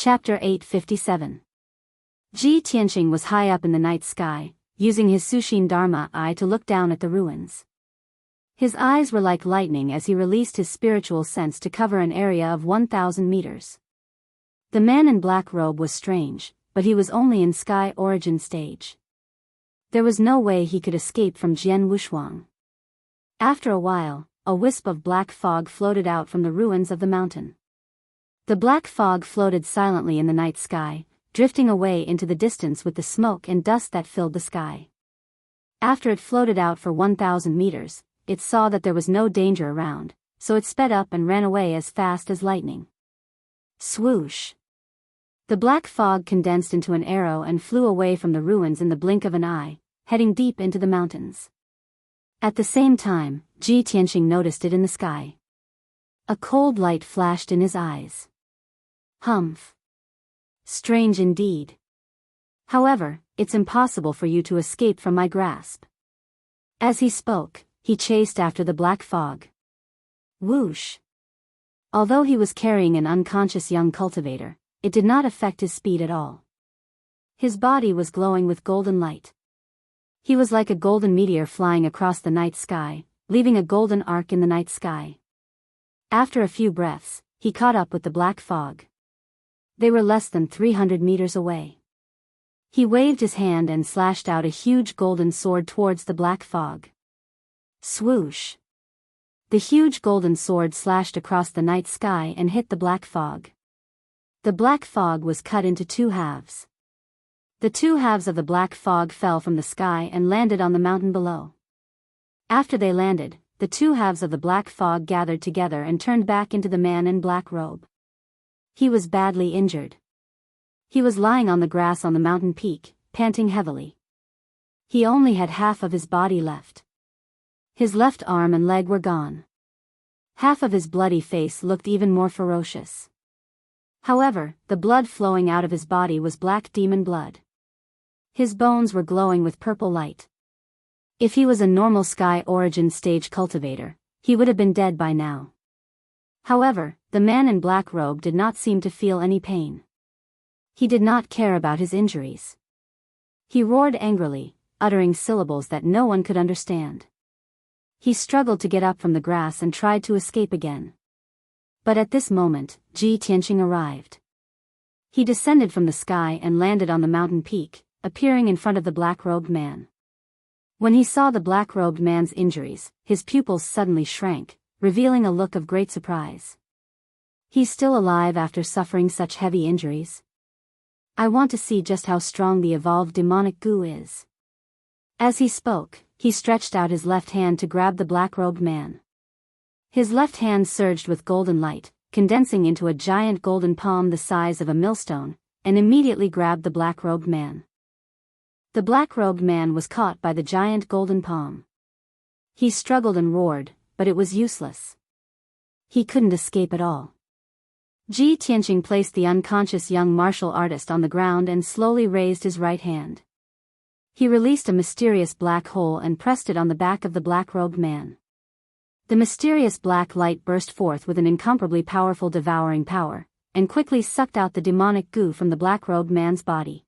Chapter 857. Ji Tianqing was high up in the night sky, using his Sushin Dharma eye to look down at the ruins. His eyes were like lightning as he released his spiritual sense to cover an area of 1,000 meters. The man in black robe was strange, but he was only in sky origin stage. There was no way he could escape from Jian Wushuang. After a while, a wisp of black fog floated out from the ruins of the mountain. The black fog floated silently in the night sky, drifting away into the distance with the smoke and dust that filled the sky. After it floated out for 1,000 meters, it saw that there was no danger around, so it sped up and ran away as fast as lightning. Swoosh! The black fog condensed into an arrow and flew away from the ruins in the blink of an eye, heading deep into the mountains. At the same time, Ji Tianqing noticed it in the sky. A cold light flashed in his eyes. Humph! Strange indeed. However, it's impossible for you to escape from my grasp. As he spoke, he chased after the black fog. Whoosh! Although he was carrying an unconscious young cultivator, it did not affect his speed at all. His body was glowing with golden light. He was like a golden meteor flying across the night sky, leaving a golden arc in the night sky. After a few breaths, he caught up with the black fog. They were less than 300 meters away. He waved his hand and slashed out a huge golden sword towards the black fog. Swoosh! The huge golden sword slashed across the night sky and hit the black fog. The black fog was cut into two halves. The two halves of the black fog fell from the sky and landed on the mountain below. After they landed, the two halves of the black fog gathered together and turned back into the man in black robe. He was badly injured. He was lying on the grass on the mountain peak, panting heavily. He only had half of his body left. His left arm and leg were gone. Half of his bloody face looked even more ferocious. However, the blood flowing out of his body was black demon blood. His bones were glowing with purple light. If he was a normal sky origin stage cultivator, he would have been dead by now. However, the man in black robe did not seem to feel any pain. He did not care about his injuries. He roared angrily, uttering syllables that no one could understand. He struggled to get up from the grass and tried to escape again. But at this moment, Ji Tianqing arrived. He descended from the sky and landed on the mountain peak, appearing in front of the black-robed man. When he saw the black-robed man's injuries, his pupils suddenly shrank, revealing a look of great surprise. He's still alive after suffering such heavy injuries? I want to see just how strong the evolved demonic goo is. As he spoke, he stretched out his left hand to grab the black-robed man. His left hand surged with golden light, condensing into a giant golden palm the size of a millstone, and immediately grabbed the black-robed man. The black-robed man was caught by the giant golden palm. He struggled and roared, but it was useless. He couldn't escape at all. Ji Tianqing placed the unconscious young martial artist on the ground and slowly raised his right hand. He released a mysterious black hole and pressed it on the back of the black-robed man. The mysterious black light burst forth with an incomparably powerful devouring power, and quickly sucked out the demonic goo from the black-robed man's body.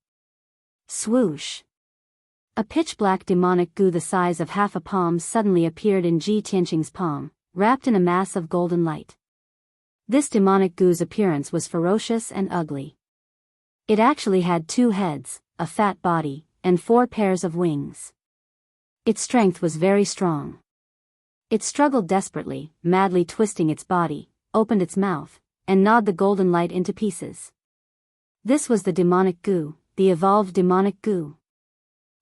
Swoosh! A pitch-black demonic goo the size of half a palm suddenly appeared in Ji Tianqing's palm, wrapped in a mass of golden light. This demonic goo's appearance was ferocious and ugly. It actually had 2 heads, a fat body, and 4 pairs of wings. Its strength was very strong. It struggled desperately, madly twisting its body, opened its mouth, and gnawed the golden light into pieces. This was the demonic goo, the evolved demonic goo.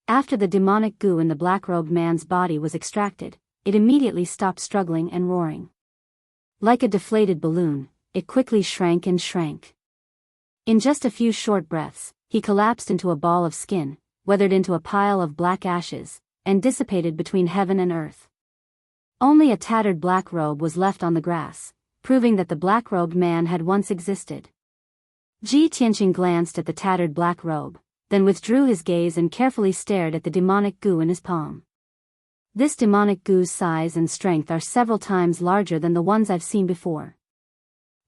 After the demonic goo in the black-robed man's body was extracted, it immediately stopped struggling and roaring. Like a deflated balloon, it quickly shrank and shrank. In just a few short breaths, he collapsed into a ball of skin, weathered into a pile of black ashes, and dissipated between heaven and earth. Only a tattered black robe was left on the grass, proving that the black-robed man had once existed. Ji Tianqing glanced at the tattered black robe, then withdrew his gaze and carefully stared at the demonic goo in his palm. This demonic goo's size and strength are several times larger than the ones I've seen before.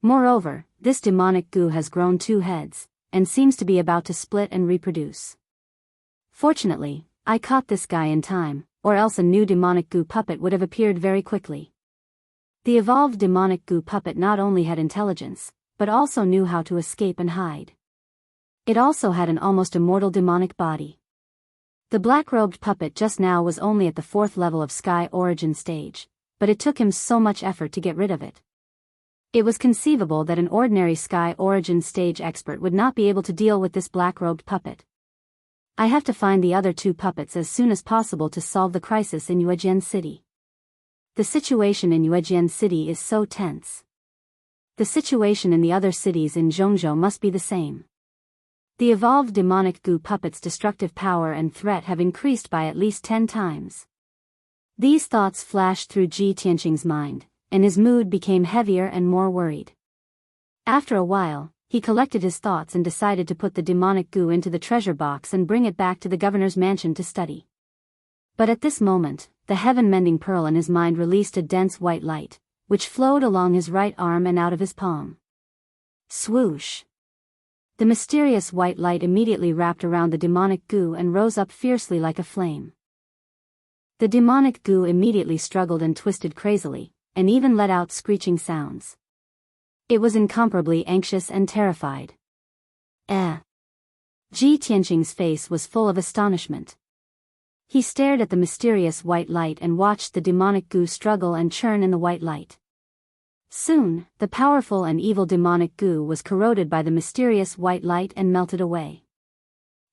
Moreover, this demonic goo has grown 2 heads, and seems to be about to split and reproduce. Fortunately, I caught this guy in time, or else a new demonic goo puppet would have appeared very quickly. The evolved demonic goo puppet not only had intelligence, but also knew how to escape and hide. It also had an almost immortal demonic body. The black-robed puppet just now was only at the 4th level of Sky Origin stage, but it took him so much effort to get rid of it. It was conceivable that an ordinary Sky Origin stage expert would not be able to deal with this black-robed puppet. I have to find the other 2 puppets as soon as possible to solve the crisis in Yuejian City. The situation in Yuejian City is so tense. The situation in the other cities in Zhongzhou must be the same. The evolved demonic goo puppet's destructive power and threat have increased by at least 10 times. These thoughts flashed through Ji Tianqing's mind, and his mood became heavier and more worried. After a while, he collected his thoughts and decided to put the demonic goo into the treasure box and bring it back to the governor's mansion to study. But at this moment, the heaven-mending pearl in his mind released a dense white light, which flowed along his right arm and out of his palm. Swoosh! The mysterious white light immediately wrapped around the demonic goo and rose up fiercely like a flame. The demonic goo immediately struggled and twisted crazily, and even let out screeching sounds. It was incomparably anxious and terrified. Ji Tianqing's face was full of astonishment. He stared at the mysterious white light and watched the demonic goo struggle and churn in the white light. Soon, the powerful and evil demonic goo was corroded by the mysterious white light and melted away.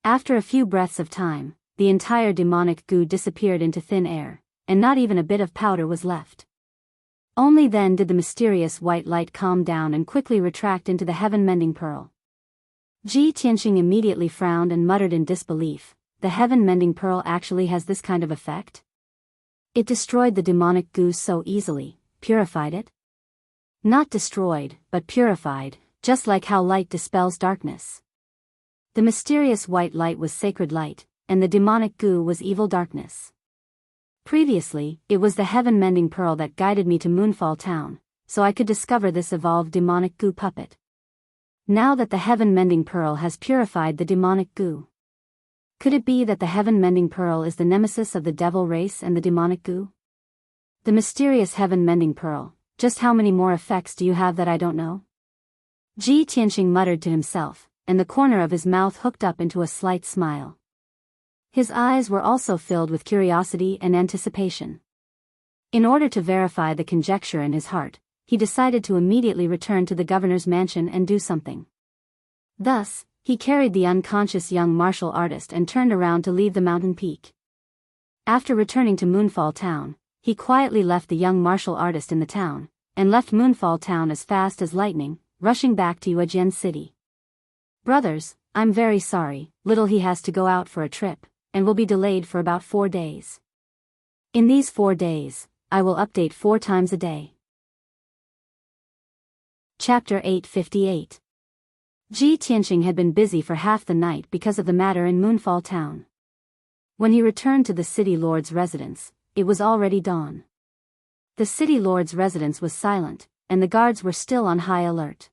After a few breaths of time, the entire demonic goo disappeared into thin air, and not even a bit of powder was left. Only then did the mysterious white light calm down and quickly retract into the heaven-mending pearl. Ji Tianqing immediately frowned and muttered in disbelief, "The heaven-mending pearl actually has this kind of effect? It destroyed the demonic goo so easily, purified it? Not destroyed, but purified, just like how light dispels darkness." The mysterious white light was sacred light, and the demonic goo was evil darkness. Previously, it was the heaven-mending pearl that guided me to Moonfall Town, so I could discover this evolved demonic goo puppet. Now that the heaven-mending pearl has purified the demonic goo, could it be that the heaven-mending pearl is the nemesis of the devil race and the demonic goo? The mysterious heaven-mending pearl, just how many more effects do you have that I don't know? Ji Tianqing muttered to himself, and the corner of his mouth hooked up into a slight smile. His eyes were also filled with curiosity and anticipation. In order to verify the conjecture in his heart, he decided to immediately return to the governor's mansion and do something. Thus, he carried the unconscious young martial artist and turned around to leave the mountain peak. After returning to Moonfall Town, he quietly left the young martial artist in the town, and left Moonfall Town as fast as lightning, rushing back to Yuejian City. "Brothers, I'm very sorry, little he has to go out for a trip, and will be delayed for about 4 days. In these 4 days, I will update 4 times a day." Chapter 858. Ji Tianqing had been busy for half the night because of the matter in Moonfall Town. When he returned to the city lord's residence, it was already dawn. The city lord's residence was silent, and the guards were still on high alert.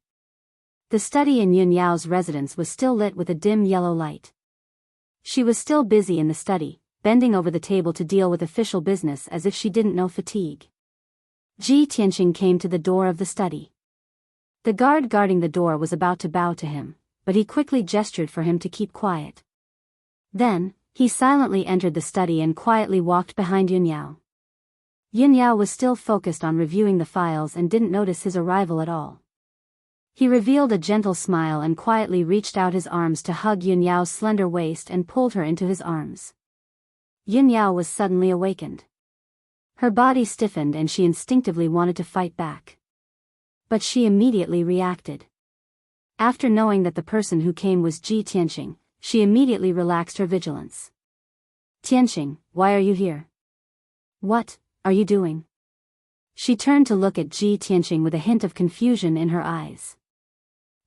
The study in Yun Yao's residence was still lit with a dim yellow light. She was still busy in the study, bending over the table to deal with official business as if she didn't know fatigue. Ji Tianqing came to the door of the study. The guard guarding the door was about to bow to him, but he quickly gestured for him to keep quiet. Then, he silently entered the study and quietly walked behind Yun Yao. Yun Yao was still focused on reviewing the files and didn't notice his arrival at all. He revealed a gentle smile and quietly reached out his arms to hug Yun Yao's slender waist and pulled her into his arms. Yun Yao was suddenly awakened. Her body stiffened and she instinctively wanted to fight back. But she immediately reacted. After knowing that the person who came was Ji Tianqing, she immediately relaxed her vigilance. "Tianqing, why are you here? What are you doing?" She turned to look at Ji Tianqing with a hint of confusion in her eyes.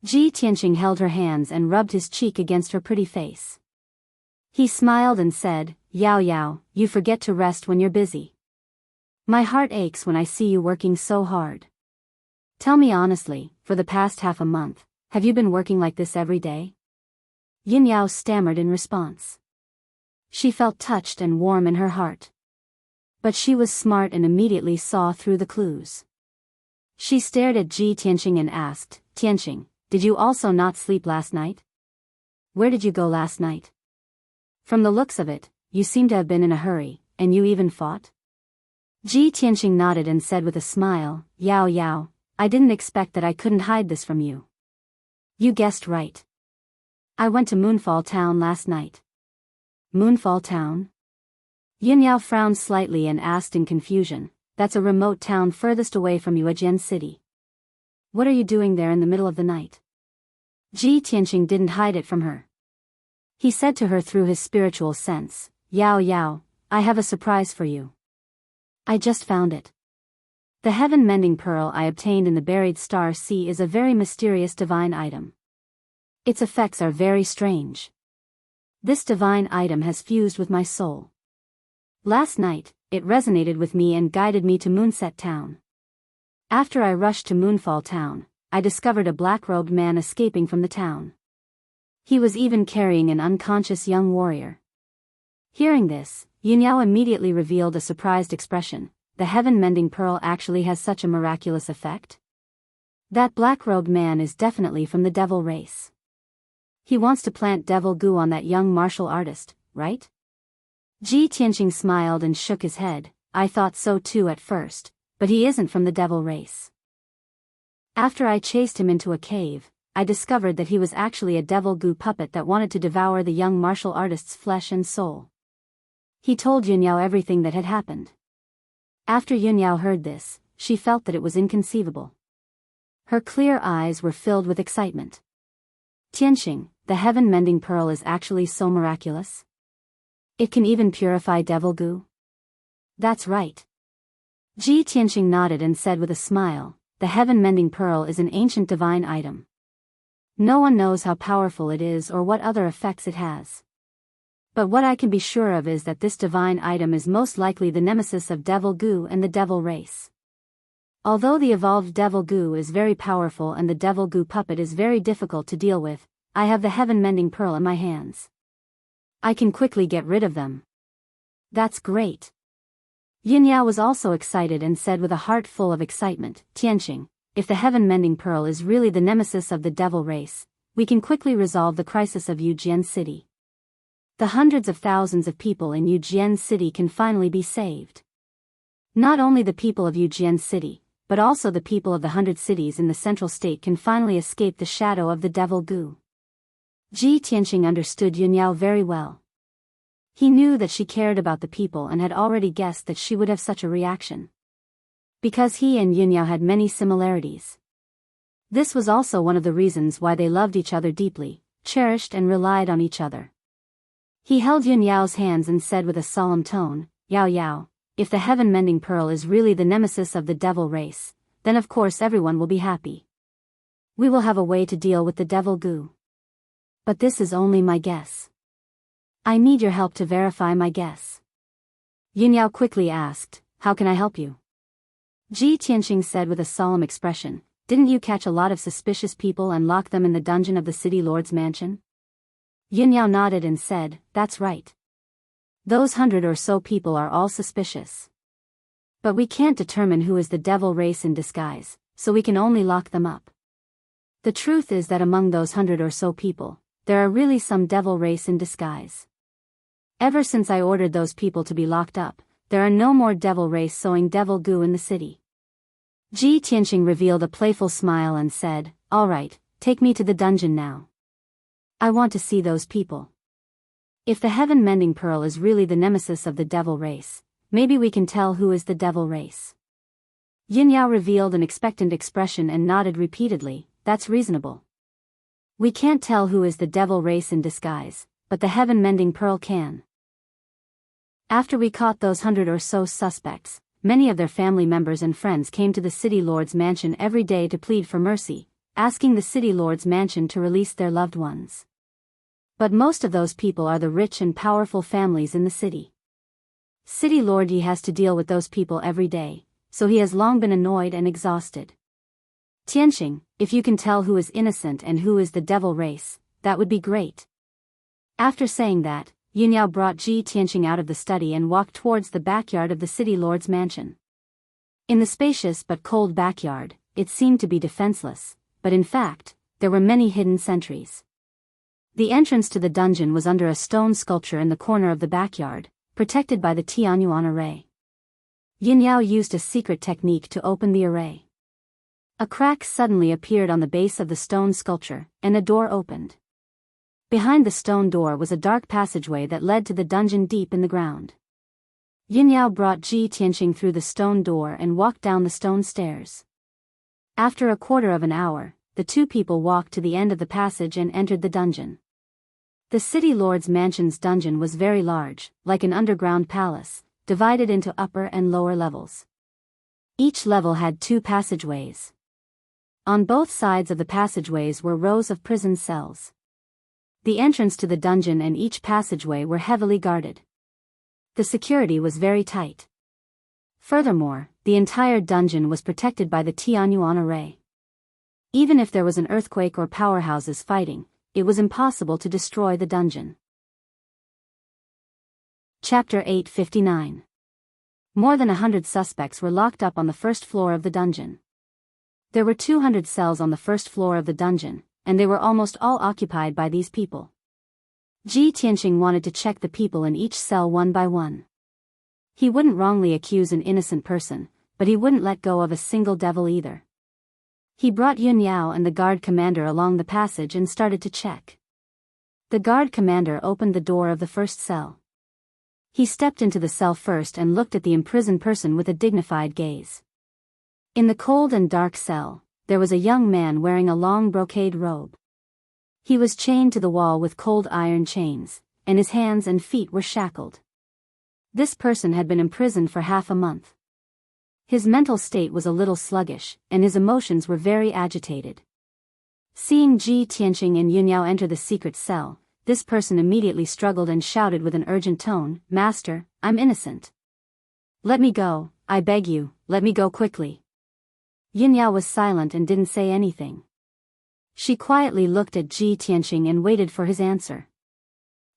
Ji Tianqing held her hands and rubbed his cheek against her pretty face. He smiled and said, "Yao Yao, you forget to rest when you're busy. My heart aches when I see you working so hard. Tell me honestly, for the past half a month, have you been working like this every day? Yin Yao stammered in response. She felt touched and warm in her heart. But she was smart and immediately saw through the clues. She stared at Ji Tianqing and asked, Tianqing, did you also not sleep last night? Where did you go last night? From the looks of it, you seem to have been in a hurry, and you even fought? Ji Tianqing nodded and said with a smile, Yao Yao, I didn't expect that I couldn't hide this from you. You guessed right. I went to Moonfall Town last night. Moonfall Town? Yin Yao frowned slightly and asked in confusion, that's a remote town furthest away from Yuejian City. What are you doing there in the middle of the night? Ji Tianqing didn't hide it from her. He said to her through his spiritual sense, Yao Yao, I have a surprise for you. I just found it. The heaven-mending pearl I obtained in the buried star sea is a very mysterious divine item. Its effects are very strange. This divine item has fused with my soul. Last night, it resonated with me and guided me to Moonset Town. After I rushed to Moonfall Town, I discovered a black-robed man escaping from the town. He was even carrying an unconscious young warrior. Hearing this, Yin Yao immediately revealed a surprised expression. The heaven-mending pearl actually has such a miraculous effect? That black-robed man is definitely from the devil race. He wants to plant devil goo on that young martial artist, right? Ji Tianqing smiled and shook his head. I thought so too at first, but he isn't from the devil race. After I chased him into a cave, I discovered that he was actually a devil goo puppet that wanted to devour the young martial artist's flesh and soul. He told Yin Yao everything that had happened. After Yin Yao heard this, she felt that it was inconceivable. Her clear eyes were filled with excitement. Tianqing, the heaven-mending pearl is actually so miraculous? It can even purify devil goo? That's right. Ji Tianqing nodded and said with a smile, the heaven-mending pearl is an ancient divine item. No one knows how powerful it is or what other effects it has. But what I can be sure of is that this divine item is most likely the nemesis of devil goo and the devil race. Although the evolved devil goo is very powerful and the devil goo puppet is very difficult to deal with, I have the heaven-mending pearl in my hands. I can quickly get rid of them. That's great. Yin Yao was also excited and said with a heart full of excitement, Tianqing, if the heaven-mending pearl is really the nemesis of the devil race, we can quickly resolve the crisis of Yuejian City. The hundreds of thousands of people in Yuejian City can finally be saved. Not only the people of Yuejian City, but also the people of the 100 cities in the central state can finally escape the shadow of the devil goo. Ji Tianqing understood Yin Yao very well. He knew that she cared about the people and had already guessed that she would have such a reaction. Because he and Yin Yao had many similarities. This was also one of the reasons why they loved each other deeply, cherished and relied on each other. He held Yin Yao's hands and said with a solemn tone, Yao Yao, if the heaven-mending pearl is really the nemesis of the devil race, then of course everyone will be happy. We will have a way to deal with the devil goo. But this is only my guess. I need your help to verify my guess. Yin Yao quickly asked, how can I help you? Ji Tianqing said with a solemn expression, didn't you catch a lot of suspicious people and lock them in the dungeon of the city lord's mansion? Yin Yao nodded and said, that's right. Those 100 or so people are all suspicious. But we can't determine who is the devil race in disguise, so we can only lock them up. The truth is that among those 100 or so people, there are really some devil race in disguise. Ever since I ordered those people to be locked up, there are no more devil race sowing devil goo in the city. Ji Tianqing revealed a playful smile and said, all right, take me to the dungeon now. I want to see those people. If the heaven-mending pearl is really the nemesis of the devil race, maybe we can tell who is the devil race. Yin Yao revealed an expectant expression and nodded repeatedly, that's reasonable. We can't tell who is the devil race in disguise, but the heaven-mending pearl can. After we caught those 100 or so suspects, many of their family members and friends came to the city lord's mansion every day to plead for mercy, asking the city lord's mansion to release their loved ones. But most of those people are the rich and powerful families in the city. City Lord Yi has to deal with those people every day, so he has long been annoyed and exhausted. Tianqing, if you can tell who is innocent and who is the devil race, that would be great. After saying that, Yunyao brought Ji Tianqing out of the study and walked towards the backyard of the city lord's mansion. In the spacious but cold backyard, it seemed to be defenseless, but in fact, there were many hidden sentries. The entrance to the dungeon was under a stone sculpture in the corner of the backyard, protected by the Tianyuan array. Yunyao used a secret technique to open the array. A crack suddenly appeared on the base of the stone sculpture, and a door opened. Behind the stone door was a dark passageway that led to the dungeon deep in the ground. Yunyao brought Ji Tianqing through the stone door and walked down the stone stairs. After a quarter of an hour, the two people walked to the end of the passage and entered the dungeon. The city lord's mansion's dungeon was very large, like an underground palace, divided into upper and lower levels. Each level had 2 passageways. On both sides of the passageways were rows of prison cells. The entrance to the dungeon and each passageway were heavily guarded. The security was very tight. Furthermore, the entire dungeon was protected by the Tianyuan array. Even if there was an earthquake or powerhouses fighting, it was impossible to destroy the dungeon. Chapter 859. More than 100 suspects were locked up on the first floor of the dungeon. There were 200 cells on the first floor of the dungeon, and they were almost all occupied by these people. Ji Tianqing wanted to check the people in each cell one by one. He wouldn't wrongly accuse an innocent person, but he wouldn't let go of a single devil either. He brought Yunyao and the guard commander along the passage and started to check. The guard commander opened the door of the first cell. He stepped into the cell first and looked at the imprisoned person with a dignified gaze. In the cold and dark cell, there was a young man wearing a long brocade robe. He was chained to the wall with cold iron chains, and his hands and feet were shackled. This person had been imprisoned for half a month. His mental state was a little sluggish, and his emotions were very agitated. Seeing Ji Tianqing and Yunyao enter the secret cell, this person immediately struggled and shouted with an urgent tone, "Master, I'm innocent. Let me go, I beg you, let me go quickly." Yunyao was silent and didn't say anything. She quietly looked at Ji Tianqing and waited for his answer.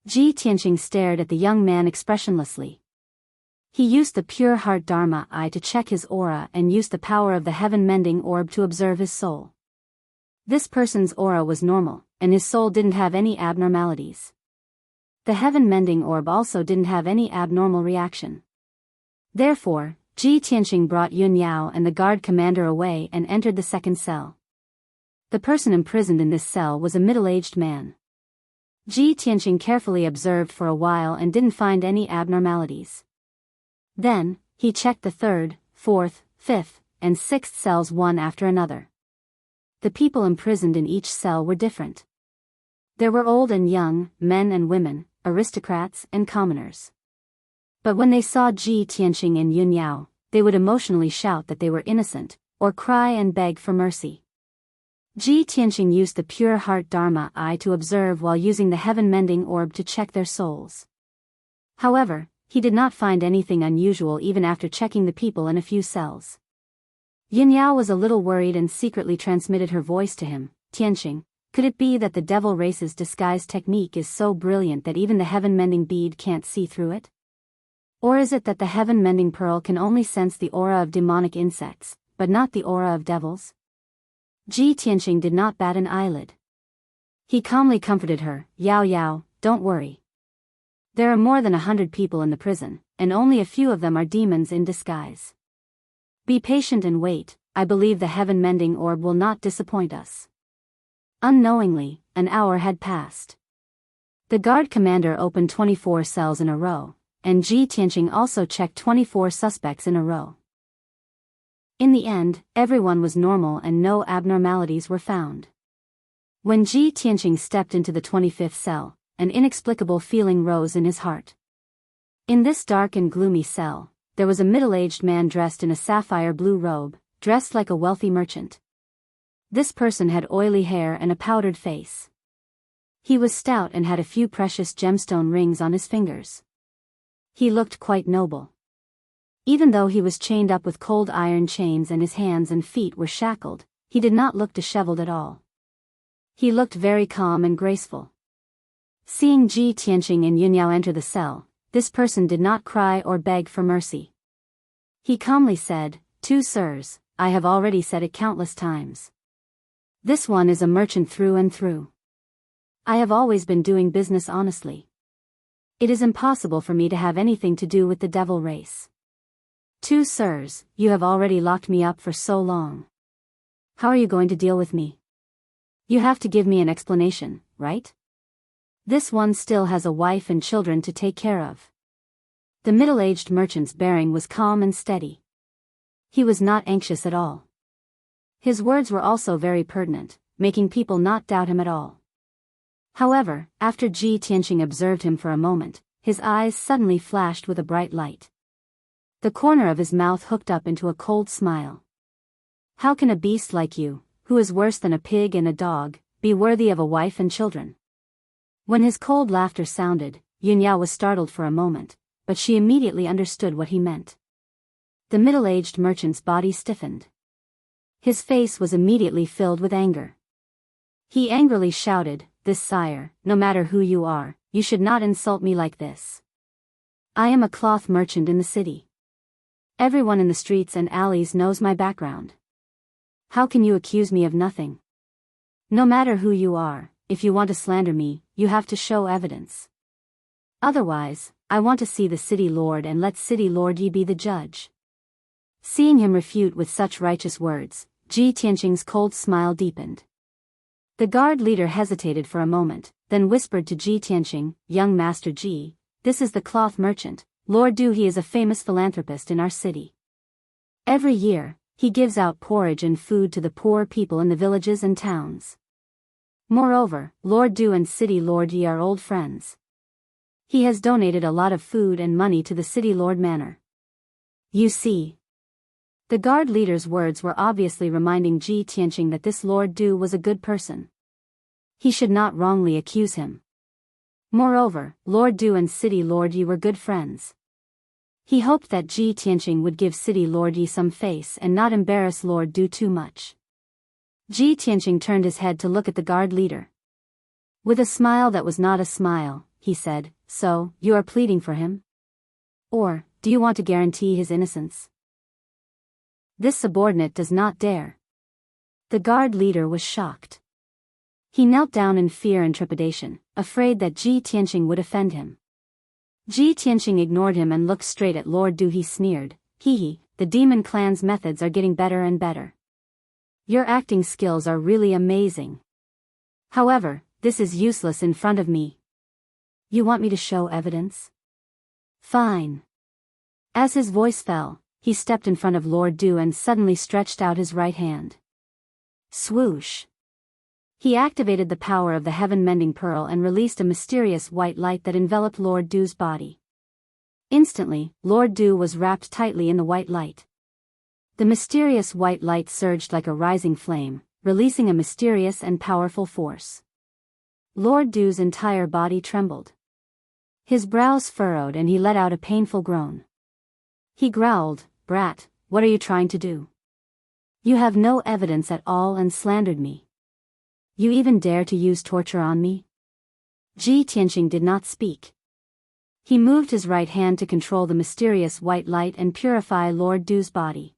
Ji Tianqing stared at the young man expressionlessly. He used the pure heart Dharma eye to check his aura and used the power of the heaven-mending orb to observe his soul. This person's aura was normal, and his soul didn't have any abnormalities. The heaven-mending orb also didn't have any abnormal reaction. Therefore, Ji Tianqing brought Yunyao and the guard commander away and entered the second cell. The person imprisoned in this cell was a middle-aged man. Ji Tianqing carefully observed for a while and didn't find any abnormalities. Then, he checked the 3rd, 4th, 5th, and 6th cells one after another. The people imprisoned in each cell were different. There were old and young, men and women, aristocrats and commoners. But when they saw Ji Tianqing and Yunyao, they would emotionally shout that they were innocent, or cry and beg for mercy. Ji Tianqing used the pure heart Dharma eye to observe while using the heaven-mending orb to check their souls. However, he did not find anything unusual even after checking the people in a few cells. Yunyao was a little worried and secretly transmitted her voice to him. "Tianqing, could it be that the devil race's disguise technique is so brilliant that even the heaven-mending bead can't see through it? Or is it that the heaven-mending pearl can only sense the aura of demonic insects, but not the aura of devils?" Ji Tianqing did not bat an eyelid. He calmly comforted her, "Yao Yao, don't worry. There are more than 100 people in the prison, and only a few of them are demons in disguise. Be patient and wait, I believe the heaven-mending orb will not disappoint us." Unknowingly, an hour had passed. The guard commander opened 24 cells in a row, and Ji Tianqing also checked 24 suspects in a row. In the end, everyone was normal and no abnormalities were found. When Ji Tianqing stepped into the 25th cell, an inexplicable feeling rose in his heart. In this dark and gloomy cell, there was a middle-aged man dressed in a sapphire blue robe, dressed like a wealthy merchant. This person had oily hair and a powdered face. He was stout and had a few precious gemstone rings on his fingers. He looked quite noble. Even though he was chained up with cold iron chains and his hands and feet were shackled, He did not look disheveled at all. He looked very calm and graceful. Seeing Ji Tianqing and Yunyao enter the cell, this person did not cry or beg for mercy. He calmly said, "Two sirs, I have already said it countless times. This one is a merchant through and through. I have always been doing business honestly. It is impossible for me to have anything to do with the devil race. Two sirs, you have already locked me up for so long. How are you going to deal with me? You have to give me an explanation, right? This one still has a wife and children to take care of." The middle-aged merchant's bearing was calm and steady. He was not anxious at all. His words were also very pertinent, making people not doubt him at all. However, after Ji Tianqing observed him for a moment, his eyes suddenly flashed with a bright light. The corner of his mouth hooked up into a cold smile. "How can a beast like you, who is worse than a pig and a dog, be worthy of a wife and children?" When his cold laughter sounded, Yunyao was startled for a moment, but she immediately understood what he meant. The middle-aged merchant's body stiffened. His face was immediately filled with anger. He angrily shouted, "This sire, no matter who you are, you should not insult me like this. I am a cloth merchant in the city. Everyone in the streets and alleys knows my background. How can you accuse me of nothing? No matter who you are, if you want to slander me, you have to show evidence. Otherwise, I want to see the city lord and let city lord Yi be the judge." Seeing him refute with such righteous words, Ji Tianqing's cold smile deepened. The guard leader hesitated for a moment, then whispered to Ji Tianqing, "Young Master Ji, this is the cloth merchant, Lord Du. He is a famous philanthropist in our city. Every year, he gives out porridge and food to the poor people in the villages and towns. Moreover, Lord Du and City Lord Yi are old friends. He has donated a lot of food and money to the City Lord Manor. You see." The guard leader's words were obviously reminding Ji Tianqing that this Lord Du was a good person. He should not wrongly accuse him. Moreover, Lord Du and City Lord Yi were good friends. He hoped that Ji Tianqing would give City Lord Yi some face and not embarrass Lord Du too much. Ji Tianqing turned his head to look at the guard leader. With a smile that was not a smile, he said, "So, you are pleading for him? Or, do you want to guarantee his innocence?" This subordinate does not dare. The guard leader was shocked. He knelt down in fear and trepidation, afraid that Ji Tianqing would offend him. Ji Tianqing ignored him and looked straight at Lord Du. He sneered, "Hee, the demon clan's methods are getting better and better. Your acting skills are really amazing. However, this is useless in front of me. You want me to show evidence? Fine." As his voice fell, he stepped in front of Lord Du and suddenly stretched out his right hand. Swoosh! He activated the power of the heaven-mending pearl and released a mysterious white light that enveloped Lord Du's body. Instantly, Lord Du was wrapped tightly in the white light. The mysterious white light surged like a rising flame, releasing a mysterious and powerful force. Lord Du's entire body trembled. His brows furrowed and he let out a painful groan. He growled, "Brat, what are you trying to do? You have no evidence at all and slandered me. You even dare to use torture on me?" Ji Tianqing did not speak. He moved his right hand to control the mysterious white light and purify Lord Du's body.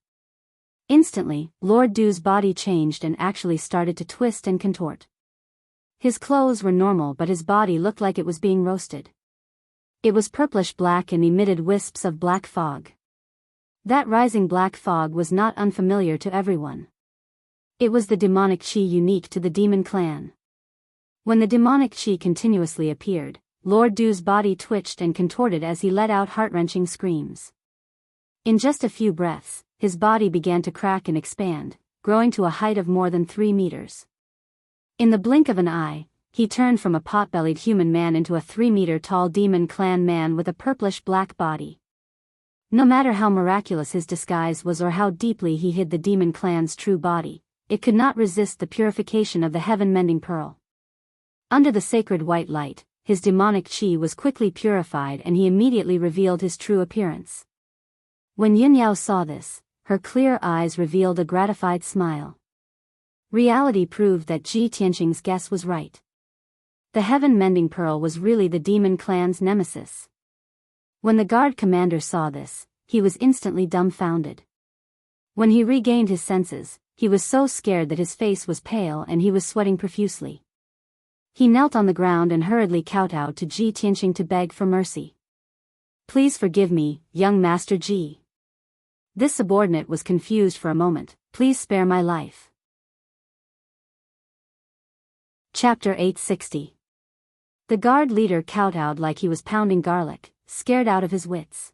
Instantly, Lord Du's body changed and actually started to twist and contort. His clothes were normal but his body looked like it was being roasted. It was purplish black and emitted wisps of black fog. That rising black fog was not unfamiliar to everyone. It was the demonic chi unique to the demon clan. When the demonic chi continuously appeared, Lord Du's body twitched and contorted as he let out heart-wrenching screams. In just a few breaths, his body began to crack and expand, growing to a height of more than 3 meters. In the blink of an eye, he turned from a pot-bellied human man into a 3-meter-tall demon clan man with a purplish-black body. No matter how miraculous his disguise was or how deeply he hid the demon clan's true body, it could not resist the purification of the heaven-mending pearl. Under the sacred white light, his demonic chi was quickly purified and he immediately revealed his true appearance. When Yunyao saw this, her clear eyes revealed a gratified smile. Reality proved that Ji Tianqing's guess was right. The heaven-mending pearl was really the demon clan's nemesis. When the guard commander saw this, he was instantly dumbfounded. When he regained his senses, he was so scared that his face was pale and he was sweating profusely. He knelt on the ground and hurriedly kowtowed to Ji Tianqing to beg for mercy. "Please forgive me, young Master Ji." This subordinate was confused for a moment. "Please spare my life." Chapter 860. The guard leader kowtowed like he was pounding garlic, scared out of his wits.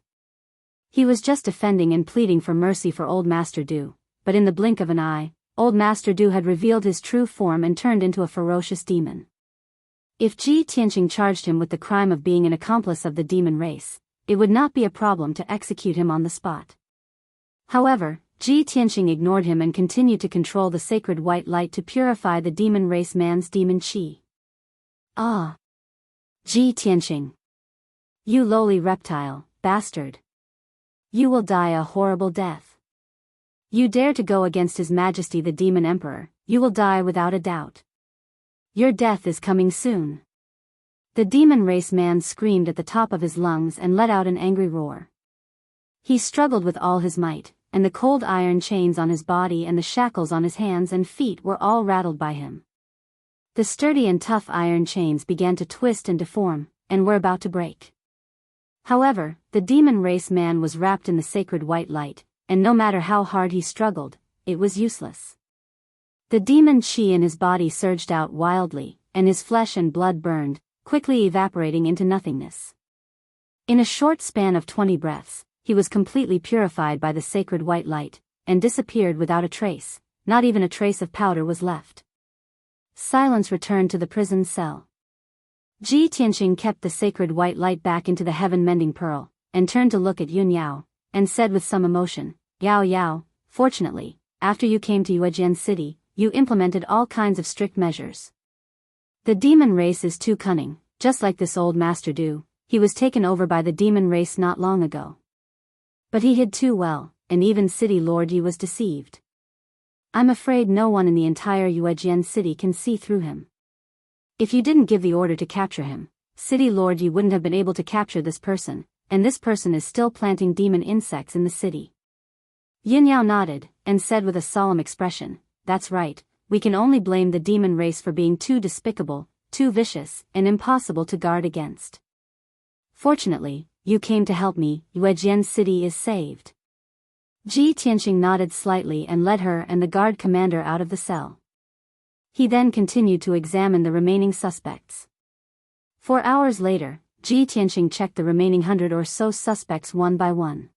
He was just defending and pleading for mercy for old Master Du, but in the blink of an eye, old Master Du had revealed his true form and turned into a ferocious demon. If Ji Tianqing charged him with the crime of being an accomplice of the demon race, it would not be a problem to execute him on the spot. However, Ji Tianqing ignored him and continued to control the sacred white light to purify the demon race man's demon qi. "Ah! Ji Tianqing! You lowly reptile, bastard! You will die a horrible death. You dare to go against His Majesty the Demon Emperor, you will die without a doubt. Your death is coming soon." The demon race man screamed at the top of his lungs and let out an angry roar. He struggled with all his might, and the cold iron chains on his body and the shackles on his hands and feet were all rattled by him. The sturdy and tough iron chains began to twist and deform, and were about to break. However, the demon race man was wrapped in the sacred white light, and no matter how hard he struggled, it was useless. The demon qi in his body surged out wildly, and his flesh and blood burned, quickly evaporating into nothingness. In a short span of 20 breaths, he was completely purified by the sacred white light, and disappeared without a trace. Not even a trace of powder was left. Silence returned to the prison cell. Ji Tianqing kept the sacred white light back into the heaven-mending pearl, and turned to look at Yun Yao, and said with some emotion, "Yao Yao, fortunately, after you came to Yuejian City, you implemented all kinds of strict measures. The demon race is too cunning, just like this old Master Du. He was taken over by the demon race not long ago. But he hid too well, and even City Lord Yi was deceived. I'm afraid no one in the entire Yuejian City can see through him. If you didn't give the order to capture him, City Lord Yi wouldn't have been able to capture this person, and this person is still planting demon insects in the city." Yin Yao nodded, and said with a solemn expression, "That's right, we can only blame the demon race for being too despicable, too vicious, and impossible to guard against. Fortunately, you came to help me. Yuejian City is saved." Ji Tianqing nodded slightly and led her and the guard commander out of the cell. He then continued to examine the remaining suspects. 4 hours later, Ji Tianqing checked the remaining 100 or so suspects one by one.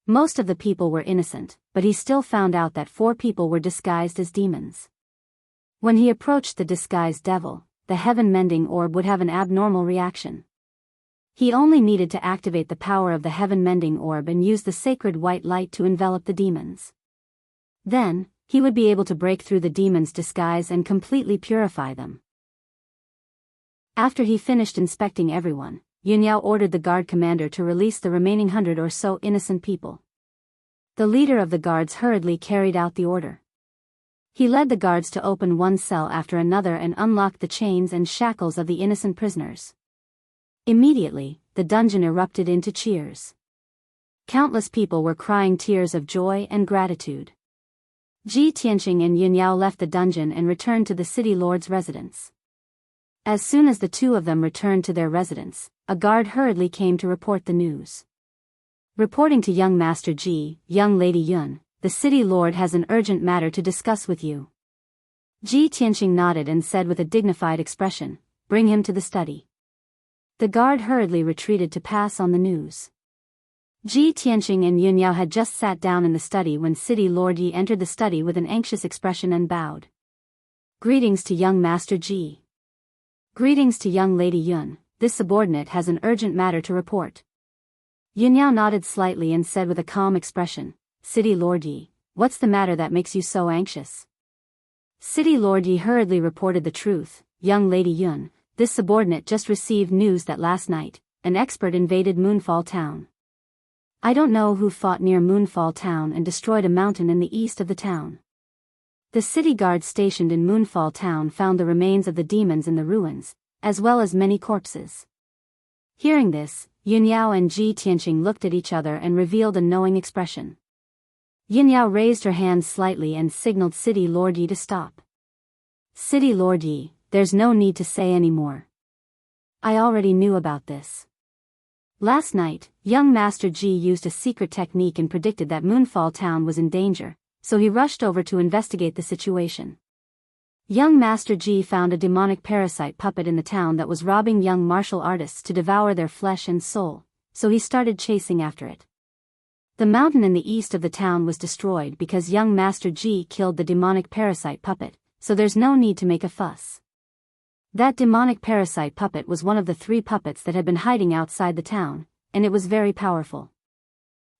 Most of the people were innocent, but he still found out that 4 people were disguised as demons. When he approached the disguised devil, the heaven-mending orb would have an abnormal reaction. He only needed to activate the power of the heaven-mending orb and use the sacred white light to envelop the demons. Then, he would be able to break through the demons' disguise and completely purify them. After he finished inspecting everyone, Yun Yao ordered the guard commander to release the remaining 100 or so innocent people. The leader of the guards hurriedly carried out the order. He led the guards to open one cell after another and unlock the chains and shackles of the innocent prisoners. Immediately, the dungeon erupted into cheers. Countless people were crying tears of joy and gratitude. Ji Tianqing and Yun Yao left the dungeon and returned to the city lord's residence. As soon as the two of them returned to their residence, a guard hurriedly came to report the news. Reporting to young Master Ji, young Lady Yun, the city lord has an urgent matter to discuss with you. Ji Tianqing nodded and said with a dignified expression, "Bring him to the study." The guard hurriedly retreated to pass on the news. Ji Tianqing and Yun Yao had just sat down in the study when City Lord Yi entered the study with an anxious expression and bowed. "Greetings to young Master Ji. Greetings to young Lady Yun, this subordinate has an urgent matter to report." Yun Yao nodded slightly and said with a calm expression, "City Lord Yi, what's the matter that makes you so anxious?" City Lord Yi hurriedly reported the truth. "Young Lady Yun, this subordinate just received news that last night, an expert invaded Moonfall Town. I don't know who fought near Moonfall Town and destroyed a mountain in the east of the town. The city guards stationed in Moonfall Town found the remains of the demons in the ruins, as well as many corpses. Hearing this, Yunyao and Ji Tianqing looked at each other and revealed a knowing expression. Yunyao raised her hand slightly and signaled City Lord Yi to stop. City Lord Yi, there's no need to say any more. I already knew about this. Last night, young Master Ji used a secret technique and predicted that Moonfall Town was in danger, so he rushed over to investigate the situation. Young Master Ji found a demonic parasite puppet in the town that was robbing young martial artists to devour their flesh and soul, so he started chasing after it. The mountain in the east of the town was destroyed because young Master Ji killed the demonic parasite puppet, so there's no need to make a fuss. That demonic parasite puppet was one of the 3 puppets that had been hiding outside the town, and it was very powerful.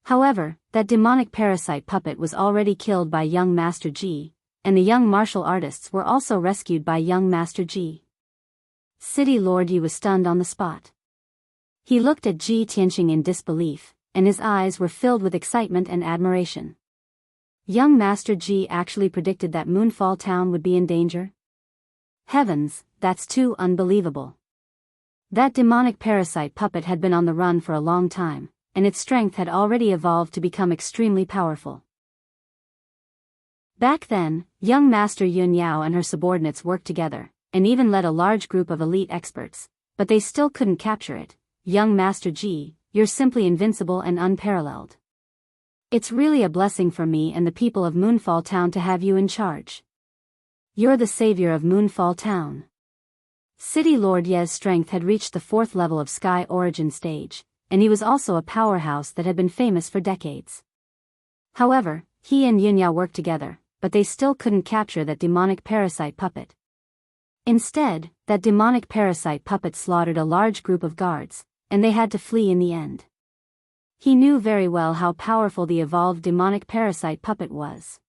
However, that demonic parasite puppet was already killed by young Master Ji, and the young martial artists were also rescued by young Master Ji. City Lord Yi was stunned on the spot. He looked at Ji Tianqing in disbelief, and his eyes were filled with excitement and admiration. Young Master Ji actually predicted that Moonfall Town would be in danger? Heavens, that's too unbelievable. That demonic parasite puppet had been on the run for a long time, and its strength had already evolved to become extremely powerful. Back then, young Master Yunyao and her subordinates worked together, and even led a large group of elite experts, but they still couldn't capture it. Young Master Ji, you're simply invincible and unparalleled. It's really a blessing for me and the people of Moonfall Town to have you in charge. You're the savior of Moonfall Town. City Lord Ye's strength had reached the 4th level of Sky Origin stage, and he was also a powerhouse that had been famous for decades. However, he and Yunyao worked together, but they still couldn't capture that demonic parasite puppet. Instead, that demonic parasite puppet slaughtered a large group of guards, and they had to flee in the end. He knew very well how powerful the evolved demonic parasite puppet was.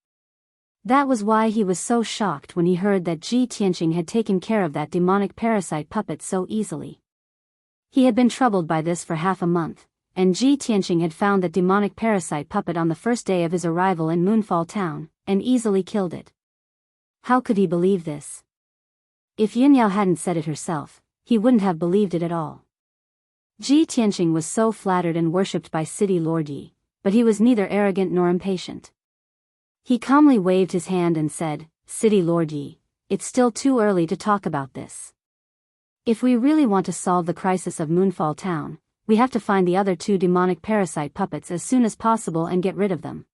That was why he was so shocked when he heard that Ji Tianqing had taken care of that demonic parasite puppet so easily. He had been troubled by this for half a month, and Ji Tianqing had found that demonic parasite puppet on the first day of his arrival in Moonfall Town, and easily killed it. How could he believe this? If Yunyao hadn't said it herself, he wouldn't have believed it at all. Ji Tianqing was so flattered and worshipped by City Lord Yi, but he was neither arrogant nor impatient. He calmly waved his hand and said, City Lord Yi, it's still too early to talk about this. If we really want to solve the crisis of Moonfall Town, we have to find the other 2 demonic parasite puppets as soon as possible and get rid of them.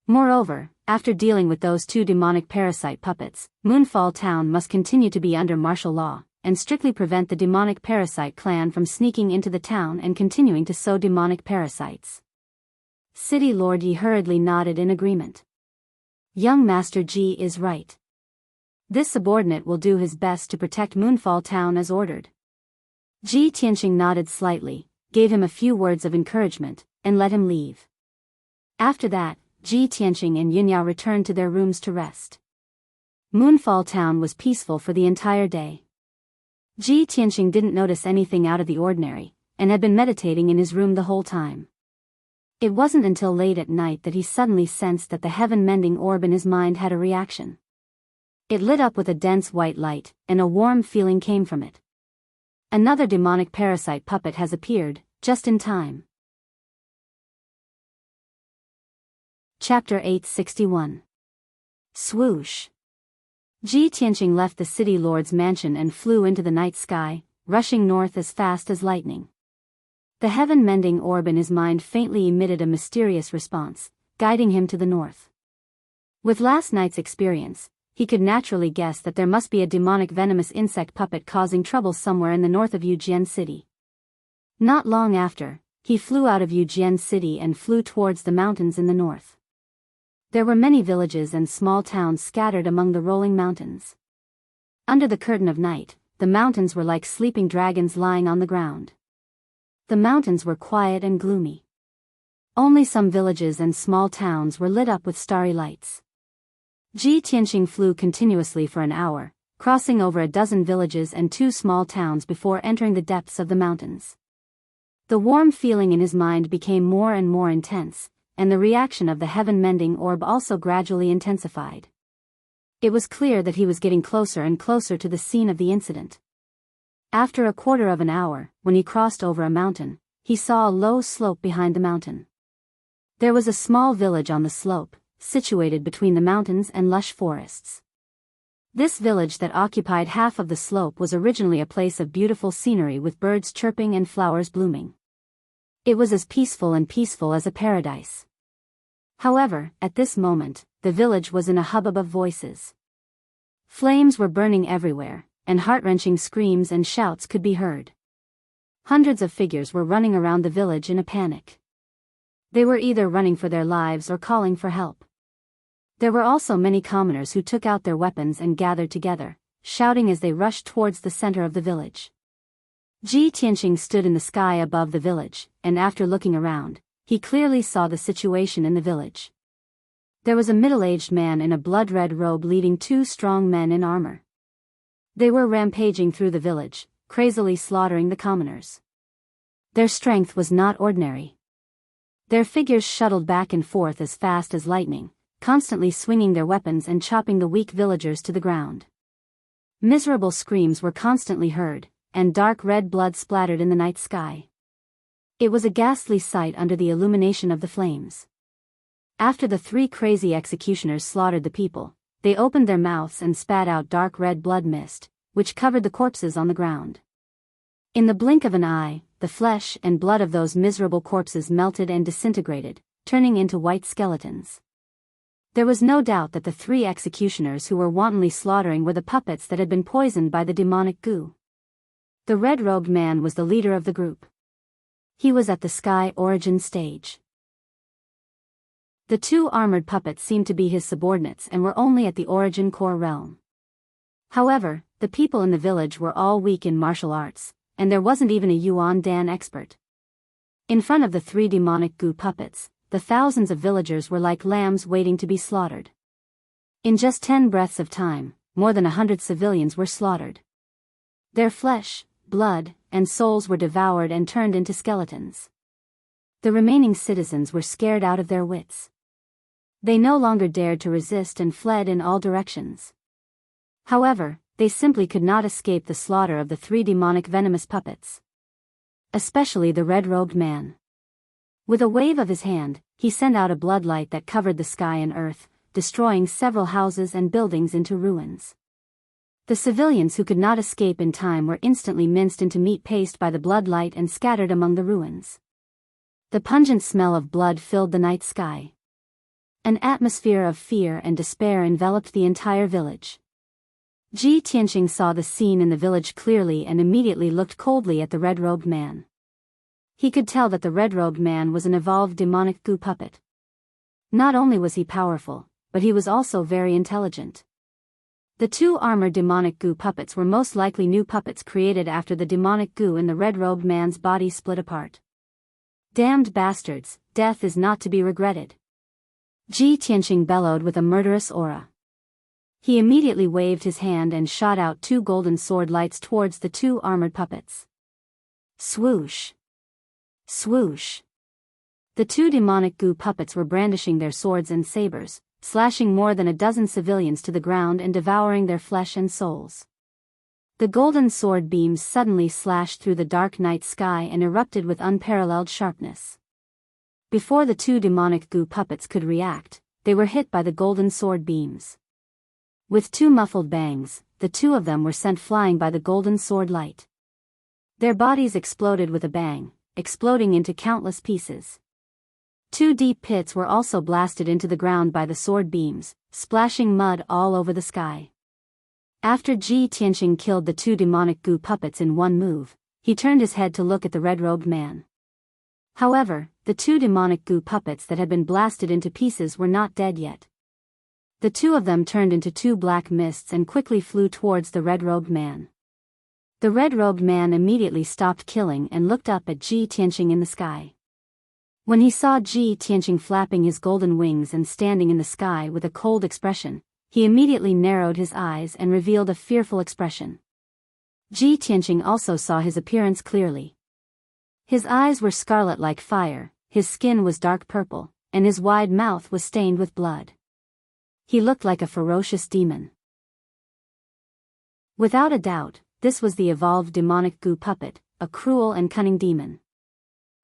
Moreover, after dealing with those 2 demonic parasite puppets, Moonfall Town must continue to be under martial law, and strictly prevent the demonic parasite clan from sneaking into the town and continuing to sow demonic parasites. City Lord Yi hurriedly nodded in agreement. Young Master Ji is right. This subordinate will do his best to protect Moonfall Town as ordered. Ji Tianqing nodded slightly, gave him a few words of encouragement, and let him leave. After that, Ji Tianqing and Yunyao returned to their rooms to rest. Moonfall Town was peaceful for the entire day. Ji Tianqing didn't notice anything out of the ordinary, and had been meditating in his room the whole time. It wasn't until late at night that he suddenly sensed that the heaven-mending orb in his mind had a reaction. It lit up with a dense white light, and a warm feeling came from it. Another demonic parasite puppet has appeared, just in time. Chapter 861. Swoosh. Ji Tianqing left the city lord's mansion and flew into the night sky, rushing north as fast as lightning. The heaven-mending orb in his mind faintly emitted a mysterious response, guiding him to the north. With last night's experience, he could naturally guess that there must be a demonic venomous insect puppet causing trouble somewhere in the north of Yujian City. Not long after, he flew out of Yujian City and flew towards the mountains in the north. There were many villages and small towns scattered among the rolling mountains. Under the curtain of night, the mountains were like sleeping dragons lying on the ground. The mountains were quiet and gloomy. Only some villages and small towns were lit up with starry lights. Ji Tianqing flew continuously for an hour, crossing over a dozen villages and 2 small towns before entering the depths of the mountains. The warm feeling in his mind became more and more intense, and the reaction of the heaven-mending orb also gradually intensified. It was clear that he was getting closer and closer to the scene of the incident. After a quarter of an hour, when he crossed over a mountain, he saw a low slope behind the mountain. There was a small village on the slope, situated between the mountains and lush forests. This village that occupied half of the slope was originally a place of beautiful scenery with birds chirping and flowers blooming. It was as peaceful as a paradise. However, at this moment, the village was in a hubbub of voices. Flames were burning everywhere, and heart-wrenching screams and shouts could be heard. Hundreds of figures were running around the village in a panic. They were either running for their lives or calling for help. There were also many commoners who took out their weapons and gathered together, shouting as they rushed towards the center of the village. Ji Tianqing stood in the sky above the village, and after looking around, he clearly saw the situation in the village. There was a middle-aged man in a blood-red robe leading two strong men in armor. They were rampaging through the village, crazily slaughtering the commoners. Their strength was not ordinary. Their figures shuttled back and forth as fast as lightning, constantly swinging their weapons and chopping the weak villagers to the ground. Miserable screams were constantly heard, and dark red blood splattered in the night sky. It was a ghastly sight under the illumination of the flames. After the three crazy executioners slaughtered the people, they opened their mouths and spat out dark red blood mist, which covered the corpses on the ground. In the blink of an eye, the flesh and blood of those miserable corpses melted and disintegrated, turning into white skeletons. There was no doubt that the three executioners who were wantonly slaughtering were the puppets that had been poisoned by the demonic goo. The red-robed man was the leader of the group. He was at the sky origin stage. The two armored puppets seemed to be his subordinates and were only at the origin core realm. However, the people in the village were all weak in martial arts, and there wasn't even a Yuan Dan expert. In front of the three demonic goo puppets, the thousands of villagers were like lambs waiting to be slaughtered. In just 10 breaths of time, more than 100 civilians were slaughtered. Their flesh, blood, and souls were devoured and turned into skeletons. The remaining citizens were scared out of their wits. They no longer dared to resist and fled in all directions. However, they simply could not escape the slaughter of the three demonic venomous puppets. Especially the red-robed man. With a wave of his hand, he sent out a bloodlight that covered the sky and earth, destroying several houses and buildings into ruins. The civilians who could not escape in time were instantly minced into meat paste by the bloodlight and scattered among the ruins. The pungent smell of blood filled the night sky. An atmosphere of fear and despair enveloped the entire village. Ji Tianqing saw the scene in the village clearly and immediately looked coldly at the red-robed man. He could tell that the red-robed man was an evolved demonic goo puppet. Not only was he powerful, but he was also very intelligent. The two armored demonic goo puppets were most likely new puppets created after the demonic goo in the red-robed man's body split apart. Damned bastards, death is not to be regretted. Ji Tianqing bellowed with a murderous aura. He immediately waved his hand and shot out two golden sword lights towards the two armored puppets. Swoosh! Swoosh! The two demonic goo puppets were brandishing their swords and sabers, slashing more than a dozen civilians to the ground and devouring their flesh and souls. The golden sword beams suddenly slashed through the dark night sky and erupted with unparalleled sharpness. Before the two demonic goo puppets could react, they were hit by the golden sword beams. With two muffled bangs, the two of them were sent flying by the golden sword light. Their bodies exploded with a bang, exploding into countless pieces. Two deep pits were also blasted into the ground by the sword beams, splashing mud all over the sky. After Ji Tianqing killed the two demonic goo puppets in one move, he turned his head to look at the red-robed man. However, the two demonic goo puppets that had been blasted into pieces were not dead yet. The two of them turned into two black mists and quickly flew towards the red-robed man. The red-robed man immediately stopped killing and looked up at Ji Tianqing in the sky. When he saw Ji Tianqing flapping his golden wings and standing in the sky with a cold expression, he immediately narrowed his eyes and revealed a fearful expression. Ji Tianqing also saw his appearance clearly. His eyes were scarlet like fire, his skin was dark purple, and his wide mouth was stained with blood. He looked like a ferocious demon. Without a doubt, this was the evolved demonic goo puppet, a cruel and cunning demon.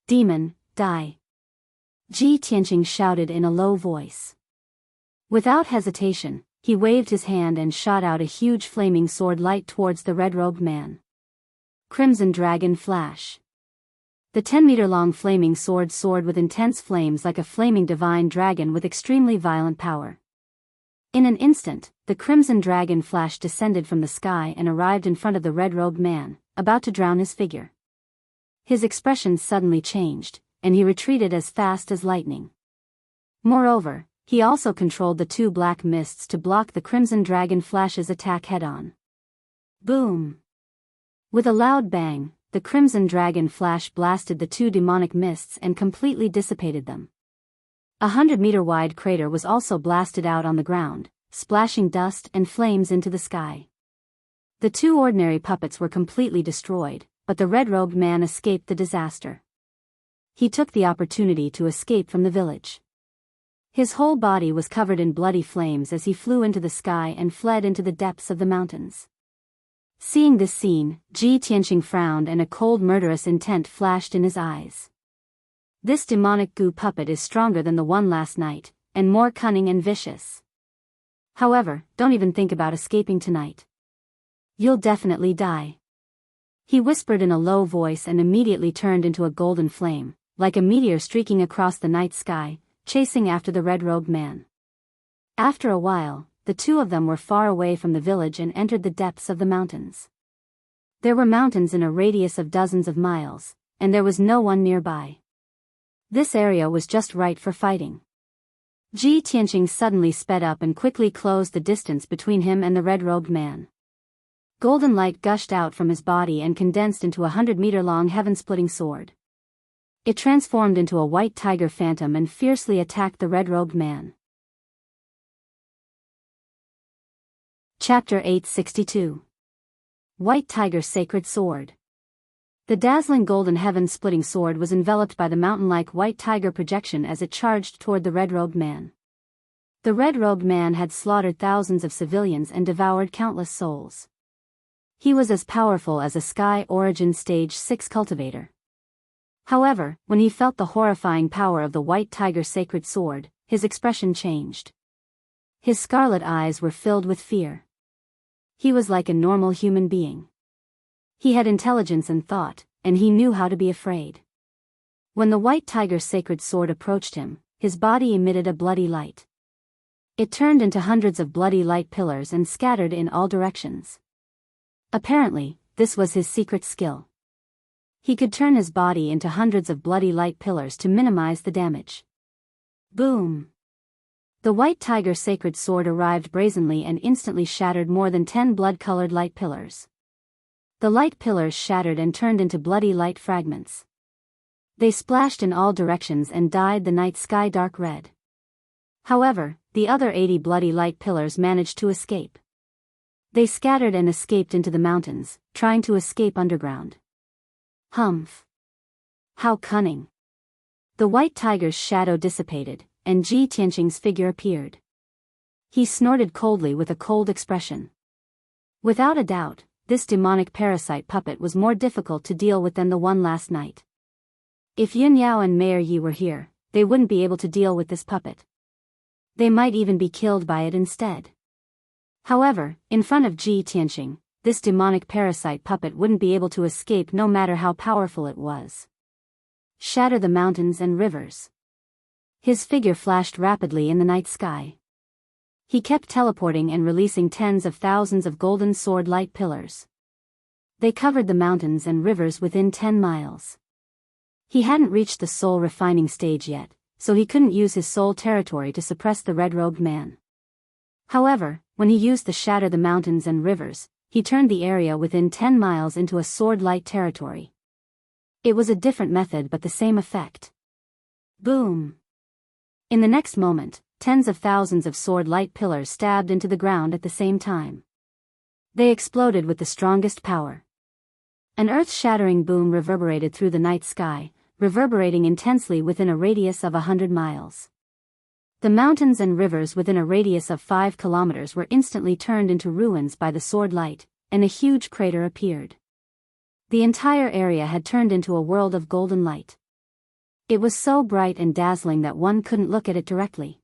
Demon, die! Ji Tianqing shouted in a low voice. Without hesitation, he waved his hand and shot out a huge flaming sword light towards the red-robed man. Crimson Dragon Flash. The 10-meter-long flaming sword soared with intense flames like a flaming divine dragon with extremely violent power. In an instant, the Crimson Dragon Flash descended from the sky and arrived in front of the red-robed man, about to drown his figure. His expression suddenly changed, and he retreated as fast as lightning. Moreover, he also controlled the two black mists to block the Crimson Dragon Flash's attack head-on. Boom! With a loud bang, the Crimson Dragon Flash blasted the two demonic mists and completely dissipated them. 100-meter-wide crater was also blasted out on the ground, splashing dust and flames into the sky. The two ordinary puppets were completely destroyed, but the red-robed man escaped the disaster. He took the opportunity to escape from the village. His whole body was covered in bloody flames as he flew into the sky and fled into the depths of the mountains. Seeing this scene, Ji Tianqing frowned and a cold murderous intent flashed in his eyes. This demonic goo puppet is stronger than the one last night, and more cunning and vicious. However, don't even think about escaping tonight. You'll definitely die. He whispered in a low voice and immediately turned into a golden flame, like a meteor streaking across the night sky, chasing after the red-robed man. After a while, the two of them were far away from the village and entered the depths of the mountains. There were mountains in a radius of dozens of miles, and there was no one nearby. This area was just right for fighting. Ji Tianqing suddenly sped up and quickly closed the distance between him and the red-robed man. Golden light gushed out from his body and condensed into a 100-meter-long heaven-splitting sword. It transformed into a white tiger phantom and fiercely attacked the red-robed man. Chapter 862. White Tiger Sacred Sword. The dazzling golden heaven-splitting sword was enveloped by the mountain-like white tiger projection as it charged toward the red-robed man. The red-robed man had slaughtered thousands of civilians and devoured countless souls. He was as powerful as a Sky Origin Stage 6 cultivator. However, when he felt the horrifying power of the white tiger sacred sword, his expression changed. His scarlet eyes were filled with fear. He was like a normal human being. He had intelligence and thought, and he knew how to be afraid. When the white tiger sacred sword approached him, his body emitted a bloody light. It turned into hundreds of bloody light pillars and scattered in all directions. Apparently, this was his secret skill. He could turn his body into hundreds of bloody light pillars to minimize the damage. Boom! The white tiger sacred sword arrived brazenly and instantly shattered more than 10 blood-colored light pillars. The light pillars shattered and turned into bloody light fragments. They splashed in all directions and dyed the night sky dark red. However, the other 80 bloody light pillars managed to escape. They scattered and escaped into the mountains, trying to escape underground. Humph! How cunning! The white tiger's shadow dissipated, and Ji Tianqing's figure appeared. He snorted coldly with a cold expression. Without a doubt, this demonic parasite puppet was more difficult to deal with than the one last night. If Yun Yao and Mayor Yi were here, they wouldn't be able to deal with this puppet. They might even be killed by it instead. However, in front of Ji Tianqing, this demonic parasite puppet wouldn't be able to escape no matter how powerful it was. Shatter the mountains and rivers. His figure flashed rapidly in the night sky. He kept teleporting and releasing tens of thousands of golden sword light pillars. They covered the mountains and rivers within 10 miles. He hadn't reached the soul refining stage yet, so he couldn't use his soul territory to suppress the red-robed man. However, when he used the shatter the mountains and rivers, he turned the area within 10 miles into a sword light territory. It was a different method but the same effect. Boom! In the next moment, tens of thousands of sword light pillars stabbed into the ground at the same time. They exploded with the strongest power. An earth-shattering boom reverberated through the night sky, reverberating intensely within a radius of 100 miles. The mountains and rivers within a radius of 5 kilometers were instantly turned into ruins by the sword light, and a huge crater appeared. The entire area had turned into a world of golden light. It was so bright and dazzling that one couldn't look at it directly.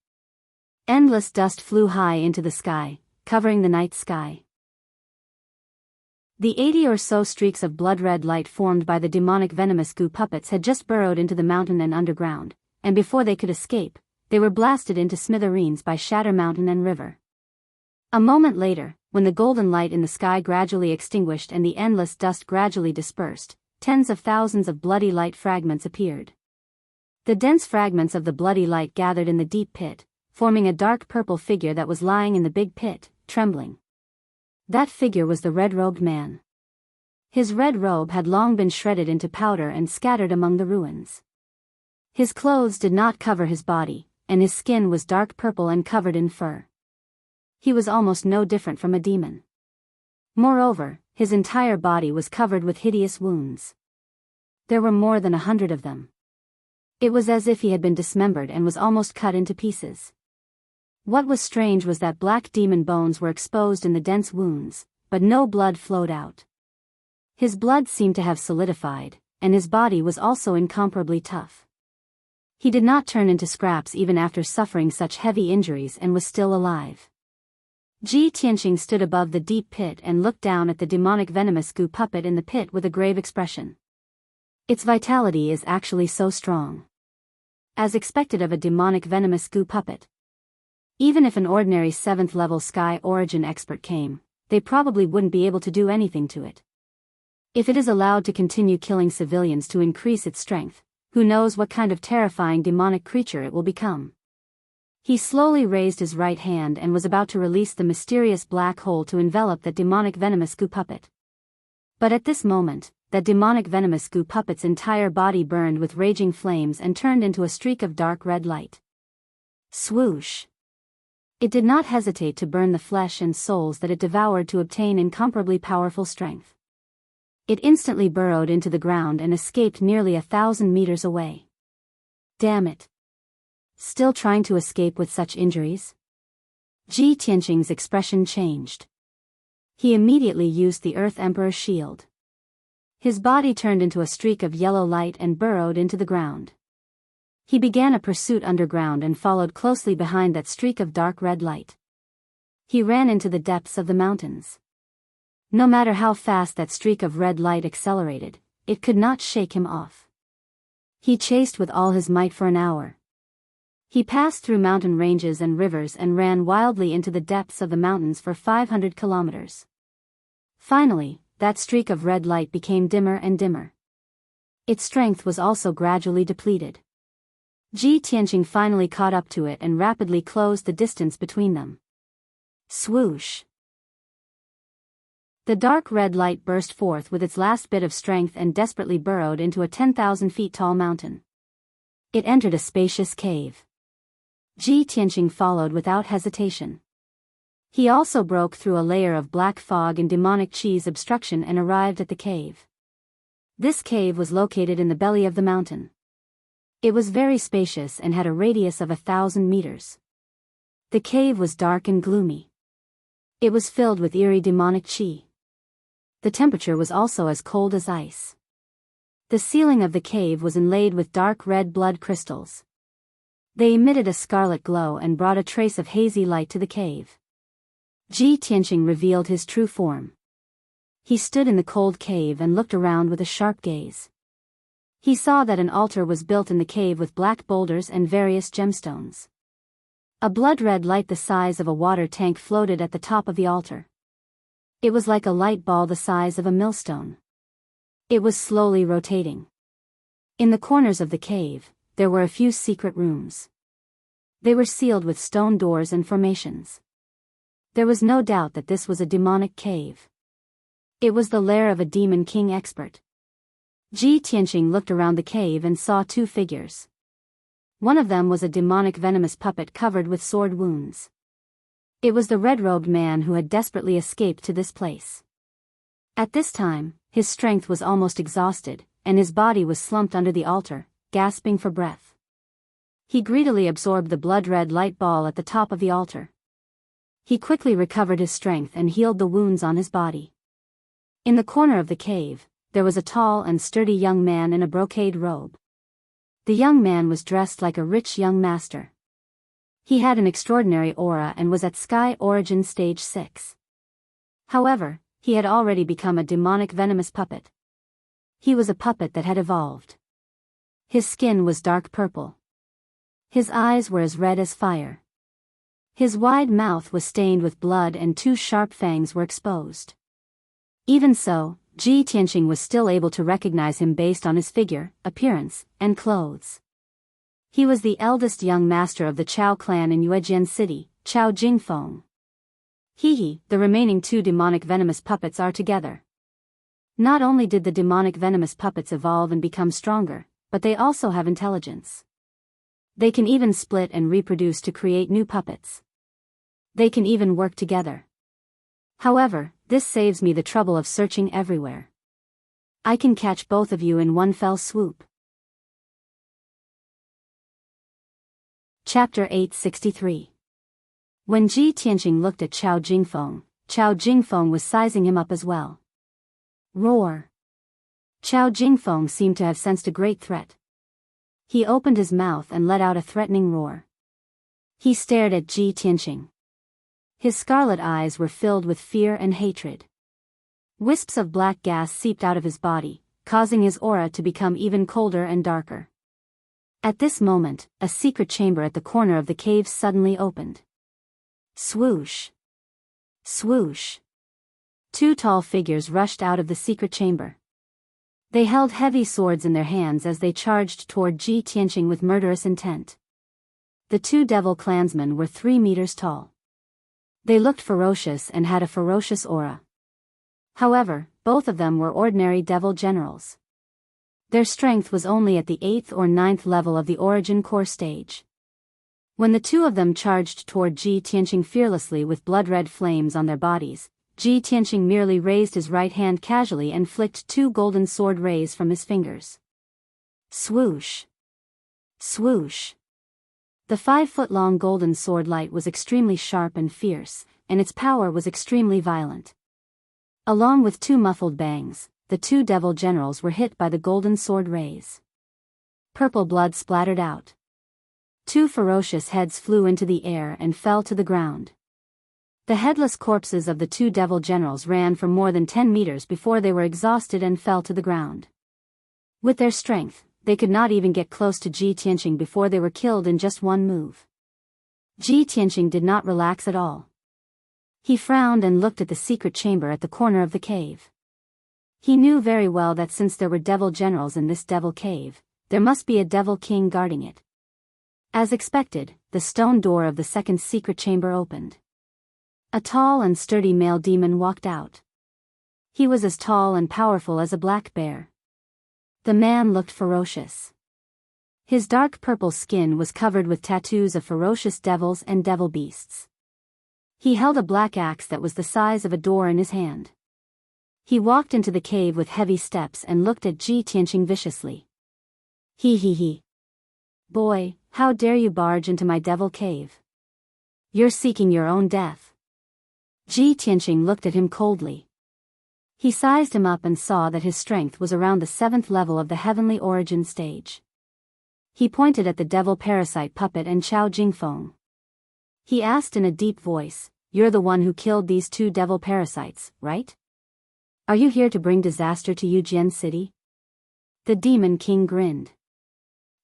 Endless dust flew high into the sky, covering the night sky. The 80 or so streaks of blood-red light formed by the demonic venomous goo puppets had just burrowed into the mountain and underground, and before they could escape, they were blasted into smithereens by Shatter Mountain and River. A moment later, when the golden light in the sky gradually extinguished and the endless dust gradually dispersed, tens of thousands of bloody light fragments appeared. The dense fragments of the bloody light gathered in the deep pit, forming a dark purple figure that was lying in the big pit, trembling. That figure was the red-robed man. His red robe had long been shredded into powder and scattered among the ruins. His clothes did not cover his body, and his skin was dark purple and covered in fur. He was almost no different from a demon. Moreover, his entire body was covered with hideous wounds. There were more than 100 of them. It was as if he had been dismembered and was almost cut into pieces. What was strange was that black demon bones were exposed in the dense wounds, but no blood flowed out. His blood seemed to have solidified, and his body was also incomparably tough. He did not turn into scraps even after suffering such heavy injuries and was still alive. Ji Tianqing stood above the deep pit and looked down at the demonic venomous goo puppet in the pit with a grave expression. Its vitality is actually so strong. As expected of a demonic venomous goo puppet. Even if an ordinary 7th level sky origin expert came, they probably wouldn't be able to do anything to it. If it is allowed to continue killing civilians to increase its strength, who knows what kind of terrifying demonic creature it will become. He slowly raised his right hand and was about to release the mysterious black hole to envelop that demonic venomous goo puppet. But at this moment, that demonic venomous goo puppet's entire body burned with raging flames and turned into a streak of dark red light. Swoosh! It did not hesitate to burn the flesh and souls that it devoured to obtain incomparably powerful strength. It instantly burrowed into the ground and escaped nearly 1,000 meters away. Damn it! Still trying to escape with such injuries? Ji Tianqing's expression changed. He immediately used the Earth Emperor's shield. His body turned into a streak of yellow light and burrowed into the ground. He began a pursuit underground and followed closely behind that streak of dark red light. He ran into the depths of the mountains. No matter how fast that streak of red light accelerated, it could not shake him off. He chased with all his might for an hour. He passed through mountain ranges and rivers and ran wildly into the depths of the mountains for 500 kilometers. Finally, that streak of red light became dimmer and dimmer. Its strength was also gradually depleted. Ji Tianqing finally caught up to it and rapidly closed the distance between them. Swoosh! The dark red light burst forth with its last bit of strength and desperately burrowed into a 10,000 feet tall mountain. It entered a spacious cave. Ji Tianqing followed without hesitation. He also broke through a layer of black fog and demonic cheese obstruction and arrived at the cave. This cave was located in the belly of the mountain. It was very spacious and had a radius of 1,000 meters. The cave was dark and gloomy. It was filled with eerie demonic chi. The temperature was also as cold as ice. The ceiling of the cave was inlaid with dark red blood crystals. They emitted a scarlet glow and brought a trace of hazy light to the cave. Ji Tianqing revealed his true form. He stood in the cold cave and looked around with a sharp gaze. He saw that an altar was built in the cave with black boulders and various gemstones. A blood-red light the size of a water tank floated at the top of the altar. It was like a light ball the size of a millstone. It was slowly rotating. In the corners of the cave, there were a few secret rooms. They were sealed with stone doors and formations. There was no doubt that this was a demonic cave. It was the lair of a demon king expert. Ji Tianqing looked around the cave and saw two figures. One of them was a demonic venomous puppet covered with sword wounds. It was the red-robed man who had desperately escaped to this place. At this time, his strength was almost exhausted, and his body was slumped under the altar, gasping for breath. He greedily absorbed the blood-red light ball at the top of the altar. He quickly recovered his strength and healed the wounds on his body. In the corner of the cave, there was a tall and sturdy young man in a brocade robe. The young man was dressed like a rich young master. He had an extraordinary aura and was at Sky Origin Stage 6. However, he had already become a demonic venomous puppet. He was a puppet that had evolved. His skin was dark purple. His eyes were as red as fire. His wide mouth was stained with blood and 2 sharp fangs were exposed. Even so, Ji Tianqing was still able to recognize him based on his figure, appearance, and clothes. He was the eldest young master of the Chao clan in Yuejian City, Chao Jingfeng. The remaining 2 demonic venomous puppets are together. Not only did the demonic venomous puppets evolve and become stronger, but they also have intelligence. They can even split and reproduce to create new puppets. They can even work together. However, this saves me the trouble of searching everywhere. I can catch both of you in one fell swoop. Chapter 863. When Ji Tianqing looked at Chao Jingfeng was sizing him up as well. Roar! Chao Jingfeng seemed to have sensed a great threat. He opened his mouth and let out a threatening roar. He stared at Ji Tianqing. His scarlet eyes were filled with fear and hatred. Wisps of black gas seeped out of his body, causing his aura to become even colder and darker. At this moment, a secret chamber at the corner of the cave suddenly opened. Swoosh! Swoosh! 2 tall figures rushed out of the secret chamber. They held heavy swords in their hands as they charged toward Ji Tianqing with murderous intent. The 2 devil clansmen were 3 meters tall. They looked ferocious and had a ferocious aura. However, both of them were ordinary devil generals. Their strength was only at the 8th or 9th level of the origin core stage. When the 2 of them charged toward Ji Tianqing fearlessly with blood-red flames on their bodies, Ji Tianqing merely raised his right hand casually and flicked 2 golden sword rays from his fingers. Swoosh! Swoosh! The 5-foot-long golden sword light was extremely sharp and fierce, and its power was extremely violent. Along with 2 muffled bangs, the 2 devil generals were hit by the golden sword rays. Purple blood splattered out. 2 ferocious heads flew into the air and fell to the ground. The headless corpses of the 2 devil generals ran for more than 10 meters before they were exhausted and fell to the ground. With their strength, they could not even get close to Ji Tianqing before they were killed in just 1 move. Ji Tianqing did not relax at all. He frowned and looked at the secret chamber at the corner of the cave. He knew very well that since there were devil generals in this devil cave, there must be a devil king guarding it. As expected, the stone door of the second secret chamber opened. A tall and sturdy male demon walked out. He was as tall and powerful as a black bear. The man looked ferocious. His dark purple skin was covered with tattoos of ferocious devils and devil beasts. He held a black axe that was the size of a door in his hand. He walked into the cave with heavy steps and looked at Ji Tianqing viciously. He. Boy, how dare you barge into my devil cave? You're seeking your own death. Ji Tianqing looked at him coldly. He sized him up and saw that his strength was around the 7th level of the heavenly origin stage. He pointed at the devil parasite puppet and Chao Jingfeng. He asked in a deep voice, "You're the one who killed these 2 devil parasites, right? Are you here to bring disaster to Yujian City?" The demon king grinned.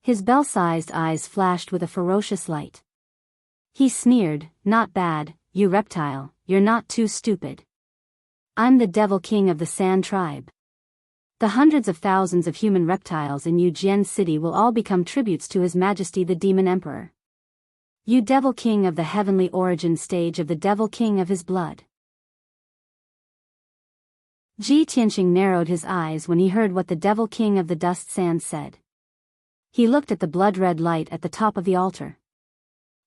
His bell-sized eyes flashed with a ferocious light. He sneered, "Not bad, you reptile, you're not too stupid. I'm the devil king of the Sand tribe. The hundreds of thousands of human reptiles in Yujian City will all become tributes to His Majesty the Demon Emperor. You devil king of the heavenly origin stage of the devil king of his blood." Ji Tianqing narrowed his eyes when he heard what the devil king of the dust sand said. He looked at the blood-red light at the top of the altar.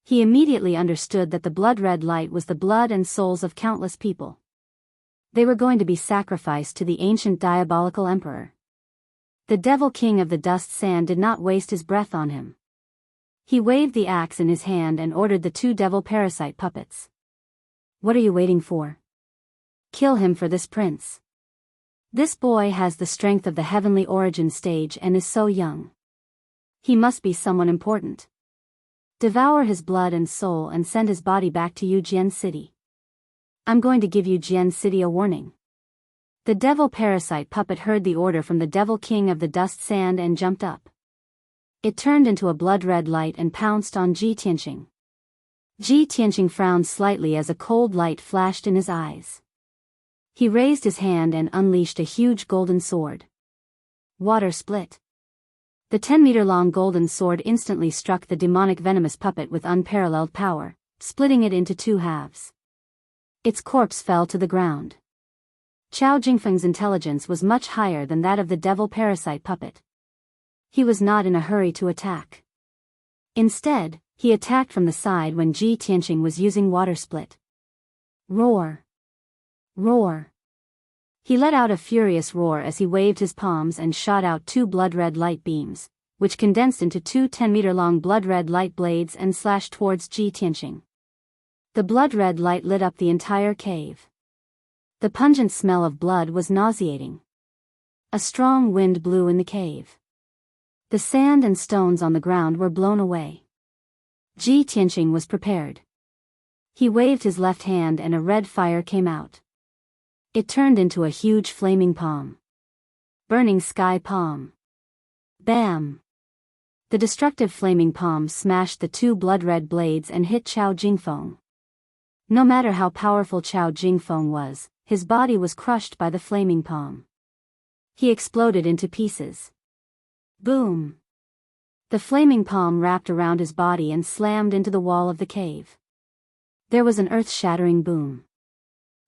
He immediately understood that the blood-red light was the blood and souls of countless people. They were going to be sacrificed to the ancient diabolical emperor. The devil king of the dust sand did not waste his breath on him. He waved the axe in his hand and ordered the two devil parasite puppets. What are you waiting for? Kill him for this prince. This boy has the strength of the heavenly origin stage and is so young. He must be someone important. Devour his blood and soul and send his body back to Jian City. I'm going to give Jian City a warning. The devil parasite puppet heard the order from the devil king of the dust sand and jumped up. It turned into a blood-red light and pounced on Ji Tianqing. Ji Tianqing frowned slightly as a cold light flashed in his eyes. He raised his hand and unleashed a huge golden sword. Water split. The 10-meter-long golden sword instantly struck the demonic venomous puppet with unparalleled power, splitting it into two halves. Its corpse fell to the ground. Chao Jingfeng's intelligence was much higher than that of the devil parasite puppet. He was not in a hurry to attack. Instead, he attacked from the side when Ji Tianqing was using water split. Roar! Roar! He let out a furious roar as he waved his palms and shot out two blood-red light beams, which condensed into two 10-meter-long blood-red light blades and slashed towards Ji Tianqing. The blood-red light lit up the entire cave. The pungent smell of blood was nauseating. A strong wind blew in the cave. The sand and stones on the ground were blown away. Ji Tianqing was prepared. He waved his left hand and a red fire came out. It turned into a huge flaming palm. Burning sky palm. Bam! The destructive flaming palm smashed the two blood-red blades and hit Chao Jingfeng. No matter how powerful Chao Jingfeng was, his body was crushed by the flaming palm. He exploded into pieces. Boom! The flaming palm wrapped around his body and slammed into the wall of the cave. There was an earth-shattering boom.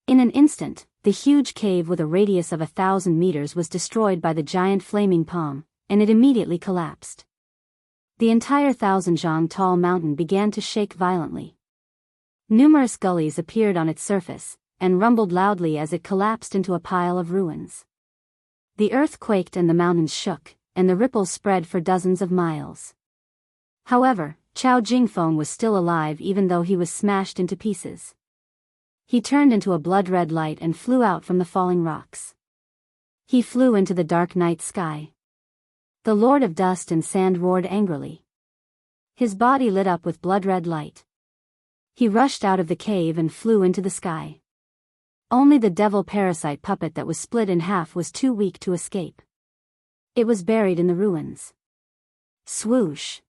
In an instant, the huge cave with a radius of 1,000 meters was destroyed by the giant flaming palm, and it immediately collapsed. The entire 1,000-zhang tall mountain began to shake violently. Numerous gullies appeared on its surface, and rumbled loudly as it collapsed into a pile of ruins. The earth quaked and the mountains shook, and the ripples spread for dozens of miles. However, Chao Jingfeng was still alive even though he was smashed into pieces. He turned into a blood-red light and flew out from the falling rocks. He flew into the dark night sky. The Lord of Dust and Sand roared angrily. His body lit up with blood-red light. He rushed out of the cave and flew into the sky. Only the devil parasite puppet that was split in half was too weak to escape. It was buried in the ruins. Swoosh!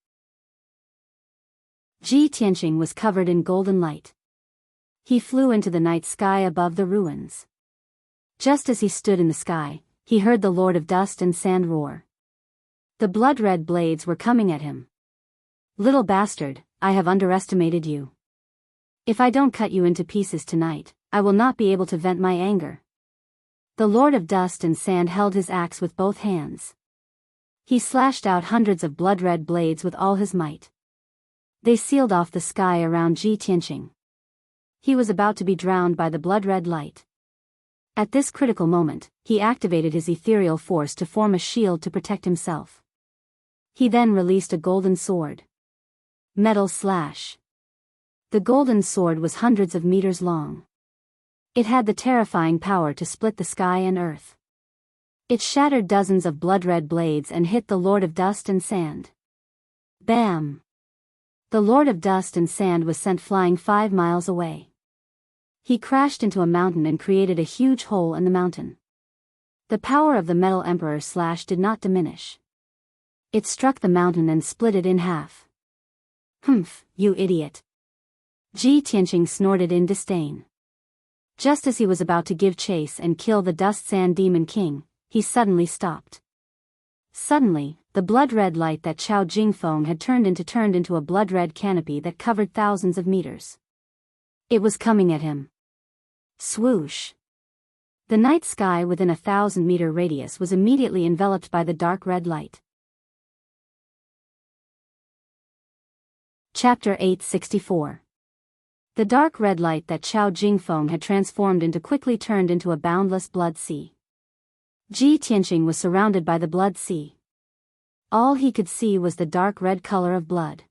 Ji Tianqing was covered in golden light. He flew into the night sky above the ruins. Just as he stood in the sky, he heard the Lord of Dust and Sand roar. The blood-red blades were coming at him. Little bastard, I have underestimated you. If I don't cut you into pieces tonight, I will not be able to vent my anger. The Lord of Dust and Sand held his axe with both hands. He slashed out hundreds of blood-red blades with all his might. They sealed off the sky around Ji Tianqing. He was about to be drowned by the blood-red light. At this critical moment, he activated his ethereal force to form a shield to protect himself. He then released a golden sword. Metal slash. The golden sword was hundreds of meters long. It had the terrifying power to split the sky and earth. It shattered dozens of blood-red blades and hit the Lord of Dust and Sand. Bam! The Lord of Dust and Sand was sent flying 5 miles away. He crashed into a mountain and created a huge hole in the mountain. The power of the Metal Emperor slash did not diminish. It struck the mountain and split it in half. Humph, you idiot! Ji Tianqing snorted in disdain. Just as he was about to give chase and kill the Dust Sand Demon King, he suddenly stopped. Suddenly, the blood-red light that Chao Jingfeng had turned into a blood-red canopy that covered thousands of meters. It was coming at him. Swoosh! The night sky within a 1,000-meter radius was immediately enveloped by the dark red light. Chapter 864. The dark red light that Chao Jingfeng had transformed into quickly turned into a boundless blood sea. Ji Tianqing was surrounded by the blood sea. All he could see was the dark red color of blood.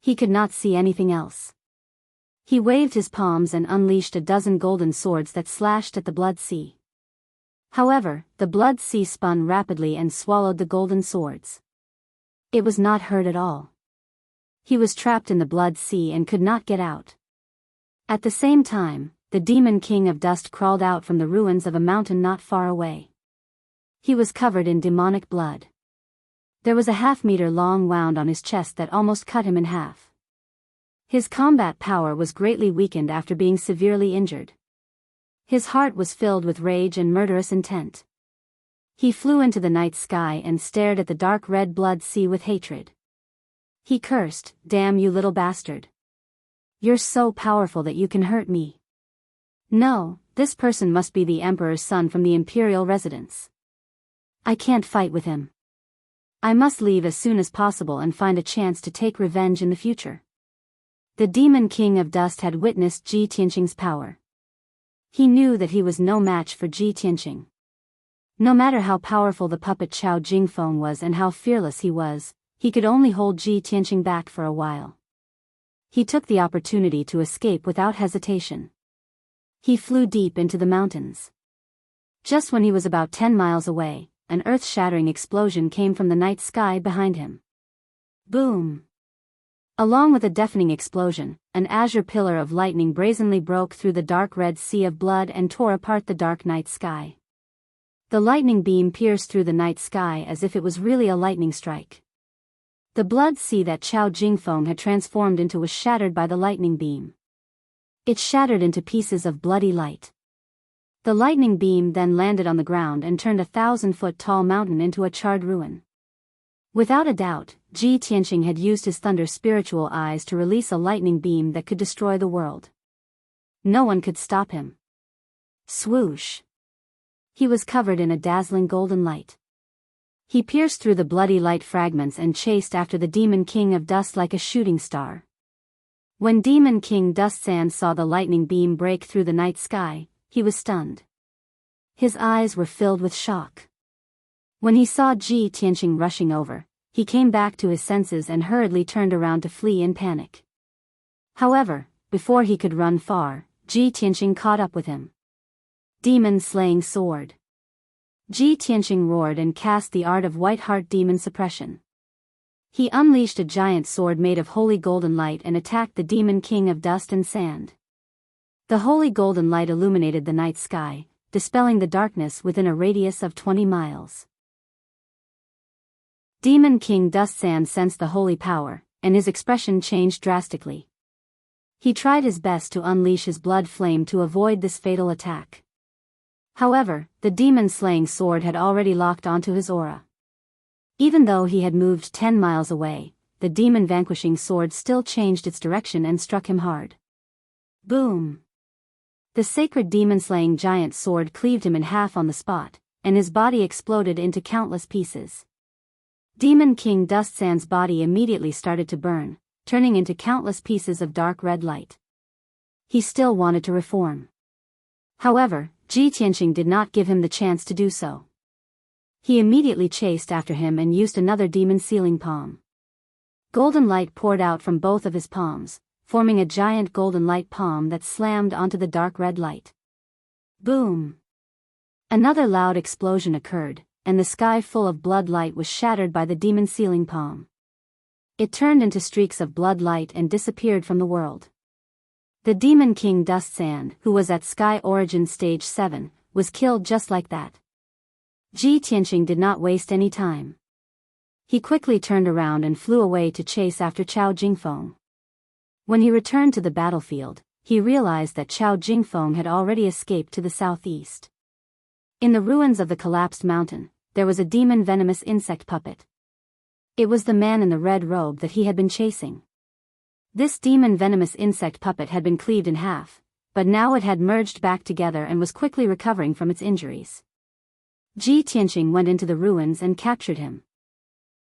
He could not see anything else. He waved his palms and unleashed a dozen golden swords that slashed at the blood sea. However, the blood sea spun rapidly and swallowed the golden swords. It was not hurt at all. He was trapped in the blood sea and could not get out. At the same time, the demon king of dust crawled out from the ruins of a mountain not far away. He was covered in demonic blood. There was a half-meter long wound on his chest that almost cut him in half. His combat power was greatly weakened after being severely injured. His heart was filled with rage and murderous intent. He flew into the night sky and stared at the dark red blood sea with hatred. He cursed, "Damn you little bastard. You're so powerful that you can hurt me. No, this person must be the emperor's son from the imperial residence. I can't fight with him. I must leave as soon as possible and find a chance to take revenge in the future." The demon king of dust had witnessed Ji Tianqing's power. He knew that he was no match for Ji Tianqing. No matter how powerful the puppet Qiao Jingfeng was and how fearless he was, he could only hold Ji Tianqing back for a while. He took the opportunity to escape without hesitation. He flew deep into the mountains. Just when he was about 10 miles away, an earth-shattering explosion came from the night sky behind him. Boom! Along with a deafening explosion, an azure pillar of lightning brazenly broke through the dark red sea of blood and tore apart the dark night sky. The lightning beam pierced through the night sky as if it was really a lightning strike. The blood sea that Qiao Jingfeng had transformed into was shattered by the lightning beam. It shattered into pieces of bloody light. The lightning beam then landed on the ground and turned a 1,000-foot-tall mountain into a charred ruin. Without a doubt, Ji Tianqing had used his thunder spiritual eyes to release a lightning beam that could destroy the world. No one could stop him. Swoosh! He was covered in a dazzling golden light. He pierced through the bloody light fragments and chased after the demon king of dust like a shooting star. When Demon King Dustsand saw the lightning beam break through the night sky, he was stunned. His eyes were filled with shock. When he saw Ji Tianqing rushing over, he came back to his senses and hurriedly turned around to flee in panic. However, before he could run far, Ji Tianqing caught up with him. Demon-slaying sword. Ji Tianqing roared and cast the art of White Heart Demon Suppression. He unleashed a giant sword made of holy golden light and attacked the Demon King of Dust and Sand. The holy golden light illuminated the night sky, dispelling the darkness within a radius of 20 miles. Demon King Dustsand sensed the holy power, and his expression changed drastically. He tried his best to unleash his blood flame to avoid this fatal attack. However, the demon-slaying sword had already locked onto his aura. Even though he had moved 10 miles away, the demon-vanquishing sword still changed its direction and struck him hard. Boom! The sacred demon-slaying giant sword cleaved him in half on the spot, and his body exploded into countless pieces. Demon King Dustsand's body immediately started to burn, turning into countless pieces of dark red light. He still wanted to reform. However, Ji Tianqing did not give him the chance to do so. He immediately chased after him and used another demon sealing palm. Golden light poured out from both of his palms, forming a giant golden light palm that slammed onto the dark red light. Boom! Another loud explosion occurred, and the sky full of blood light was shattered by the demon sealing palm. It turned into streaks of blood light and disappeared from the world. The Demon King Dustsand, who was at Sky Origin Stage 7, was killed just like that. Ji Tianqing did not waste any time. He quickly turned around and flew away to chase after Qiao Jingfeng. When he returned to the battlefield, he realized that Qiao Jingfeng had already escaped to the southeast. In the ruins of the collapsed mountain, there was a demon venomous insect puppet. It was the man in the red robe that he had been chasing. This demon venomous insect puppet had been cleaved in half, but now it had merged back together and was quickly recovering from its injuries. Ji Tianqing went into the ruins and captured him.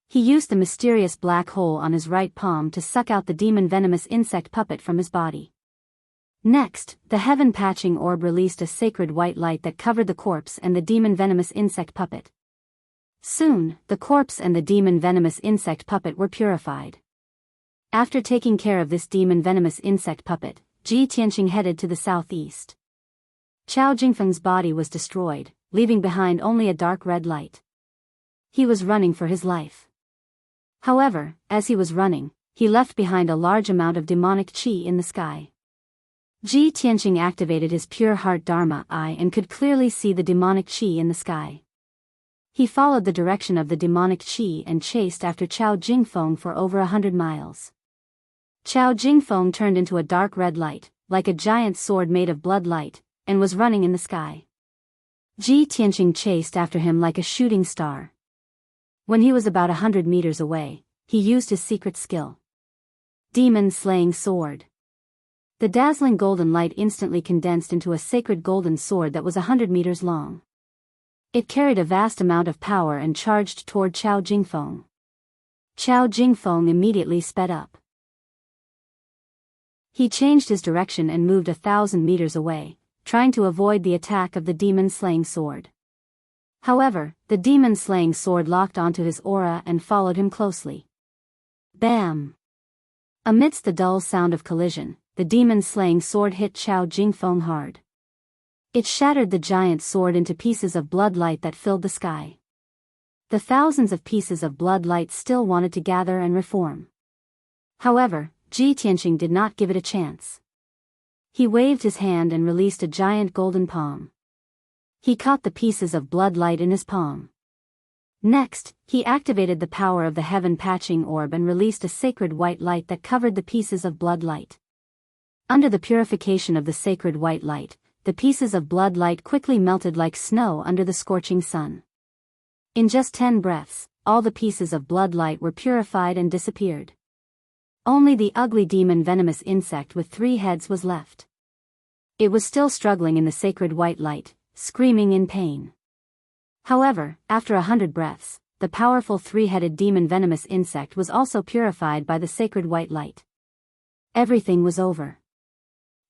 He used the mysterious black hole on his right palm to suck out the demon venomous insect puppet from his body. Next, the heaven patching orb released a sacred white light that covered the corpse and the demon venomous insect puppet. Soon, the corpse and the demon venomous insect puppet were purified. After taking care of this demon venomous insect puppet, Ji Tianqing headed to the southeast. Chao Jingfeng's body was destroyed, leaving behind only a dark red light. He was running for his life. However, as he was running, he left behind a large amount of demonic qi in the sky. Ji Tianqing activated his pure heart Dharma eye and could clearly see the demonic qi in the sky. He followed the direction of the demonic qi and chased after Chao Jingfeng for over 100 miles. Chao Jingfeng turned into a dark red light, like a giant sword made of blood light, and was running in the sky. Ji Tianqing chased after him like a shooting star. When he was about 100 meters away, he used his secret skill. Demon Slaying Sword. The dazzling golden light instantly condensed into a sacred golden sword that was 100 meters long. It carried a vast amount of power and charged toward Chao Jingfeng. Chao Jingfeng immediately sped up. He changed his direction and moved 1,000 meters away, trying to avoid the attack of the demon-slaying sword. However, the demon-slaying sword locked onto his aura and followed him closely. Bam! Amidst the dull sound of collision, the demon-slaying sword hit Chao Jingfeng hard. It shattered the giant sword into pieces of blood light that filled the sky. The thousands of pieces of blood light still wanted to gather and reform. However, Ji Tianqing did not give it a chance. He waved his hand and released a giant golden palm. He caught the pieces of blood light in his palm. Next, he activated the power of the heaven patching orb and released a sacred white light that covered the pieces of blood light. Under the purification of the sacred white light, the pieces of blood light quickly melted like snow under the scorching sun. In just 10 breaths, all the pieces of blood light were purified and disappeared. Only the ugly demon venomous insect with 3 heads was left. It was still struggling in the sacred white light, screaming in pain. However, after 100 breaths, the powerful 3-headed demon venomous insect was also purified by the sacred white light. Everything was over.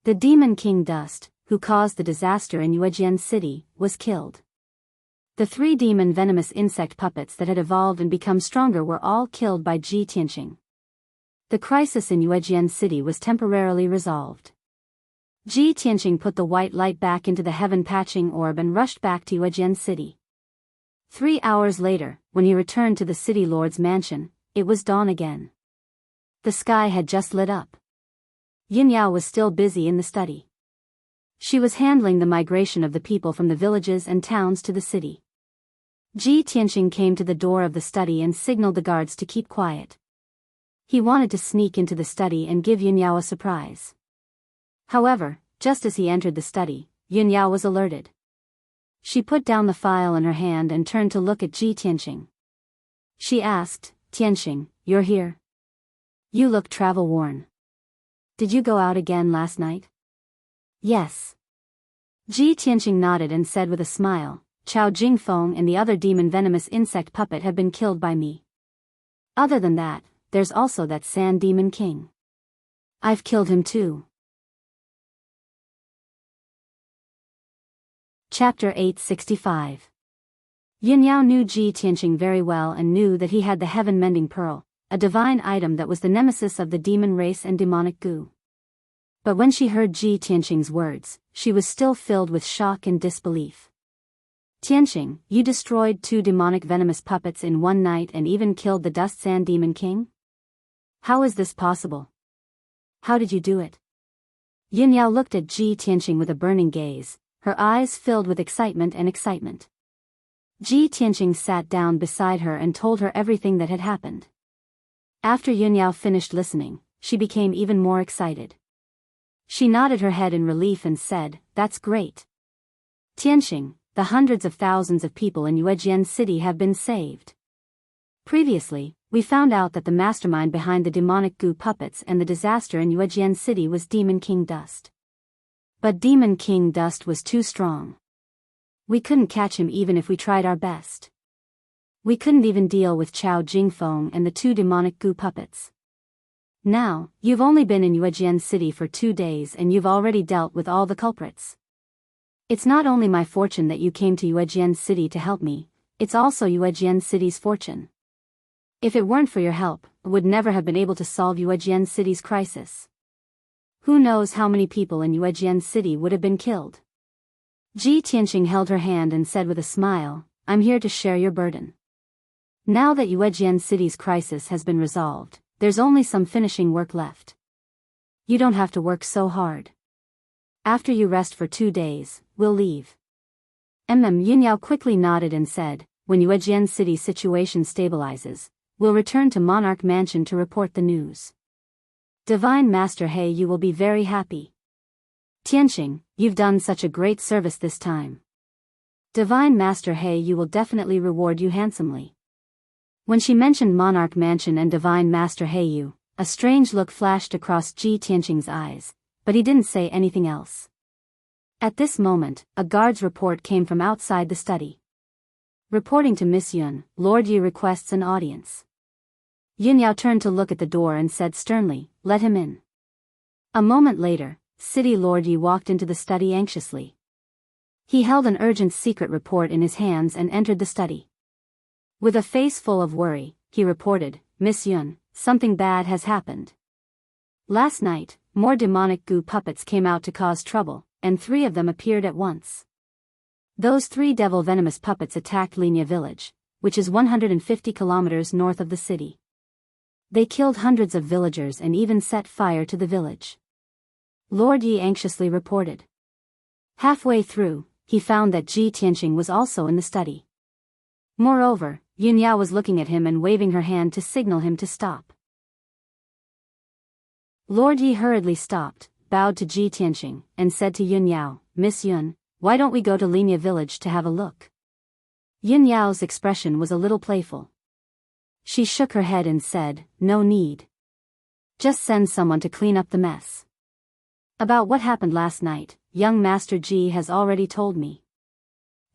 The demon king Dust, who caused the disaster in Yuejian City, was killed. The 3 demon venomous insect puppets that had evolved and become stronger were all killed by Ji Tianqing. The crisis in Yuejian City was temporarily resolved. Ji Tianqing put the white light back into the heaven patching orb and rushed back to Yuejian City. 3 hours later, when he returned to the city lord's mansion, it was dawn again. The sky had just lit up. Yin Yao was still busy in the study. She was handling the migration of the people from the villages and towns to the city. Ji Tianqing came to the door of the study and signaled the guards to keep quiet. He wanted to sneak into the study and give Yin Yao a surprise. However, just as he entered the study, Yin Yao was alerted. She put down the file in her hand and turned to look at Ji Tianqing. She asked, "Tianqing, you're here? You look travel-worn. Did you go out again last night?" "Yes." Ji Tianqing nodded and said with a smile, "Chao Jingfeng and the other demon venomous insect puppet have been killed by me. Other than that, there's also that Sand Demon King. I've killed him too." Chapter 865. Yin Yao knew Ji Tianqing very well and knew that he had the heaven-mending pearl, a divine item that was the nemesis of the demon race and demonic goo. But when she heard Ji Tianqing's words, she was still filled with shock and disbelief. "Tianqing, you destroyed 2 demonic venomous puppets in one night and even killed the Dust Sand Demon King? How is this possible? How did you do it?" Yin Yao looked at Ji Tianqing with a burning gaze, her eyes filled with excitement and excitement. Ji Tianqing sat down beside her and told her everything that had happened. After Yin Yao finished listening, she became even more excited. She nodded her head in relief and said, "That's great. Tianqing, the hundreds of thousands of people in Yuejian City have been saved. Previously, we found out that the mastermind behind the demonic goo puppets and the disaster in Yuejian City was Demon King Dust. But Demon King Dust was too strong. We couldn't catch him even if we tried our best. We couldn't even deal with Chao Jingfeng and the 2 demonic goo puppets. Now, you've only been in Yuejian City for 2 days and you've already dealt with all the culprits. It's not only my fortune that you came to Yuejian City to help me, it's also Yuejian City's fortune. If it weren't for your help, I would never have been able to solve Yuejian City's crisis. Who knows how many people in Yuejian City would have been killed. Ji Tianqing held her hand and said with a smile, I'm here to share your burden. Now that Yuejian City's crisis has been resolved, there's only some finishing work left. You don't have to work so hard. After you rest for 2 days, we'll leave. Yunyao quickly nodded and said, when Yuejian City's situation stabilizes, we'll return to Monarch Mansion to report the news. Divine Master He, you will be very happy. Tianqing, you've done such a great service this time. Divine Master He, you will definitely reward you handsomely. When she mentioned Monarch Mansion and Divine Master Heiyu, a strange look flashed across Ji Tianqing's eyes, but he didn't say anything else. At this moment, a guard's report came from outside the study. Reporting to Miss Yun, Lord Yi requests an audience. Yunyao turned to look at the door and said sternly, let him in. A moment later, City Lord Yi walked into the study anxiously. He held an urgent secret report in his hands and entered the study. With a face full of worry, he reported, Miss Yun, something bad has happened. Last night, more demonic goo puppets came out to cause trouble, and 3 of them appeared at once. Those 3 devil venomous puppets attacked Linya village, which is 150 kilometers north of the city. They killed hundreds of villagers and even set fire to the village. Lord Yi anxiously reported. Halfway through, he found that Ji Tianqing was also in the study. Moreover, Yunyao was looking at him and waving her hand to signal him to stop. Lord Yi hurriedly stopped, bowed to Ji Tianqing, and said to Yunyao, Miss Yun, why don't we go to Linya village to have a look? Yunyao's expression was a little playful. She shook her head and said, no need. Just send someone to clean up the mess. About what happened last night, young Master Ji has already told me.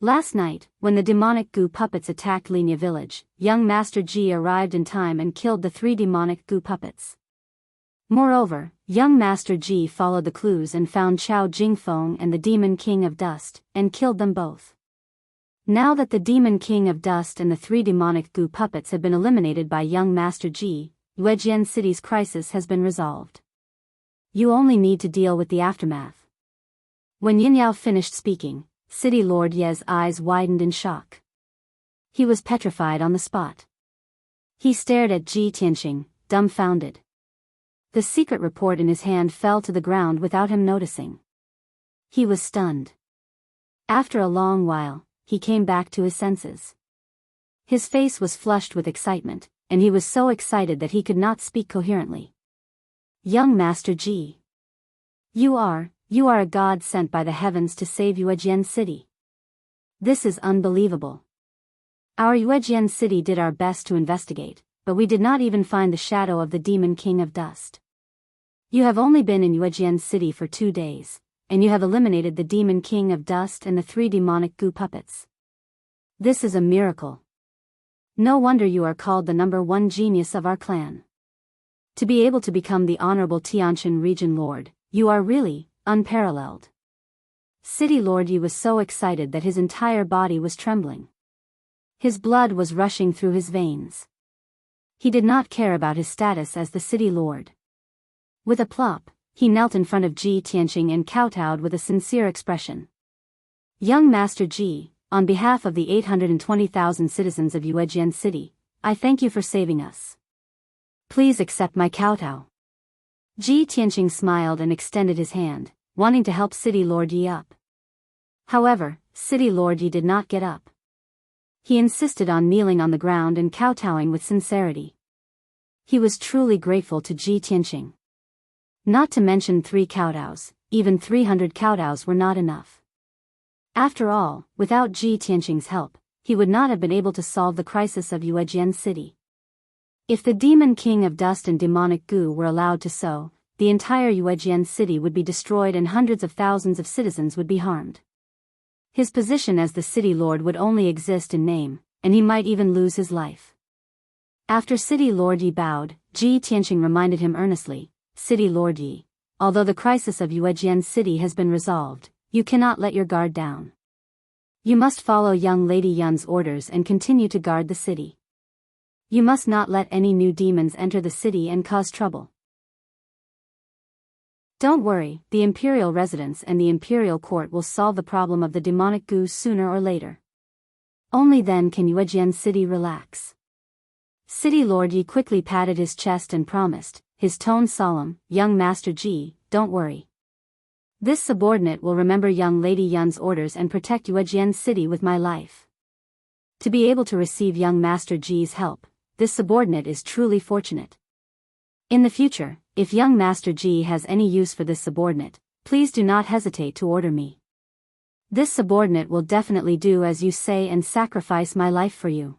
Last night, when the demonic goo puppets attacked Linya village, young Master Ji arrived in time and killed the 3 demonic goo puppets. Moreover, young Master Ji followed the clues and found Chao Jingfeng and the Demon King of Dust, and killed them both. Now that the Demon King of Dust and the 3 demonic goo puppets have been eliminated by young Master Ji, Yuejian City's crisis has been resolved. You only need to deal with the aftermath. When Yunyao finished speaking, City Lord Ye's eyes widened in shock. He was petrified on the spot. He stared at Ji Tianqing, dumbfounded. The secret report in his hand fell to the ground without him noticing. He was stunned. After a long while, he came back to his senses. His face was flushed with excitement, and he was so excited that he could not speak coherently. Young Master Ji. You are a god sent by the heavens to save Yuejian City. This is unbelievable. Our Yuejian City did our best to investigate, but we did not even find the shadow of the Demon King of Dust. You have only been in Yuejian City for 2 days, and you have eliminated the Demon King of Dust and the 3 demonic goo puppets. This is a miracle. No wonder you are called the #1 genius of our clan. To be able to become the Honorable Tianshan Region Lord, you are really unparalleled. City Lord Yi was so excited that his entire body was trembling. His blood was rushing through his veins. He did not care about his status as the city lord. With a plop, he knelt in front of Ji Tianqing and kowtowed with a sincere expression. Young Master Ji, on behalf of the 820,000 citizens of Yuejian City, I thank you for saving us. Please accept my kowtow. Ji Tianqing smiled and extended his hand, wanting to help City Lord Yi up. However, City Lord Yi did not get up. He insisted on kneeling on the ground and kowtowing with sincerity. He was truly grateful to Ji Tianqing. Not to mention 3 kowtows, even 300 kowtows were not enough. After all, without Ji Tianqing's help, he would not have been able to solve the crisis of Yuejian City. If the Demon King of Dust and Demonic Goo were allowed to sow, the entire Yuejian City would be destroyed and hundreds of thousands of citizens would be harmed. His position as the city lord would only exist in name, and he might even lose his life. After City Lord Yi bowed, Ji Tianqing reminded him earnestly, City Lord Yi, although the crisis of Yuejian City has been resolved, you cannot let your guard down. You must follow young Lady Yun's orders and continue to guard the city. You must not let any new demons enter the city and cause trouble. Don't worry, the imperial residence and the imperial court will solve the problem of the demonic goo sooner or later. Only then can Yuejian City relax. City Lord Yi quickly patted his chest and promised, his tone solemn, young Master Ji, don't worry. This subordinate will remember young Lady Yun's orders and protect Yuejian City with my life. To be able to receive young Master Ji's help, this subordinate is truly fortunate. In the future, if young Master Ji has any use for this subordinate, please do not hesitate to order me. This subordinate will definitely do as you say and sacrifice my life for you.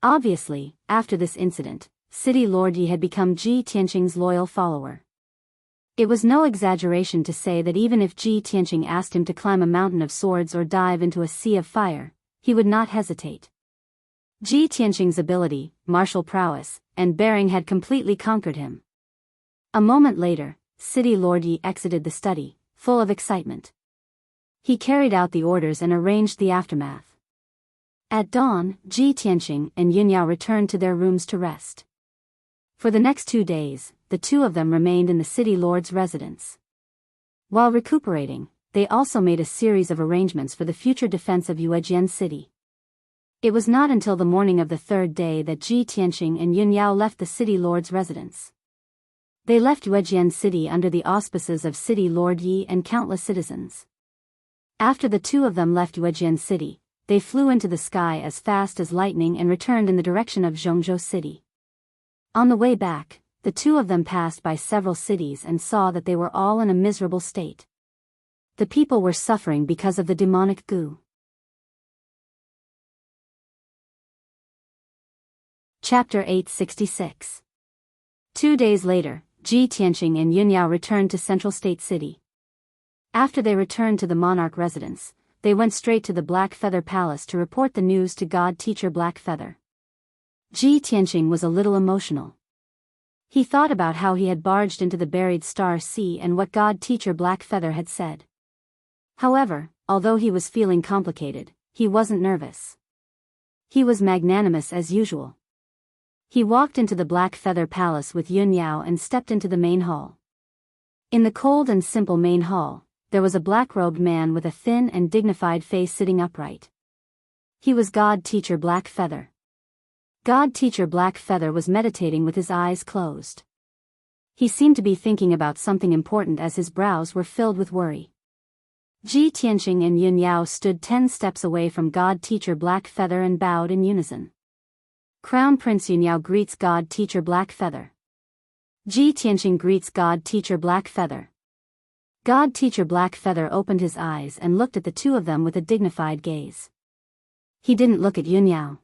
Obviously, after this incident, City Lord Yi had become Ji Tianqing's loyal follower. It was no exaggeration to say that even if Ji Tianqing asked him to climb a mountain of swords or dive into a sea of fire, he would not hesitate. Ji Tianqing's ability, martial prowess, and bearing had completely conquered him. A moment later, City Lord Yi exited the study, full of excitement. He carried out the orders and arranged the aftermath. At dawn, Ji Tianqing and Yunyao returned to their rooms to rest. For the next 2 days, the two of them remained in the city lord's residence. While recuperating, they also made a series of arrangements for the future defense of Yuejian City. It was not until the morning of the 3rd day that Ji Tianqing and Yunyao left the city lord's residence. They left Yuejian City under the auspices of City Lord Yi and countless citizens. After the two of them left Yuejian City, they flew into the sky as fast as lightning and returned in the direction of Zhongzhou City. On the way back, the two of them passed by several cities and saw that they were all in a miserable state. The people were suffering because of the demonic goo. Chapter 866. 2 days later, Ji Tianqing and Yunyao returned to Central State City. After they returned to the monarch residence, they went straight to the Black Feather Palace to report the news to God Teacher Black Feather. Ji Tianqing was a little emotional. He thought about how he had barged into the buried Star Sea and what God Teacher Black Feather had said. However, although he was feeling complicated, he wasn't nervous. He was magnanimous as usual. He walked into the Black Feather Palace with Yunyao and stepped into the main hall. In the cold and simple main hall, there was a black-robed man with a thin and dignified face sitting upright. He was God Teacher Black Feather. God Teacher Black Feather was meditating with his eyes closed. He seemed to be thinking about something important as his brows were filled with worry. Ji Tianqing and Yunyao stood 10 steps away from God Teacher Black Feather and bowed in unison. Crown Prince Yunyao greets God Teacher Black Feather. Ji Tianqing greets God Teacher Black Feather. God Teacher Black Feather opened his eyes and looked at the two of them with a dignified gaze. He didn't look at Yunyao.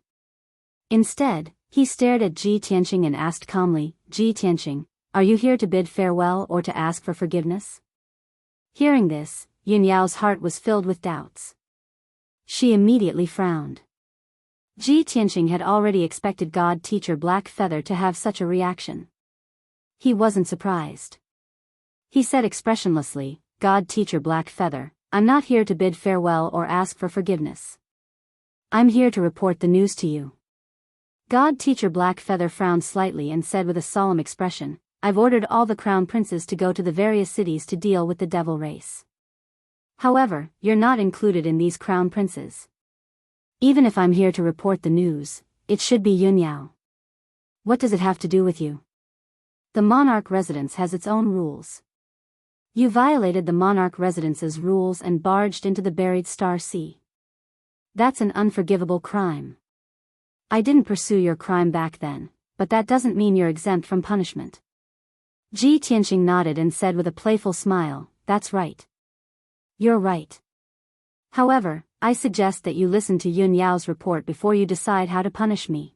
Instead, he stared at Ji Tianqing and asked calmly, Ji Tianqing, are you here to bid farewell or to ask for forgiveness? Hearing this, Yunyao's heart was filled with doubts. She immediately frowned. Ji Tianqing had already expected God Teacher Black Feather to have such a reaction. He wasn't surprised. He said expressionlessly, God Teacher Black Feather, I'm not here to bid farewell or ask for forgiveness. I'm here to report the news to you. God Teacher Black Feather frowned slightly and said with a solemn expression, I've ordered all the crown princes to go to the various cities to deal with the devil race. However, you're not included in these crown princes. Even if I'm here to report the news, it should be Yunyao. What does it have to do with you? The monarch residence has its own rules. You violated the monarch residence's rules and barged into the buried Star Sea. That's an unforgivable crime. I didn't pursue your crime back then, but that doesn't mean you're exempt from punishment. Ji Tianqing nodded and said with a playful smile, that's right. You're right. However, I suggest that you listen to Yunyao's report before you decide how to punish me.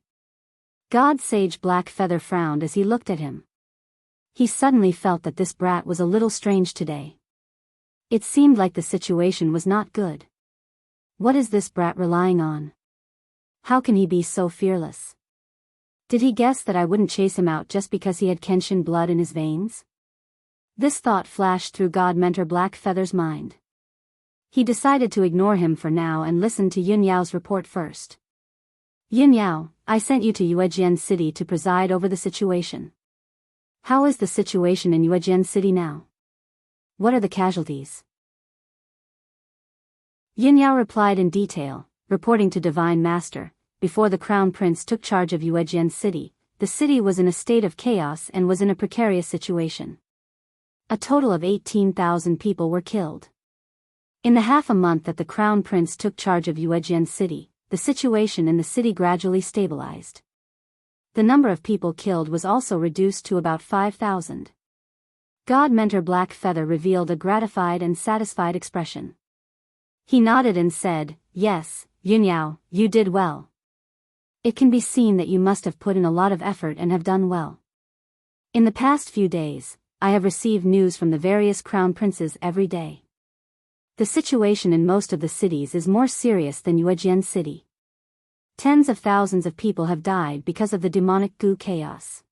God Sage Black Feather frowned as he looked at him. He suddenly felt that this brat was a little strange today. It seemed like the situation was not good. What is this brat relying on? How can he be so fearless? Did he guess that I wouldn't chase him out just because he had Kenshin blood in his veins? This thought flashed through God Mentor Black Feather's mind. He decided to ignore him for now and listen to Yunyao's report first. Yin Yao, I sent you to Yuejian City to preside over the situation. How is the situation in Yuejian City now? What are the casualties? Yin Yao replied in detail, reporting to Divine Master. Before the Crown Prince took charge of Yuejian City, the city was in a state of chaos and was in a precarious situation. A total of 18,000 people were killed. In the half a month that the Crown Prince took charge of Yuejian City, the situation in the city gradually stabilized. The number of people killed was also reduced to about 5,000. God Mentor Black Feather revealed a gratified and satisfied expression. He nodded and said, "Yes, Yin Yao, you did well. It can be seen that you must have put in a lot of effort and have done well. In the past few days, I have received news from the various crown princes every day. The situation in most of the cities is more serious than Yuejian City. Tens of thousands of people have died because of the demonic goo chaos.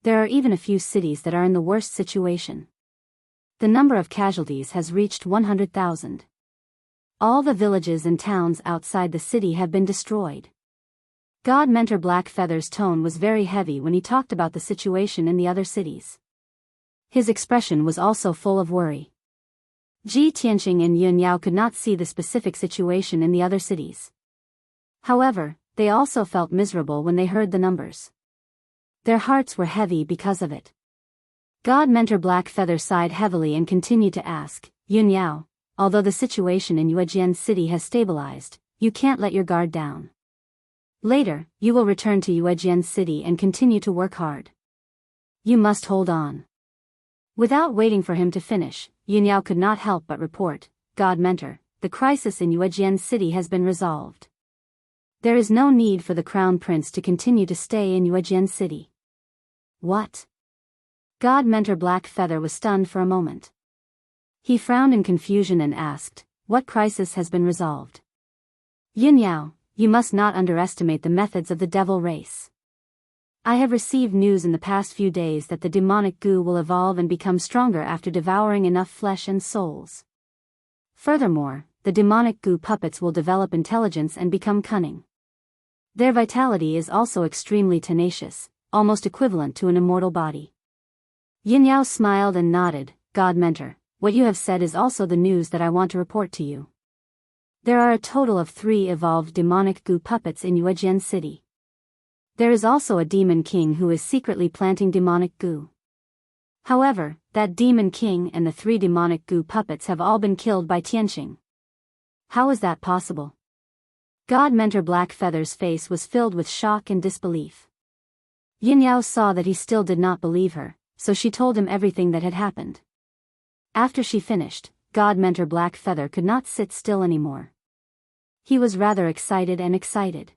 There are even a few cities that are in the worst situation. The number of casualties has reached 100,000. All the villages and towns outside the city have been destroyed." God Mentor Black Feather's tone was very heavy when he talked about the situation in the other cities. His expression was also full of worry. Ji Tianqing and Yun Yao could not see the specific situation in the other cities. However, they also felt miserable when they heard the numbers. Their hearts were heavy because of it. God Mentor Black Feather sighed heavily and continued to ask, "Yun Yao, although the situation in Yuejian City has stabilized, you can't let your guard down. Later, you will return to Yuejian City and continue to work hard. You must hold on." Without waiting for him to finish, Yin Yao could not help but report, "God Mentor, the crisis in Yuejian City has been resolved. There is no need for the Crown Prince to continue to stay in Yuejian City." "What?" God Mentor Black Feather was stunned for a moment. He frowned in confusion and asked, "What crisis has been resolved?" "Yin Yao, you must not underestimate the methods of the devil race. I have received news in the past few days that the demonic goo will evolve and become stronger after devouring enough flesh and souls. Furthermore, the demonic goo puppets will develop intelligence and become cunning. Their vitality is also extremely tenacious, almost equivalent to an immortal body." Yin Yao smiled and nodded, "God Mentor, what you have said is also the news that I want to report to you. There are a total of 3 evolved demonic goo puppets in Yuejian City. There is also a demon king who is secretly planting demonic goo. However, that demon king and the 3 demonic goo puppets have all been killed by Tianqing. How is that possible?" God Mentor Black Feather's face was filled with shock and disbelief. Yin Yao saw that he still did not believe her, so she told him everything that had happened. After she finished, God Mentor Black Feather could not sit still anymore. He was rather excited and excited.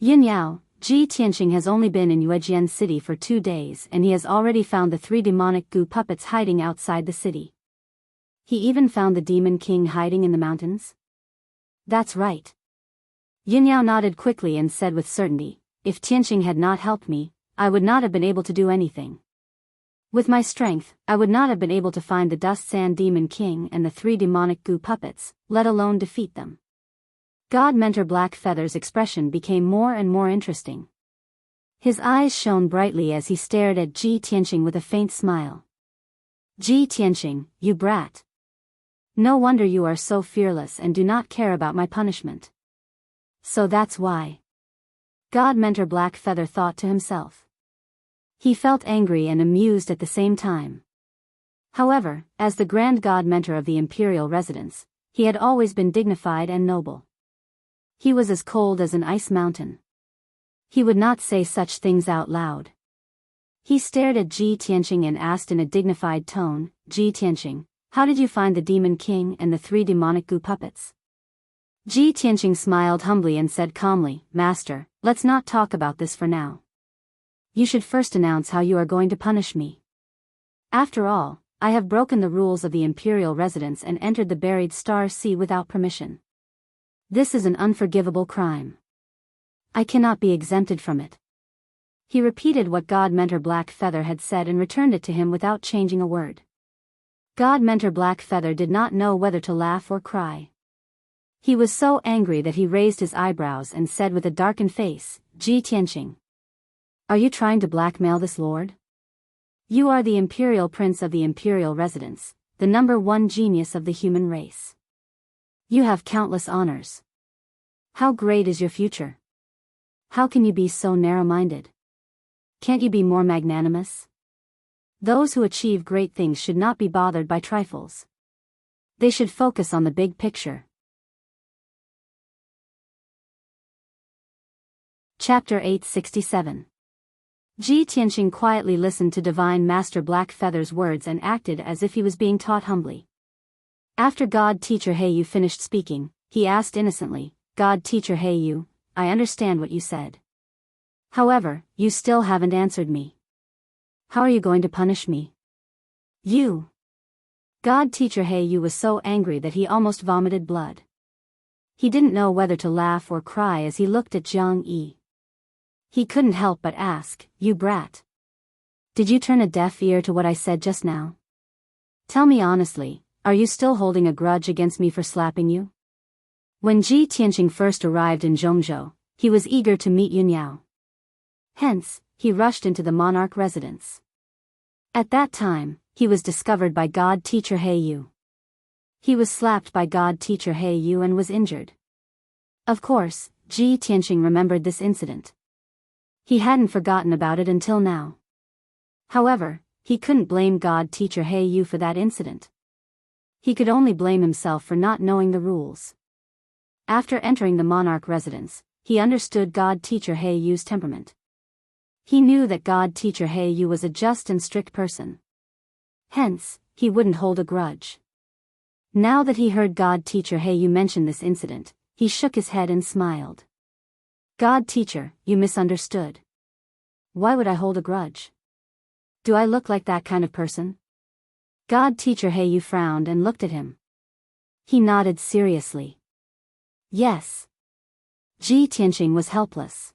"Yin Yao, Ji Tianqing has only been in Yuejian City for 2 days and he has already found the 3 demonic goo puppets hiding outside the city. He even found the demon king hiding in the mountains?" "That's right." Yin Yao nodded quickly and said with certainty, "If Tianqing had not helped me, I would not have been able to do anything. With my strength, I would not have been able to find the Dust Sand Demon King and the 3 demonic goo puppets, let alone defeat them." God Mentor Black Feather's expression became more and more interesting. His eyes shone brightly as he stared at Ji Tianqing with a faint smile. "Ji Tianqing, you brat. No wonder you are so fearless and do not care about my punishment. So that's why." God Mentor Black Feather thought to himself. He felt angry and amused at the same time. However, as the Grand God Mentor of the Imperial Residence, he had always been dignified and noble. He was as cold as an ice mountain. He would not say such things out loud. He stared at Ji Tianqing and asked in a dignified tone, "Ji Tianqing, how did you find the Demon King and the 3 demonic goo puppets?" Ji Tianqing smiled humbly and said calmly, "Master, let's not talk about this for now. You should first announce how you are going to punish me. After all, I have broken the rules of the Imperial Residence and entered the buried Star Sea without permission. This is an unforgivable crime. I cannot be exempted from it." He repeated what God Mentor Black Feather had said and returned it to him without changing a word. God Mentor Black Feather did not know whether to laugh or cry. He was so angry that he raised his eyebrows and said with a darkened face, "Ji Tianqing, are you trying to blackmail this lord? You are the imperial prince of the imperial residence, the #1 genius of the human race. You have countless honors. How great is your future? How can you be so narrow-minded? Can't you be more magnanimous? Those who achieve great things should not be bothered by trifles. They should focus on the big picture." Chapter 867. Ji Tianqing quietly listened to Divine Master Blackfeather's words and acted as if he was being taught humbly. After God Teacher Heiyu finished speaking, he asked innocently, "God Teacher Heiyu, I understand what you said. However, you still haven't answered me. How are you going to punish me?" "You." God Teacher Heiyu was so angry that he almost vomited blood. He didn't know whether to laugh or cry as he looked at Jiang Yi. He couldn't help but ask, "You brat. Did you turn a deaf ear to what I said just now? Tell me honestly, are you still holding a grudge against me for slapping you?" When Ji Tianqing first arrived in Zhongzhou, he was eager to meet Yunyao. Hence, he rushed into the monarch residence. At that time, he was discovered by God Teacher Heiyu. He was slapped by God Teacher Heiyu and was injured. Of course, Ji Tianqing remembered this incident. He hadn't forgotten about it until now. However, he couldn't blame God Teacher Heiyu for that incident. He could only blame himself for not knowing the rules. After entering the monarch residence, he understood God Teacher Heiyu's temperament. He knew that God Teacher Heiyu was a just and strict person. Hence, he wouldn't hold a grudge. Now that he heard God Teacher Heiyu mention this incident, he shook his head and smiled. "God Teacher, you misunderstood. Why would I hold a grudge? Do I look like that kind of person?" God Teacher Heiyu frowned and looked at him. He nodded seriously. "Yes." Ji Tianqing was helpless.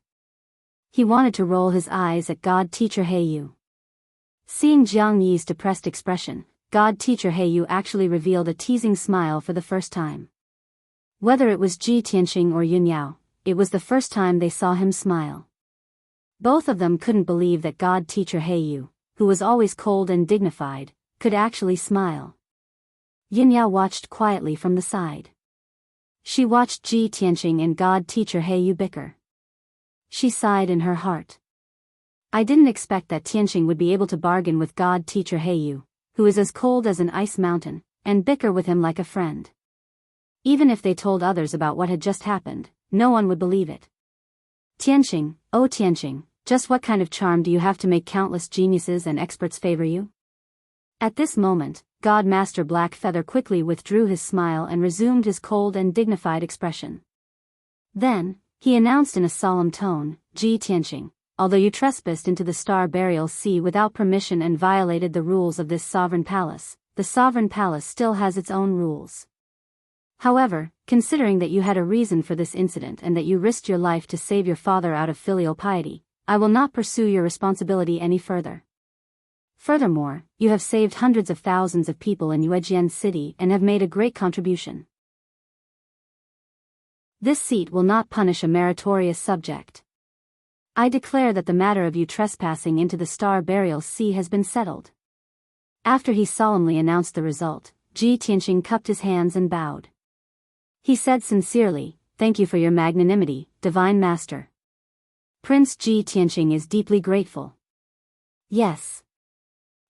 He wanted to roll his eyes at God Teacher Heiyu. Seeing Jiang Yi's depressed expression, God Teacher Heiyu actually revealed a teasing smile for the first time. Whether it was Ji Tianqing or Yunyao, it was the first time they saw him smile. Both of them couldn't believe that God Teacher Heiyu, who was always cold and dignified, could actually smile. Yunyao watched quietly from the side. She watched Ji Tianqing and God Teacher Heiyu bicker. She sighed in her heart. "I didn't expect that Tianqing would be able to bargain with God Teacher Heiyu, who is as cold as an ice mountain, and bicker with him like a friend. Even if they told others about what had just happened, no one would believe it. Tianqing, oh Tianqing, just what kind of charm do you have to make countless geniuses and experts favor you?" At this moment, God Master Blackfeather quickly withdrew his smile and resumed his cold and dignified expression. Then, he announced in a solemn tone, "Ji Tianqing, although you trespassed into the Star Burial Sea without permission and violated the rules of this sovereign palace, the sovereign palace still has its own rules. However, considering that you had a reason for this incident and that you risked your life to save your father out of filial piety, I will not pursue your responsibility any further. Furthermore, you have saved hundreds of thousands of people in Yuejian City and have made a great contribution. This seat will not punish a meritorious subject. I declare that the matter of you trespassing into the Star Burial Sea has been settled." After he solemnly announced the result, Ji Tianqing cupped his hands and bowed. He said sincerely, "Thank you for your magnanimity, Divine Master. Prince Ji Tianqing is deeply grateful." "Yes."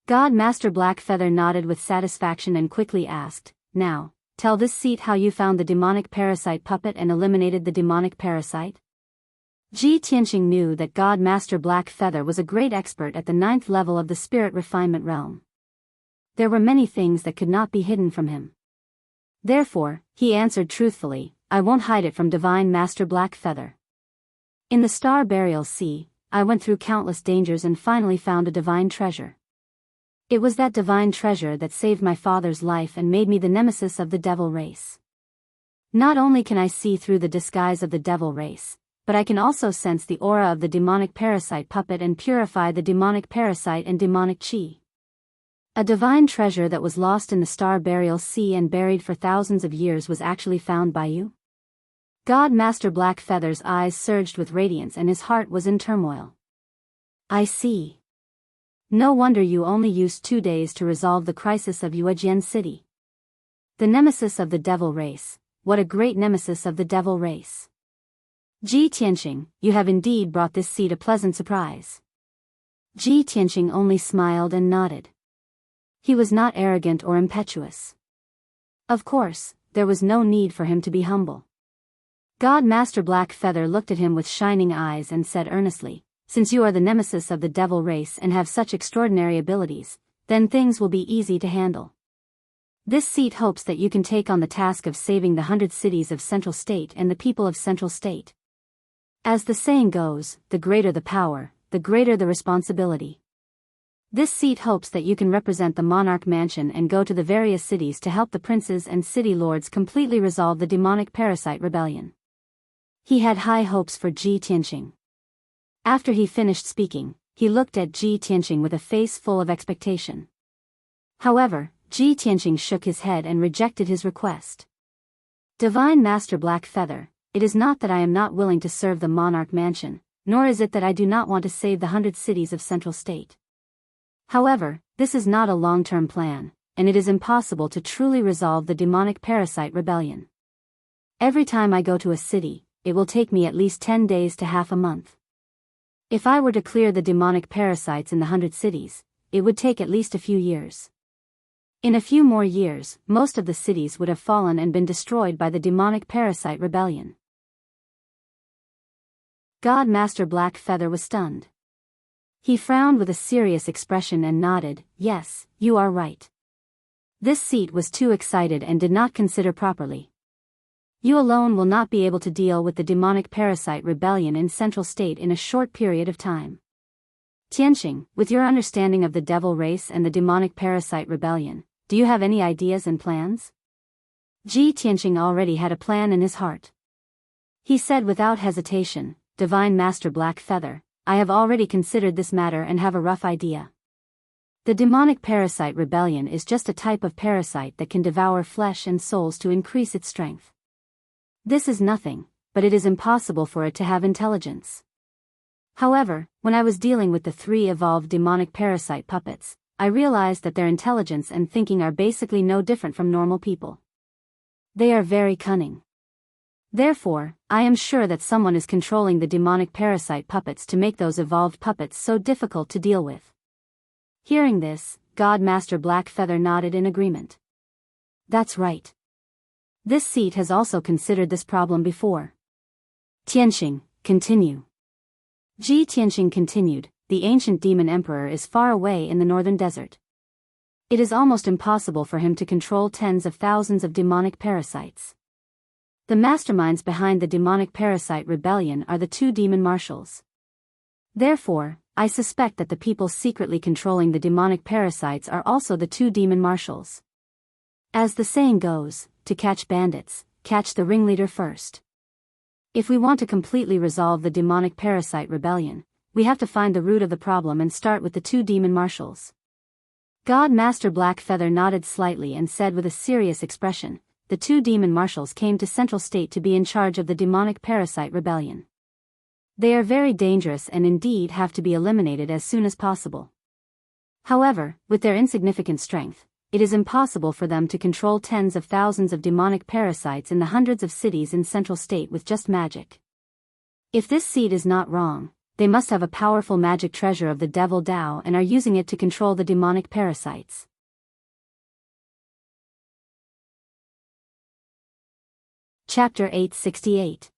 God Master Blackfeather nodded with satisfaction and quickly asked, "Now, tell this seat how you found the demonic parasite puppet and eliminated the demonic parasite." Ji Tianqing knew that God Master Blackfeather was a great expert at the 9th level of the spirit refinement realm. There were many things that could not be hidden from him. Therefore, he answered truthfully, "I won't hide it from Divine Master Blackfeather. In the Star Burial Sea, I went through countless dangers and finally found a divine treasure. It was that divine treasure that saved my father's life and made me the nemesis of the devil race. Not only can I see through the disguise of the devil race, but I can also sense the aura of the demonic parasite puppet and purify the demonic parasite and demonic chi. A divine treasure that was lost in the Star Burial Sea and buried for thousands of years was actually found by you?" God Master Blackfeather's eyes surged with radiance and his heart was in turmoil. I see. No wonder you only used 2 days to resolve the crisis of Yuejian City. The nemesis of the devil race, what a great nemesis of the devil race. Ji Tianqing, you have indeed brought this seat a pleasant surprise. Ji Tianqing only smiled and nodded. He was not arrogant or impetuous. Of course, there was no need for him to be humble. God Master Blackfeather looked at him with shining eyes and said earnestly, since you are the nemesis of the devil race and have such extraordinary abilities, then things will be easy to handle. This seat hopes that you can take on the task of saving the 100 cities of Central State and the people of Central State. As the saying goes, the greater the power, the greater the responsibility. This seat hopes that you can represent the monarch mansion and go to the various cities to help the princes and city lords completely resolve the demonic parasite rebellion. He had high hopes for Ji Tianqing. After he finished speaking, he looked at Ji Tianqing with a face full of expectation. However, Ji Tianqing shook his head and rejected his request. Divine Master Blackfeather, it is not that I am not willing to serve the monarch mansion, nor is it that I do not want to save the 100 cities of Central State. However, this is not a long-term plan, and it is impossible to truly resolve the demonic parasite rebellion. Every time I go to a city, it will take me at least 10 days to half a month. If I were to clear the demonic parasites in the 100 cities, it would take at least a few years. In a few more years, most of the cities would have fallen and been destroyed by the demonic parasite rebellion. God Master Blackfeather was stunned. He frowned with a serious expression and nodded, yes, you are right. This seat was too excited and did not consider properly. You alone will not be able to deal with the demonic parasite rebellion in Central State in a short period of time. Tianqing, with your understanding of the devil race and the demonic parasite rebellion, do you have any ideas and plans? Ji Tianqing already had a plan in his heart. He said without hesitation, Divine Master Blackfeather, I have already considered this matter and have a rough idea. The demonic parasite rebellion is just a type of parasite that can devour flesh and souls to increase its strength. This is nothing, but it is impossible for it to have intelligence. However, when I was dealing with the 3 evolved demonic parasite puppets, I realized that their intelligence and thinking are basically no different from normal people. They are very cunning. Therefore, I am sure that someone is controlling the demonic parasite puppets to make those evolved puppets so difficult to deal with. Hearing this, God Master Blackfeather nodded in agreement. That's right. This seat has also considered this problem before. Tianqing, continue. Ji Tianqing continued, the ancient demon emperor is far away in the northern desert. It is almost impossible for him to control tens of thousands of demonic parasites. The masterminds behind the demonic parasite rebellion are the 2 demon marshals. Therefore, I suspect that the people secretly controlling the demonic parasites are also the 2 demon marshals. As the saying goes, to catch bandits, catch the ringleader first. If we want to completely resolve the demonic parasite rebellion, we have to find the root of the problem and start with the 2 demon marshals. God Master Blackfeather nodded slightly and said with a serious expression, the 2 demon marshals came to Central State to be in charge of the demonic parasite rebellion. They are very dangerous and indeed have to be eliminated as soon as possible. However, with their insignificant strength, it is impossible for them to control tens of thousands of demonic parasites in the hundreds of cities in Central State with just magic. If this seed is not wrong, they must have a powerful magic treasure of the devil Dao and are using it to control the demonic parasites. Chapter 868.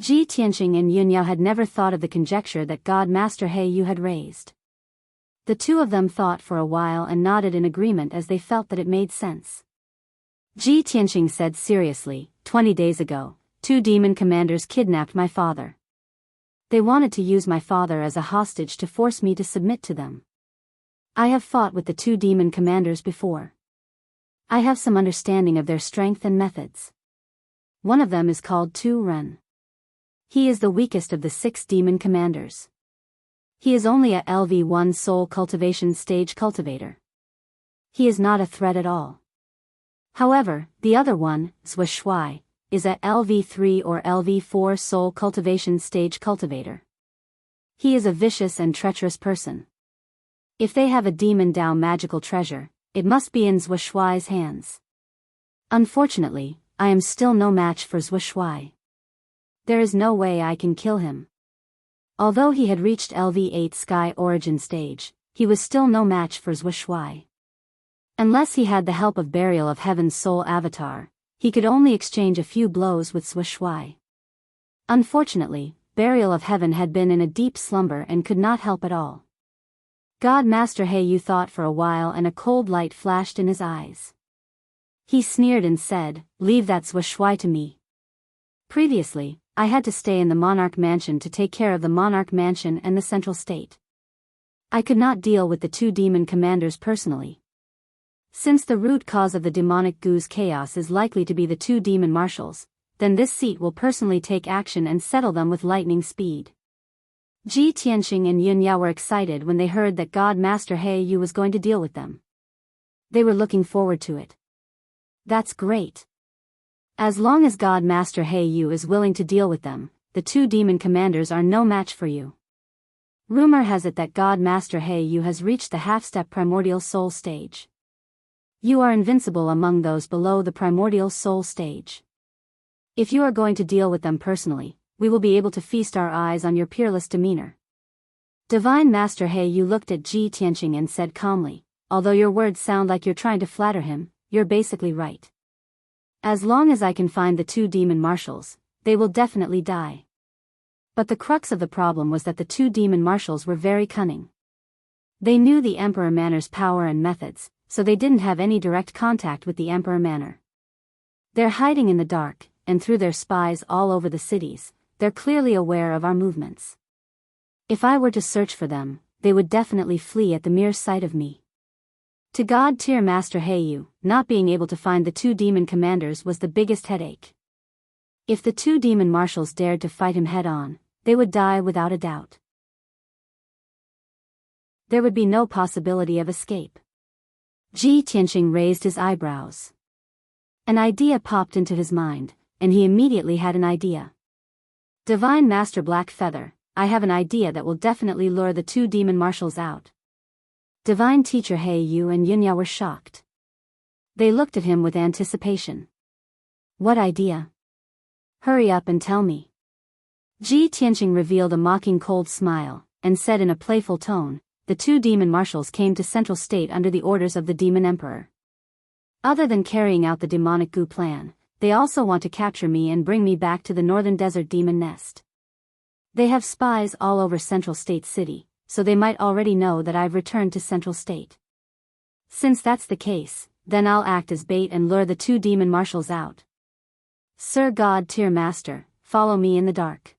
Ji Tianqing and Yunyao had never thought of the conjecture that God Master He Yu had raised. The 2 of them thought for a while and nodded in agreement as they felt that it made sense. Ji Tianqing said seriously, 20 days ago, 2 demon commanders kidnapped my father. They wanted to use my father as a hostage to force me to submit to them. I have fought with the 2 demon commanders before. I have some understanding of their strength and methods. One of them is called Tu Ren. He is the weakest of the 6 demon commanders. He is only a LV1 soul cultivation stage cultivator. He is not a threat at all. However, the other one, Zhua Shuai, is a LV3 or LV4 soul cultivation stage cultivator. He is a vicious and treacherous person. If they have a demon Dao magical treasure, it must be in Zhou Shuai's hands. Unfortunately, I am still no match for Zhou Shuai. There is no way I can kill him. Although he had reached LV8 Sky Origin stage, he was still no match for Zhou Shuai. Unless he had the help of Burial of Heaven's soul avatar, he could only exchange a few blows with Zhou Shuai. Unfortunately, Burial of Heaven had been in a deep slumber and could not help at all. God Master He thought for a while and a cold light flashed in his eyes. He sneered and said, "Leave that Zhou Shuai to me." Previously, I had to stay in the Monarch Mansion to take care of the Monarch Mansion and the Central State. I could not deal with the two demon commanders personally. Since the root cause of the demonic Gu's chaos is likely to be the two demon marshals, then this seat will personally take action and settle them with lightning speed. Ji Tianxing and Yun Yao were excited when they heard that God Master He Yu was going to deal with them. They were looking forward to it. That's great. As long as God Master He Yu is willing to deal with them, the two demon commanders are no match for you. Rumor has it that God Master He Yu has reached the half-step primordial soul stage. You are invincible among those below the primordial soul stage. If you are going to deal with them personally, we will be able to feast our eyes on your peerless demeanor. Divine Master He Yu looked at Ji Tianxing and said calmly, "Although your words sound like you're trying to flatter him, you're basically right. As long as I can find the two demon marshals, they will definitely die." But the crux of the problem was that the two demon marshals were very cunning. They knew the Emperor Manor's power and methods, so they didn't have any direct contact with the Emperor Manor. They're hiding in the dark, and through their spies all over the cities, they're clearly aware of our movements. If I were to search for them, they would definitely flee at the mere sight of me. To God-tier Master He Yu, not being able to find the two demon commanders was the biggest headache. If the two demon marshals dared to fight him head-on, they would die without a doubt. There would be no possibility of escape. Ji Tianxing raised his eyebrows. An idea popped into his mind, and he immediately had an idea. Divine Master Black Feather, I have an idea that will definitely lure the two demon marshals out. Divine Teacher He Yu and Yun Yao were shocked. They looked at him with anticipation. What idea? Hurry up and tell me. Ji Tianxing revealed a mocking cold smile, and said in a playful tone, "The two demon marshals came to Central State under the orders of the Demon Emperor. Other than carrying out the demonic Gu plan, they also want to capture me and bring me back to the Northern Desert Demon Nest. They have spies all over Central State City, so they might already know that I've returned to Central State. Since that's the case, then I'll act as bait and lure the two demon marshals out. Sir God-tier Master, follow me in the dark.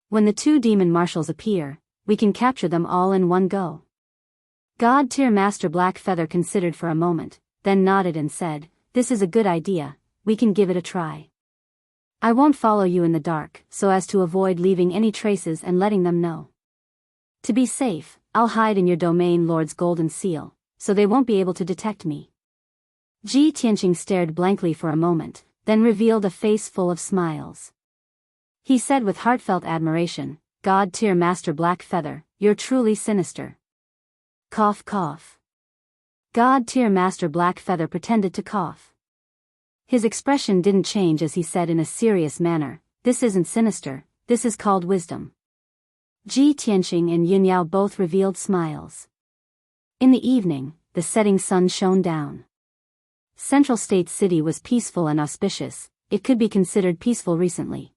When the two demon marshals appear, we can capture them all in one go." God-tier Master Black Feather considered for a moment, then nodded and said, "This is a good idea, we can give it a try. I won't follow you in the dark, so as to avoid leaving any traces and letting them know. To be safe, I'll hide in your domain Lord's golden seal, so they won't be able to detect me." Ji Tianxing stared blankly for a moment, then revealed a face full of smiles. He said with heartfelt admiration, "God-tier Master Black Feather, you're truly sinister." Cough cough. God-tier Master Black Feather pretended to cough. His expression didn't change as he said in a serious manner, "This isn't sinister, this is called wisdom." Ji Tianxing and Yun Yao both revealed smiles. In the evening, the setting sun shone down. Central State City was peaceful and auspicious, it could be considered peaceful recently.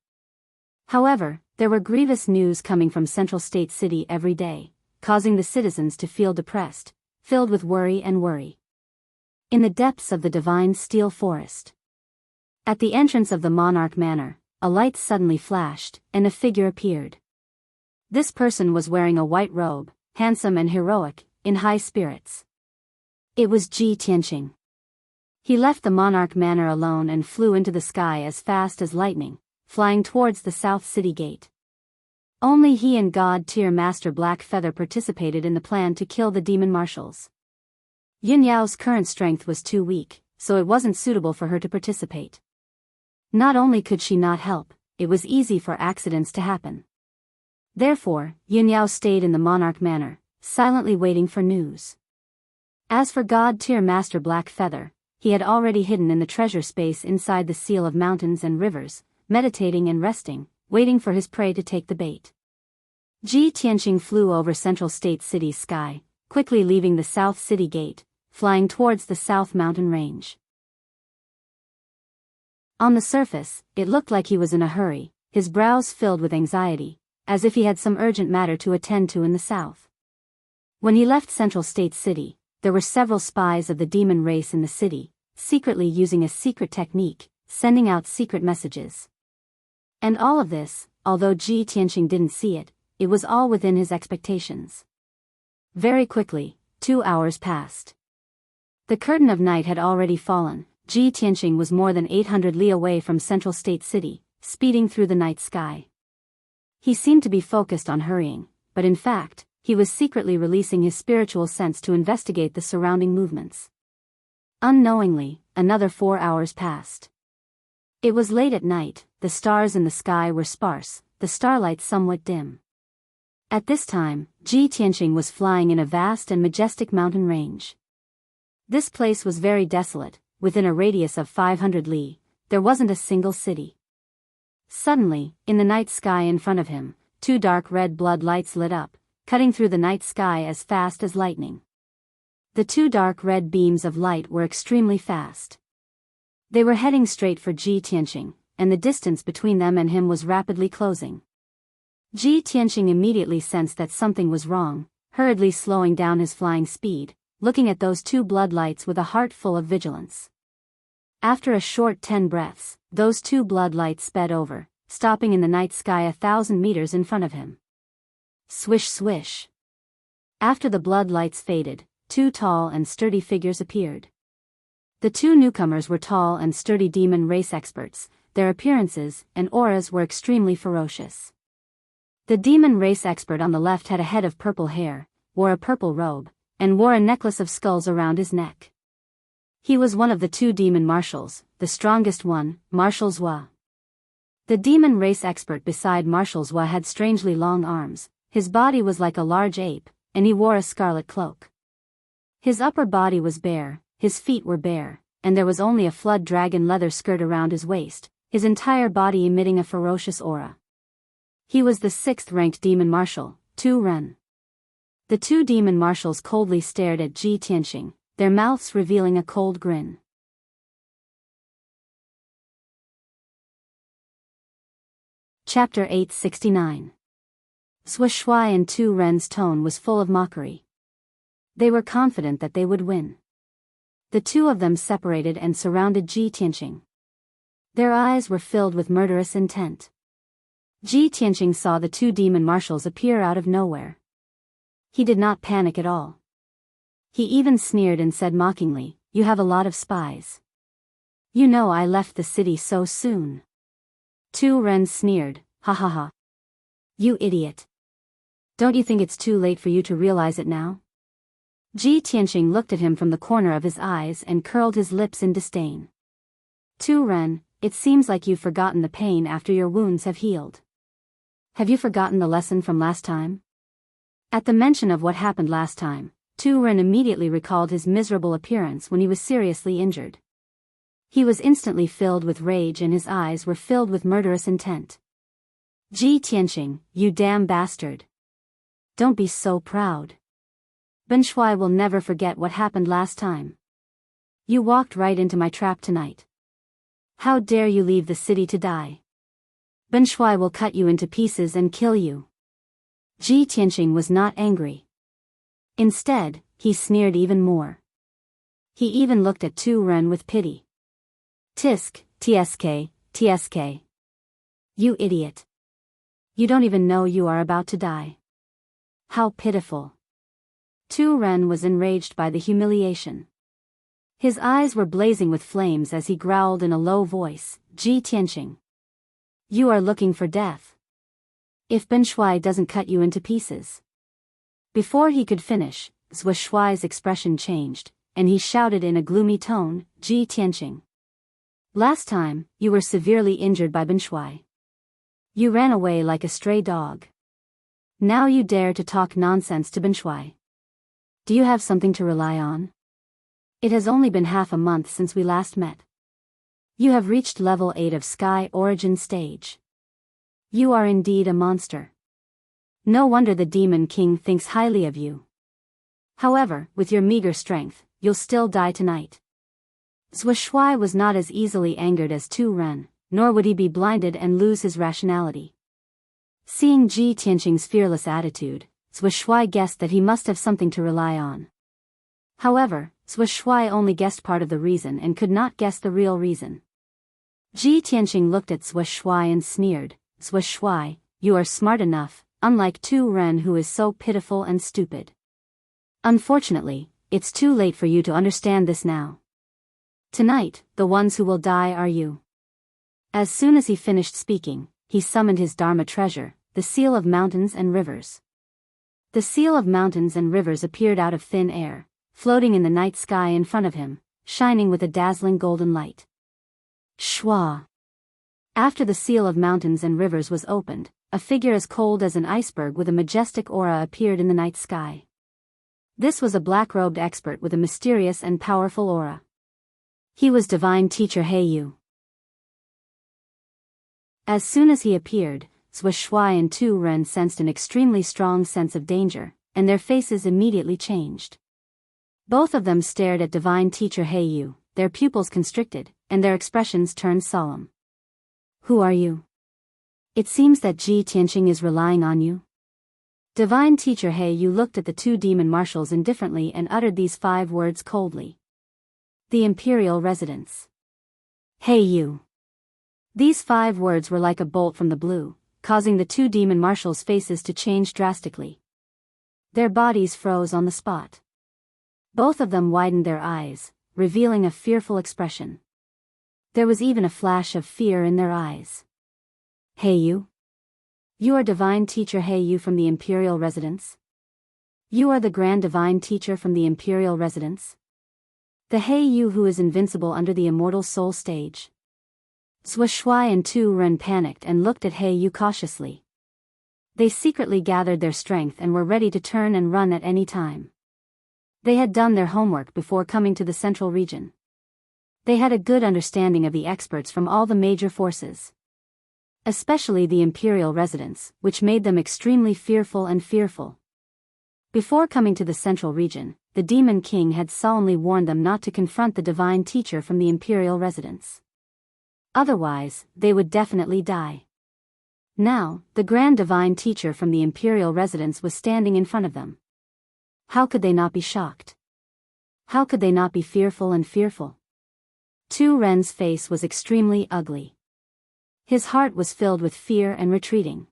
However, there were grievous news coming from Central State City every day, causing the citizens to feel depressed, filled with worry and worry. In the depths of the divine steel forest, at the entrance of the Monarch Manor, a light suddenly flashed, and a figure appeared. This person was wearing a white robe, handsome and heroic, in high spirits. It was Ji Tianxing. He left the Monarch Manor alone and flew into the sky as fast as lightning, flying towards the South City Gate. Only he and God-tier Master Black Feather participated in the plan to kill the demon marshals. Yun Yao's current strength was too weak, so it wasn't suitable for her to participate. Not only could she not help, it was easy for accidents to happen. Therefore, Yunyao stayed in the monarch manor, silently waiting for news. As for God-tier Master Black Feather, he had already hidden in the treasure space inside the seal of mountains and rivers, meditating and resting, waiting for his prey to take the bait. Ji Tianqing flew over Central State City's sky, quickly leaving the South City Gate, flying towards the South Mountain Range. On the surface, it looked like he was in a hurry, his brows filled with anxiety, as if he had some urgent matter to attend to in the south. When he left Central State City, there were several spies of the demon race in the city, secretly using a secret technique, sending out secret messages. And all of this, although Ji Tianqing didn't see it, it was all within his expectations. Very quickly, 2 hours passed. The curtain of night had already fallen. Ji Tianqing was more than 800 li away from Central State City, speeding through the night sky. He seemed to be focused on hurrying, but in fact, he was secretly releasing his spiritual sense to investigate the surrounding movements. Unknowingly, another 4 hours passed. It was late at night, the stars in the sky were sparse, the starlight somewhat dim. At this time, Ji Tianqing was flying in a vast and majestic mountain range. This place was very desolate. Within a radius of 500 li, there wasn't a single city. Suddenly, in the night sky in front of him, 2 dark red blood lights lit up, cutting through the night sky as fast as lightning. The 2 dark red beams of light were extremely fast. They were heading straight for Ji Tianqing, and the distance between them and him was rapidly closing. Ji Tianqing immediately sensed that something was wrong, hurriedly slowing down his flying speed, looking at those 2 blood lights with a heart full of vigilance. After a short 10 breaths, those 2 blood lights sped over, stopping in the night sky 1,000 meters in front of him. Swish swish. After the blood lights faded, 2 tall and sturdy figures appeared. The 2 newcomers were tall and sturdy demon race experts. Their appearances and auras were extremely ferocious. The demon race expert on the left had a head of purple hair, wore a purple robe, and wore a necklace of skulls around his neck. He was one of the 2 demon marshals, the strongest one, Marshal Zhua. The demon race expert beside Marshal Zhua had strangely long arms, his body was like a large ape, and he wore a scarlet cloak. His upper body was bare, his feet were bare, and there was only a flood dragon leather skirt around his waist, his entire body emitting a ferocious aura. He was the 6th-ranked demon marshal, Tu Ren. The 2 demon marshals coldly stared at Ji Tianqing, their mouths revealing a cold grin. Chapter 869. Zhua Shuai and Tu Ren's tone was full of mockery. They were confident that they would win. The 2 of them separated and surrounded Ji Tianqing. Their eyes were filled with murderous intent. Ji Tianqing saw the 2 demon marshals appear out of nowhere. He did not panic at all. He even sneered and said mockingly, "You have a lot of spies. You know I left the city so soon." Tu Ren sneered, "Ha ha ha. You idiot. Don't you think it's too late for you to realize it now?" Ji Tianqing looked at him from the corner of his eyes and curled his lips in disdain. Tu Ren, it seems like you've forgotten the pain after your wounds have healed. Have you forgotten the lesson from last time? At the mention of what happened last time, Tu Ren immediately recalled his miserable appearance when he was seriously injured. He was instantly filled with rage and his eyes were filled with murderous intent. Ji Tianqing, you damn bastard. Don't be so proud. Ben Shuai will never forget what happened last time. You walked right into my trap tonight. How dare you leave the city to die? Ben Shuai will cut you into pieces and kill you. Ji Tianqing was not angry. Instead, he sneered even more. He even looked at Tu Ren with pity. Tisk, tsk, tsk. You idiot. You don't even know you are about to die. How pitiful. Tu Ren was enraged by the humiliation. His eyes were blazing with flames as he growled in a low voice, Ji Tianqing. You are looking for death. If Ben Shuai doesn't cut you into pieces. Before he could finish, Zhua Shuai's expression changed, and he shouted in a gloomy tone, Ji Tianqing. Last time, you were severely injured by Binshui. You ran away like a stray dog. Now you dare to talk nonsense to Binshui. Do you have something to rely on? It has only been half a month since we last met. You have reached level 8 of Sky Origin Stage. You are indeed a monster. No wonder the Demon King thinks highly of you. However, with your meager strength, you'll still die tonight. Zhou Shuai was not as easily angered as Tu Ren, nor would he be blinded and lose his rationality. Seeing Ji Tianqing's fearless attitude, Zhou Shuai guessed that he must have something to rely on. However, Zhou Shuai only guessed part of the reason and could not guess the real reason. Ji Tianqing looked at Zhou Shuai and sneered, "Zhou Shuai, you are smart enough, unlike Tu Ren who is so pitiful and stupid. Unfortunately, it's too late for you to understand this now. Tonight, the ones who will die are you." As soon as he finished speaking, he summoned his Dharma treasure, the Seal of Mountains and Rivers. The Seal of Mountains and Rivers appeared out of thin air, floating in the night sky in front of him, shining with a dazzling golden light. Shwa. After the Seal of Mountains and Rivers was opened, a figure as cold as an iceberg with a majestic aura appeared in the night sky. This was a black-robed expert with a mysterious and powerful aura. He was Divine Teacher Heiyu. As soon as he appeared, Zhou Shuai and Tu Ren sensed an extremely strong sense of danger, and their faces immediately changed. Both of them stared at Divine Teacher Heiyu, their pupils constricted, and their expressions turned solemn. "Who are you? It seems that Ji Tianqing is relying on you." Divine Teacher Heiyu looked at the two demon marshals indifferently and uttered these 5 words coldly. "The Imperial Residence. Heiyu." These 5 words were like a bolt from the blue, causing the two demon marshals' faces to change drastically. Their bodies froze on the spot. Both of them widened their eyes, revealing a fearful expression. There was even a flash of fear in their eyes. "Heiyu? You are Divine Teacher Heiyu from the Imperial Residence? You are the Grand Divine Teacher from the Imperial Residence? The Heiyu who is invincible under the Immortal Soul stage?" Zhou Shuai and Tu Ren panicked and looked at Heiyu cautiously. They secretly gathered their strength and were ready to turn and run at any time. They had done their homework before coming to the central region. They had a good understanding of the experts from all the major forces. Especially the Imperial Residence, which made them extremely fearful. Before coming to the central region, the Demon King had solemnly warned them not to confront the Divine Teacher from the Imperial Residence. Otherwise, they would definitely die. Now, the Grand Divine Teacher from the Imperial Residence was standing in front of them. How could they not be shocked? How could they not be fearful? Tu Ren's face was extremely ugly. His heart was filled with fear and retreating.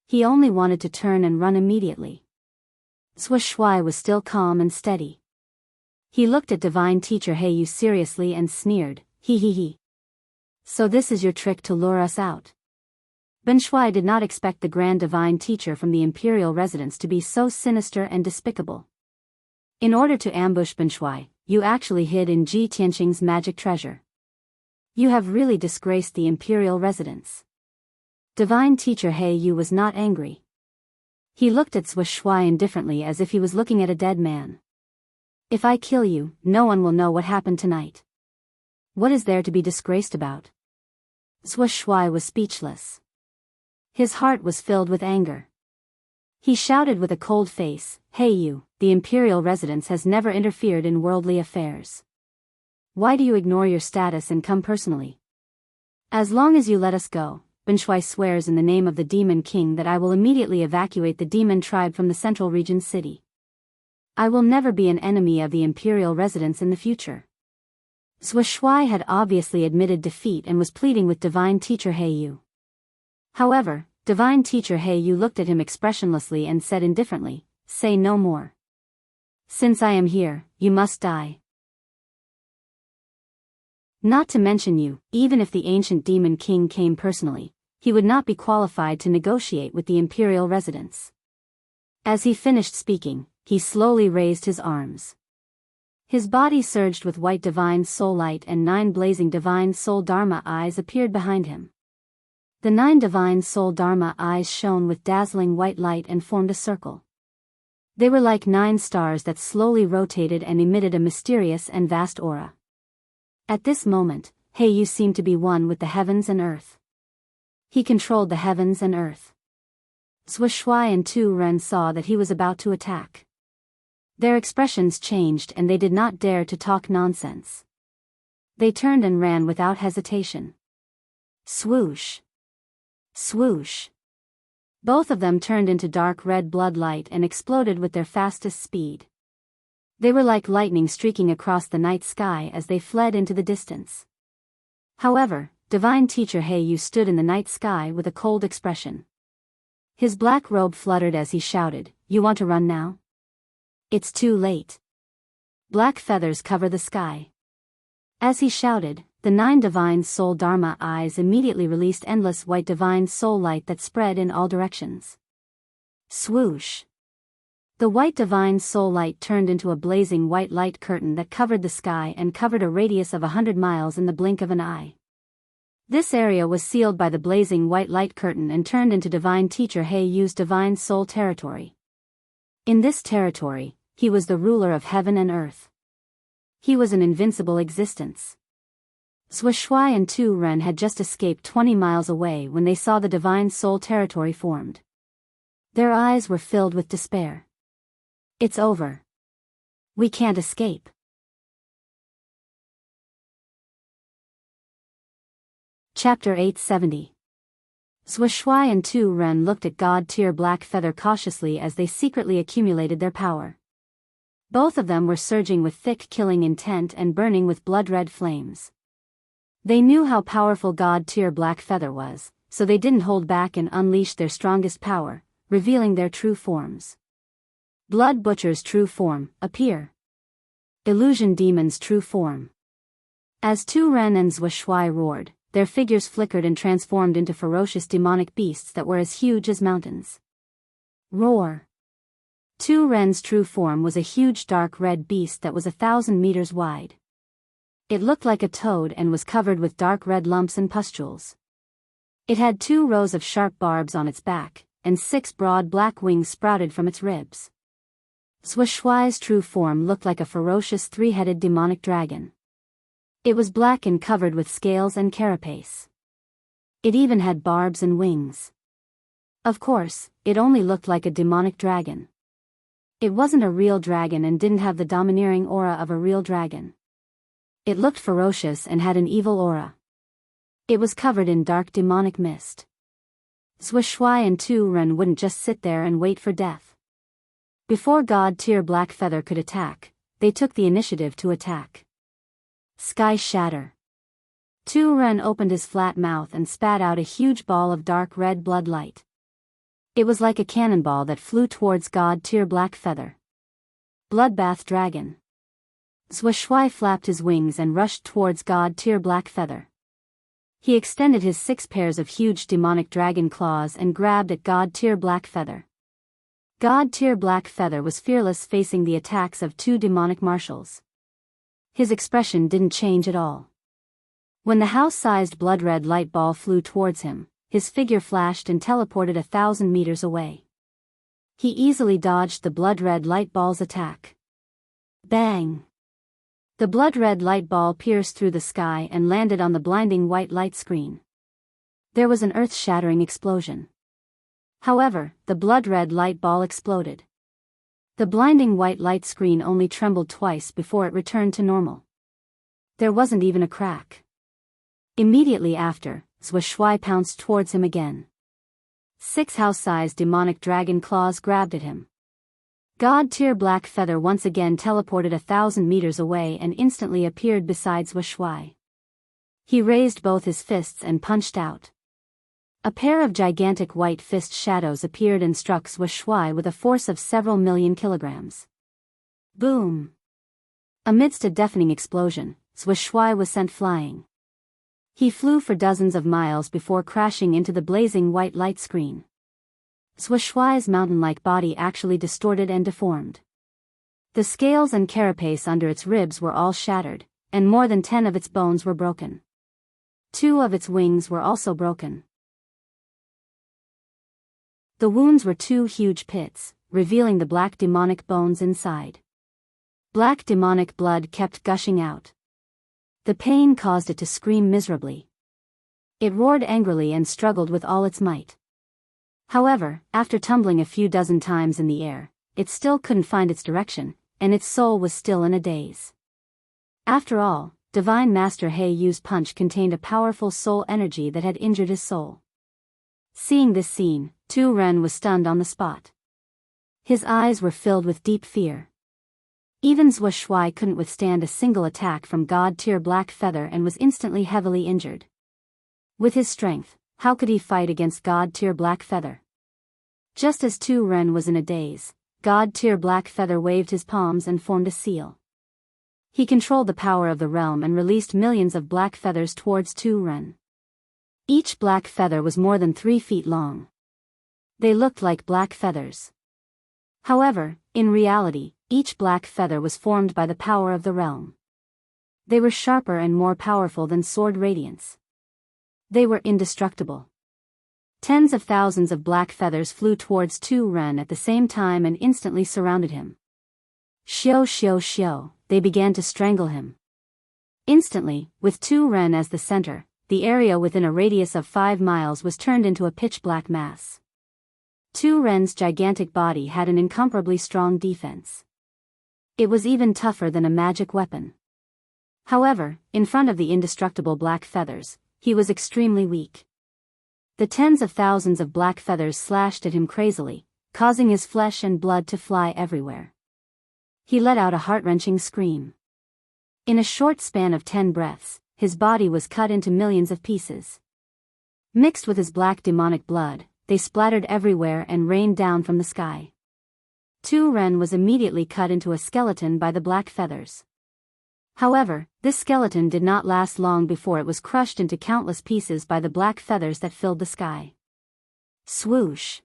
He only wanted to turn and run immediately. Zhou Shuai was still calm and steady. He looked at Divine Teacher Heiyu seriously and sneered, "He. So this is your trick to lure us out." Binshui did not expect the Grand Divine Teacher from the Imperial Residence to be so sinister and despicable. In order to ambush Binshui, you actually hid in Ji Tianqing's magic treasure. You have really disgraced the Imperial Residence. Divine Teacher Heiyu was not angry. He looked at Zhou Shuai indifferently as if he was looking at a dead man. "If I kill you, no one will know what happened tonight. What is there to be disgraced about?" Zhou Shuai was speechless. His heart was filled with anger. He shouted with a cold face, "Heiyu, the Imperial Residence has never interfered in worldly affairs. Why do you ignore your status and come personally? As long as you let us go, Binshui swears in the name of the Demon King that I will immediately evacuate the demon tribe from the central region city. I will never be an enemy of the Imperial Residence in the future." Zhou Shuai had obviously admitted defeat and was pleading with Divine Teacher Heiyu. However, Divine Teacher Heiyu looked at him expressionlessly and said indifferently, "Say no more. Since I am here, you must die. Not to mention you, even if the ancient Demon King came personally, he would not be qualified to negotiate with the Imperial Residence." As he finished speaking, he slowly raised his arms. His body surged with white divine soul light, and 9 blazing divine soul dharma eyes appeared behind him. The 9 divine soul dharma eyes shone with dazzling white light and formed a circle. They were like 9 stars that slowly rotated and emitted a mysterious and vast aura. At this moment, Heiyu seemed to be one with the heavens and earth. He controlled the heavens and earth. Zhuo Shuai and Tu Ren saw that he was about to attack. Their expressions changed and they did not dare to talk nonsense. They turned and ran without hesitation. Swoosh! Swoosh! Both of them turned into dark red blood light and exploded with their fastest speed. They were like lightning streaking across the night sky as they fled into the distance. However, Divine Teacher Heiyu stood in the night sky with a cold expression. His black robe fluttered as he shouted, "You want to run now? It's too late." Black feathers cover the sky. As he shouted, the 9 divine soul dharma eyes immediately released endless white divine soul light that spread in all directions. Swoosh! The white divine soul light turned into a blazing white light curtain that covered the sky and covered a radius of 100 miles in the blink of an eye. This area was sealed by the blazing white light curtain and turned into Divine Teacher Heiyu's divine soul territory. In this territory, he was the ruler of heaven and earth. He was an invincible existence. Zhuo Shuai and Tu Ren had just escaped 20 miles away when they saw the divine soul territory formed. Their eyes were filled with despair. It's over. We can't escape. Chapter 870. Zhuo Shuai and Tu Ren looked at God-tier Black Feather cautiously as they secretly accumulated their power. Both of them were surging with thick killing intent and burning with blood-red flames. They knew how powerful God-tier Black Feather was, so they didn't hold back and unleashed their strongest power, revealing their true forms. Blood Butcher's true form, appear. Illusion Demon's true form. As Tu Ren and Zhuo Shuai roared, their figures flickered and transformed into ferocious demonic beasts that were as huge as mountains. Roar! Tu Ren's true form was a huge dark red beast that was 1,000 meters wide. It looked like a toad and was covered with dark red lumps and pustules. It had 2 rows of sharp barbs on its back, and 6 broad black wings sprouted from its ribs. Zhuo Shuai's true form looked like a ferocious 3-headed demonic dragon. It was black and covered with scales and carapace. It even had barbs and wings. Of course, it only looked like a demonic dragon. It wasn't a real dragon and didn't have the domineering aura of a real dragon. It looked ferocious and had an evil aura. It was covered in dark demonic mist. Zhuo Shuai and Tu Ren wouldn't just sit there and wait for death. Before God-tier Black Feather could attack, they took the initiative to attack. Sky Shatter. Tu Ren opened his flat mouth and spat out a huge ball of dark red blood light. It was like a cannonball that flew towards God-tier Black Feather. Bloodbath Dragon. Zhuo Shuai flapped his wings and rushed towards God-tier Black Feather. He extended his 6 pairs of huge demonic dragon claws and grabbed at God-tier Black Feather. God-tier Black Feather was fearless facing the attacks of 2 demonic marshals. His expression didn't change at all. When the house-sized blood-red light ball flew towards him, his figure flashed and teleported 1,000 meters away. He easily dodged the blood-red light ball's attack. Bang! The blood-red light ball pierced through the sky and landed on the blinding white light screen. There was an earth-shattering explosion. However, the blood-red light ball exploded. The blinding white light screen only trembled twice before it returned to normal. There wasn't even a crack. Immediately after, Zhuo Shuai pounced towards him again. 6 house-sized demonic dragon claws grabbed at him. God-tier Black Feather once again teleported 1,000 meters away and instantly appeared beside Zhuo Shuai. He raised both his fists and punched out. A pair of gigantic white fist shadows appeared and struck Zhuo Shuai with a force of several million kilograms. Boom! Amidst a deafening explosion, Zhuo Shuai was sent flying. He flew for dozens of miles before crashing into the blazing white light screen. Zhuo Shuai's mountain-like body actually distorted and deformed. The scales and carapace under its ribs were all shattered, and more than 10 of its bones were broken. 2 of its wings were also broken. The wounds were 2 huge pits, revealing the black demonic bones inside. Black demonic blood kept gushing out. The pain caused it to scream miserably. It roared angrily and struggled with all its might. However, after tumbling a few dozen times in the air, it still couldn't find its direction, and its soul was still in a daze. After all, Divine Master He Yu's punch contained a powerful soul energy that had injured his soul. Seeing this scene, Tu Ren was stunned on the spot. His eyes were filled with deep fear. Even Zhou Shuai couldn't withstand a single attack from God-tier Black Feather and was instantly heavily injured. With his strength, how could he fight against God-tier Black Feather? Just as Tu Ren was in a daze, God-tier Black Feather waved his palms and formed a seal. He controlled the power of the realm and released millions of black feathers towards Tu Ren. Each black feather was more than 3 feet long. They looked like black feathers. However, in reality, each black feather was formed by the power of the realm. They were sharper and more powerful than sword radiance. They were indestructible. Tens of thousands of black feathers flew towards Tu Ren at the same time and instantly surrounded him. Xiao xiao xiao, they began to strangle him. Instantly, with Tu Ren as the center, the area within a radius of 5 miles was turned into a pitch-black mass. Tu Ren's gigantic body had an incomparably strong defense. It was even tougher than a magic weapon. However, in front of the indestructible black feathers, he was extremely weak. The tens of thousands of black feathers slashed at him crazily, causing his flesh and blood to fly everywhere. He let out a heart-wrenching scream. In a short span of 10 breaths, his body was cut into millions of pieces. Mixed with his black demonic blood, they splattered everywhere and rained down from the sky. Tu Ren was immediately cut into a skeleton by the black feathers. However, this skeleton did not last long before it was crushed into countless pieces by the black feathers that filled the sky. Swoosh!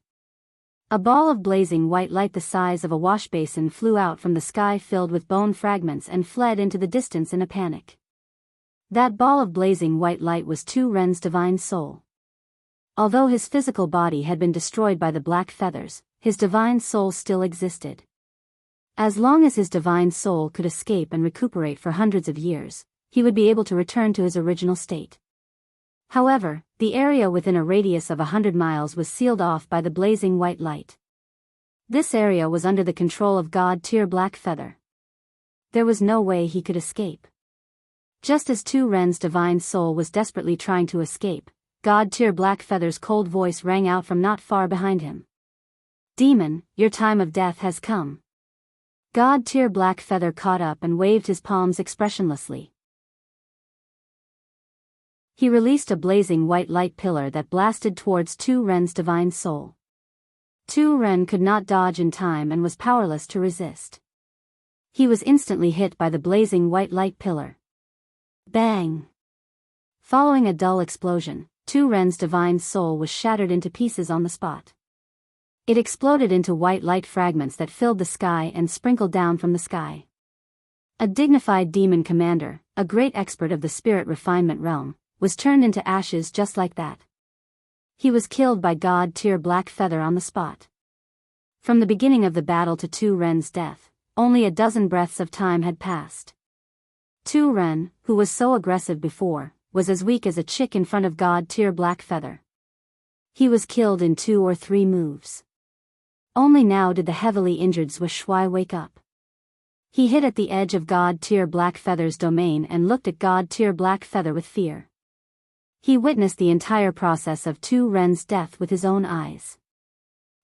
A ball of blazing white light the size of a washbasin flew out from the sky filled with bone fragments and fled into the distance in a panic. That ball of blazing white light was Tu Ren's divine soul. Although his physical body had been destroyed by the black feathers, his divine soul still existed. As long as his divine soul could escape and recuperate for hundreds of years, he would be able to return to his original state. However, the area within a radius of 100 miles was sealed off by the blazing white light. This area was under the control of God-tier Black Feather. There was no way he could escape. Just as Tu Ren's divine soul was desperately trying to escape, God-tier Black Feather's cold voice rang out from not far behind him. "Demon, your time of death has come." God-tier Black Feather caught up and waved his palms expressionlessly. He released a blazing white light pillar that blasted towards Tu Ren's divine soul. Tu Ren could not dodge in time and was powerless to resist. He was instantly hit by the blazing white light pillar. Bang! Following a dull explosion, Tu Ren's divine soul was shattered into pieces on the spot. It exploded into white light fragments that filled the sky and sprinkled down from the sky. A dignified demon commander, a great expert of the spirit refinement realm, was turned into ashes just like that. He was killed by God-tier Black Feather on the spot. From the beginning of the battle to Tu Ren's death, only a dozen breaths of time had passed. Tu Ren, who was so aggressive before, was as weak as a chick in front of God-tier Black Feather. He was killed in 2 or 3 moves. Only now did the heavily injured Zhou Shuai wake up. He hid at the edge of God-tier Black Feather's domain and looked at God-tier Black Feather with fear. He witnessed the entire process of Tu Ren's death with his own eyes.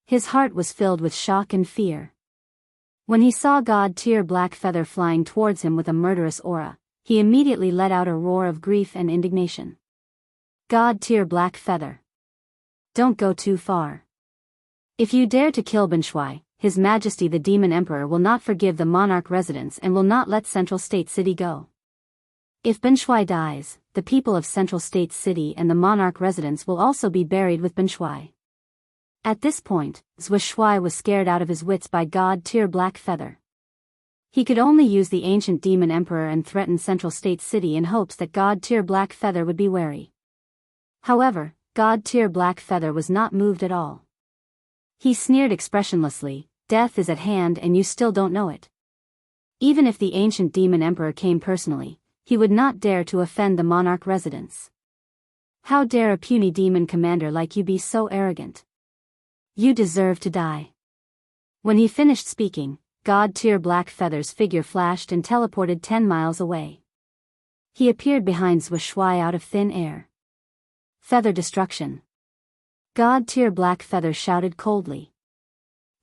His heart was filled with shock and fear. When he saw God-tier Black Feather flying towards him with a murderous aura, he immediately let out a roar of grief and indignation. God-tier Black Feather! Don't go too far. If you dare to kill Benshuai, His Majesty the Demon Emperor will not forgive the monarch residents and will not let Central State City go. If Benshuai dies, the people of Central State City and the monarch residents will also be buried with Benshuai. At this point, Zhou Shuai was scared out of his wits by God-tier Black Feather. He could only use the ancient demon emperor and threaten Central State City in hopes that God-tier Black Feather would be wary. However, God-tier Black Feather was not moved at all. He sneered expressionlessly, "Death is at hand and you still don't know it." Even if the ancient demon emperor came personally, he would not dare to offend the monarch residence. How dare a puny demon commander like you be so arrogant? You deserve to die. When he finished speaking, God-tier Black Feather's figure flashed and teleported 10 miles away. He appeared behind Zhuai out of thin air. Feather destruction. God-tier Black Feather shouted coldly.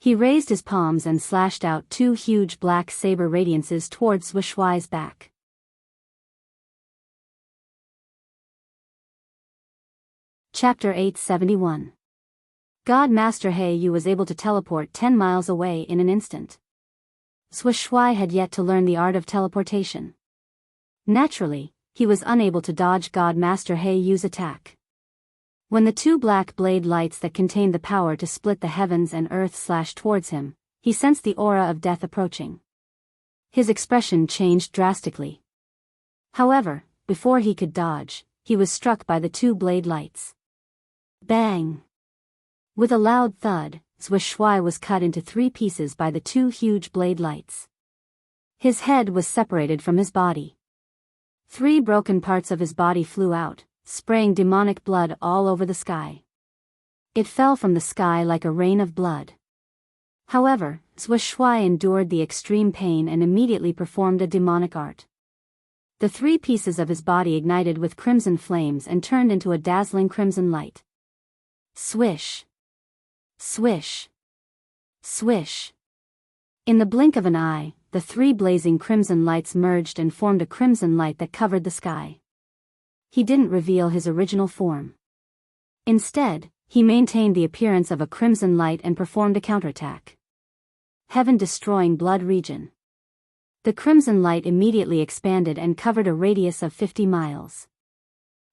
He raised his palms and slashed out 2 huge black saber radiances towards Zhuai's back. Chapter 871. God Master He Yu was able to teleport 10 miles away in an instant. Zhuai had yet to learn the art of teleportation. Naturally, he was unable to dodge God Master He Yu's attack. When the 2 black blade lights that contained the power to split the heavens and earth slashed towards him, he sensed the aura of death approaching. His expression changed drastically. However, before he could dodge, he was struck by the 2 blade lights. Bang! With a loud thud, Zhuai was cut into 3 pieces by the 2 huge blade lights. His head was separated from his body. 3 broken parts of his body flew out, spraying demonic blood all over the sky. It fell from the sky like a rain of blood. However, Zhuai endured the extreme pain and immediately performed a demonic art. The 3 pieces of his body ignited with crimson flames and turned into a dazzling crimson light. Swish! Swish! Swish! In the blink of an eye, the 3 blazing crimson lights merged and formed a crimson light that covered the sky. He didn't reveal his original form. Instead, he maintained the appearance of a crimson light and performed a counterattack. Heaven-destroying blood region. The crimson light immediately expanded and covered a radius of 50 miles.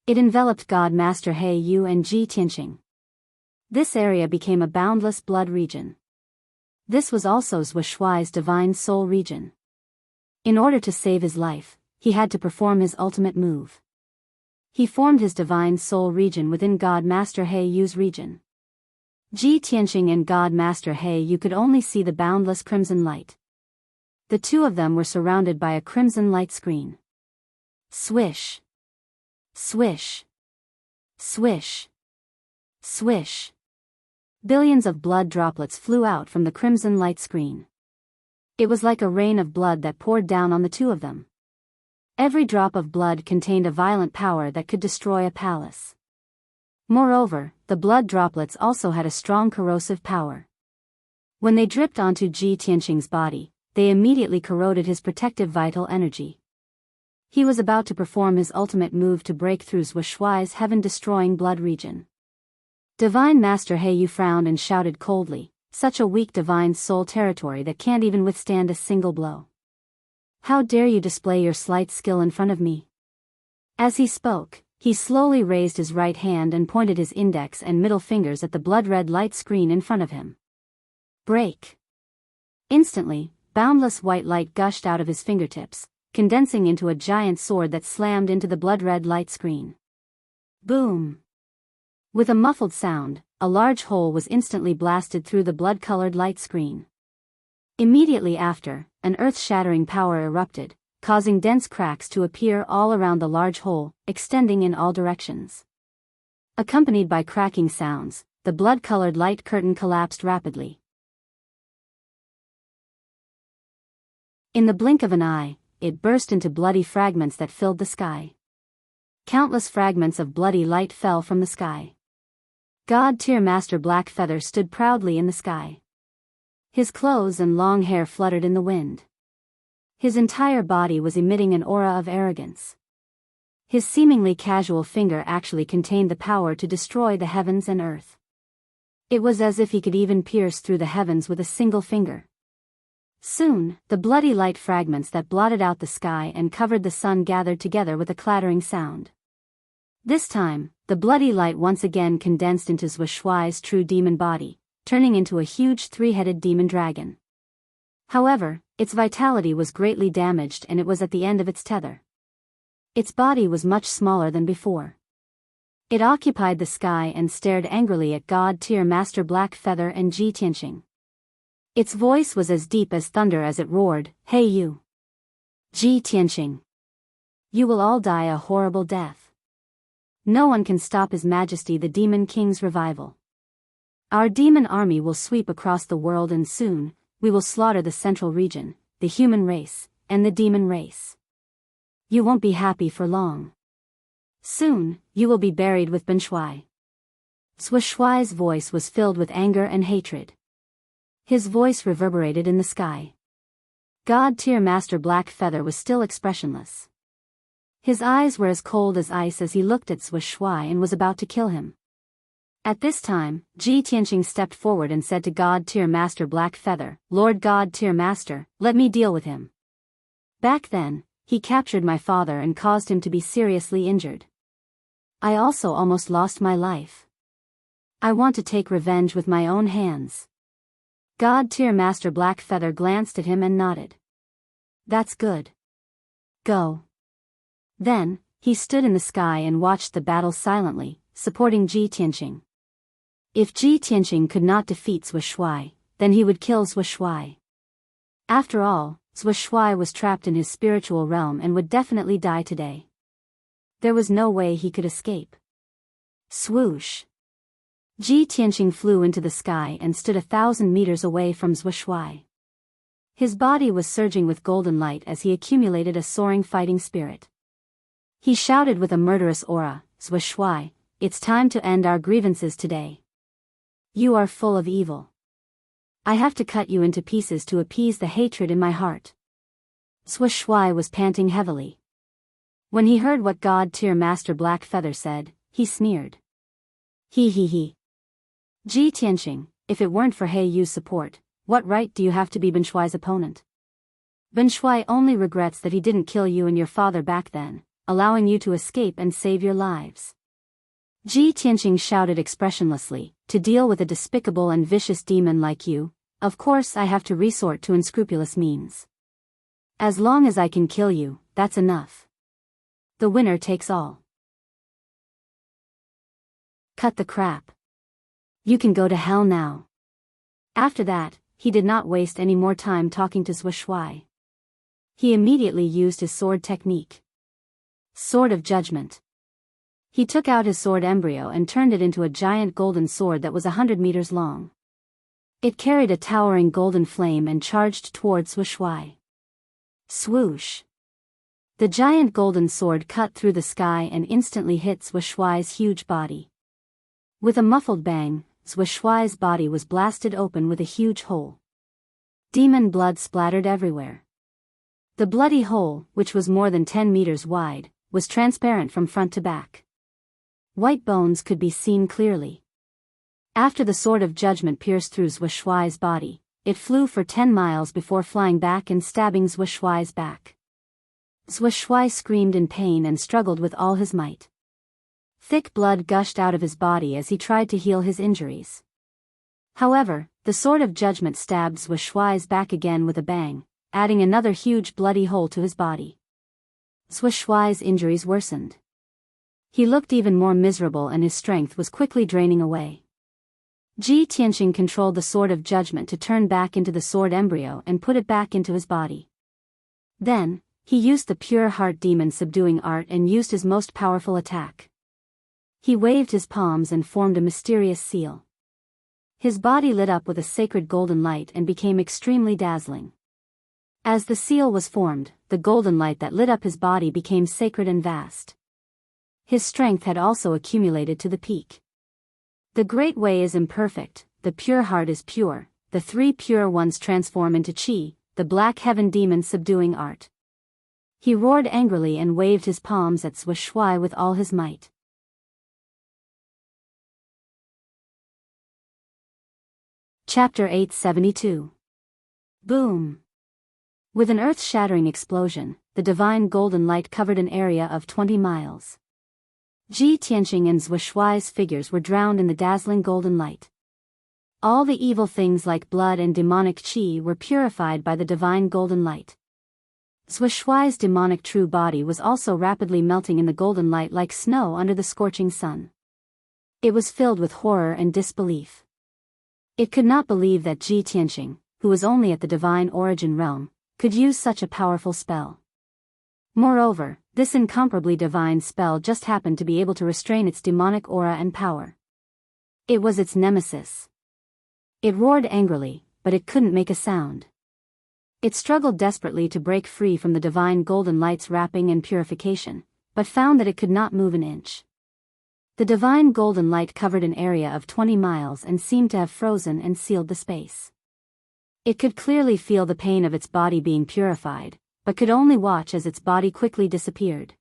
It enveloped God Master He Yu and Ji Tianqing. This area became a boundless blood region. This was also Zhuai's divine soul region. In order to save his life, he had to perform his ultimate move. He formed his divine soul region within God Master He Yu's region. Ji Tianqing and God Master He Yu could only see the boundless crimson light. The 2 of them were surrounded by a crimson light screen. Swish! Swish! Swish! Swish! Billions of blood droplets flew out from the crimson light screen. It was like a rain of blood that poured down on the 2 of them. Every drop of blood contained a violent power that could destroy a palace. Moreover, the blood droplets also had a strong corrosive power. When they dripped onto Ji Tianqing's body, they immediately corroded his protective vital energy. He was about to perform his ultimate move to break through Zhuai's heaven-destroying blood region. Divine Master He Yu frowned and shouted coldly, "Such a weak divine soul territory that can't even withstand a single blow. How dare you display your slight skill in front of me?" As he spoke, he slowly raised his right hand and pointed his index and middle fingers at the blood-red light screen in front of him. Break! Instantly, boundless white light gushed out of his fingertips, condensing into a giant sword that slammed into the blood-red light screen. Boom! With a muffled sound, a large hole was instantly blasted through the blood-colored light screen. Immediately after, an earth-shattering power erupted, causing dense cracks to appear all around the large hole, extending in all directions. Accompanied by cracking sounds, the blood-colored light curtain collapsed rapidly. In the blink of an eye, it burst into bloody fragments that filled the sky. Countless fragments of bloody light fell from the sky. God-tier Master Black Feather stood proudly in the sky. His clothes and long hair fluttered in the wind. His entire body was emitting an aura of arrogance. His seemingly casual finger actually contained the power to destroy the heavens and earth. It was as if he could even pierce through the heavens with a single finger. Soon, the bloody light fragments that blotted out the sky and covered the sun gathered together with a clattering sound. This time, the bloody light once again condensed into Zhuai's true demon body, turning into a huge 3-headed demon dragon. However, Its vitality was greatly damaged and it was at the end of its tether. Its body was much smaller than before. It occupied the sky and stared angrily at God-tier Master Black Feather and Ji Tianqing. Its voice was as deep as thunder as it roared, "Hey you! Ji Tianqing! You will all die a horrible death. No one can stop His Majesty the Demon King's revival. Our demon army will sweep across the world and soon, we will slaughter the central region, the human race, and the demon race. You won't be happy for long. Soon, you will be buried with Ben Shuai." Zhou Shuai's voice was filled with anger and hatred. His voice reverberated in the sky. God-tier Master Black Feather was still expressionless. His eyes were as cold as ice as he looked at Zhou Shuai and was about to kill him. At this time, Ji Tianqing stepped forward and said to God-tier Master Black Feather, "Lord God-tier Master, let me deal with him. Back then, he captured my father and caused him to be seriously injured. I also almost lost my life. I want to take revenge with my own hands." God-tier Master Black Feather glanced at him and nodded. "That's good. Go." Then, he stood in the sky and watched the battle silently, supporting Ji Tianqing. If Ji Tianqing could not defeat Zhou Shuai, then he would kill Zhou Shuai. After all, Zhou Shuai was trapped in his spiritual realm and would definitely die today. There was no way he could escape. Swoosh! Ji Tianqing flew into the sky and stood 1,000 meters away from Zhou Shuai. His body was surging with golden light as he accumulated a soaring fighting spirit. He shouted with a murderous aura, "Zhou Shuai, it's time to end our grievances today. You are full of evil. I have to cut you into pieces to appease the hatred in my heart." Zhou Shuai was panting heavily. When he heard what God-tier Master Black Feather said, he sneered. He. Ji Tianqing, if it weren't for He Yu's support, what right do you have to be Ben Shuai's opponent? Ben Shuai only regrets that he didn't kill you and your father back then, allowing you to escape and save your lives. Ji Tianqing shouted expressionlessly, "To deal with a despicable and vicious demon like you, of course I have to resort to unscrupulous means. As long as I can kill you, that's enough. The winner takes all. Cut the crap. You can go to hell now." After that, he did not waste any more time talking to Zhou Shuai. He immediately used his sword technique. Sword of Judgment. He took out his sword embryo and turned it into a giant golden sword that was 100 meters long. It carried a towering golden flame and charged towards Zhou Shuai. Swoosh! The giant golden sword cut through the sky and instantly hit Zhou Shuai's huge body. With a muffled bang, Zhou Shuai's body was blasted open with a huge hole. Demon blood splattered everywhere. The bloody hole, which was more than 10 meters wide, was transparent from front to back. White bones could be seen clearly. After the sword of judgment pierced through Zhou Shuai's body, it flew for 10 miles before flying back and stabbing Zhou Shuai's back. Zhou Shuai screamed in pain and struggled with all his might. Thick blood gushed out of his body as he tried to heal his injuries. However, the sword of judgment stabbed Zhou Shuai's back again with a bang, adding another huge bloody hole to his body. Zhou Shuai's injuries worsened. He looked even more miserable and his strength was quickly draining away. Ji Tianqing controlled the sword of judgment to turn back into the sword embryo and put it back into his body. Then, he used the pure heart demon subduing art and used his most powerful attack. He waved his palms and formed a mysterious seal. His body lit up with a sacred golden light and became extremely dazzling. As the seal was formed, the golden light that lit up his body became sacred and vast. His strength had also accumulated to the peak. The great way is imperfect, the pure heart is pure, the 3 pure ones transform into Qi, the black heaven demon subduing art. He roared angrily and waved his palms at Zhou Shuai with all his might. Chapter 872. Boom! With an earth-shattering explosion, the divine golden light covered an area of 20 miles. Ji Tianqing and Zhou Shuai's figures were drowned in the dazzling golden light. All the evil things like blood and demonic chi were purified by the divine golden light. Zhuo Shuai's demonic true body was also rapidly melting in the golden light like snow under the scorching sun. It was filled with horror and disbelief. It could not believe that Ji Tianqing, who was only at the divine origin realm, could use such a powerful spell. Moreover, this incomparably divine spell just happened to be able to restrain its demonic aura and power. It was its nemesis. It roared angrily, but it couldn't make a sound. It struggled desperately to break free from the divine golden light's wrapping and purification, but found that it could not move an inch. The divine golden light covered an area of 20 miles and seemed to have frozen and sealed the space. It could clearly feel the pain of its body being purified, but could only watch as its body quickly disappeared.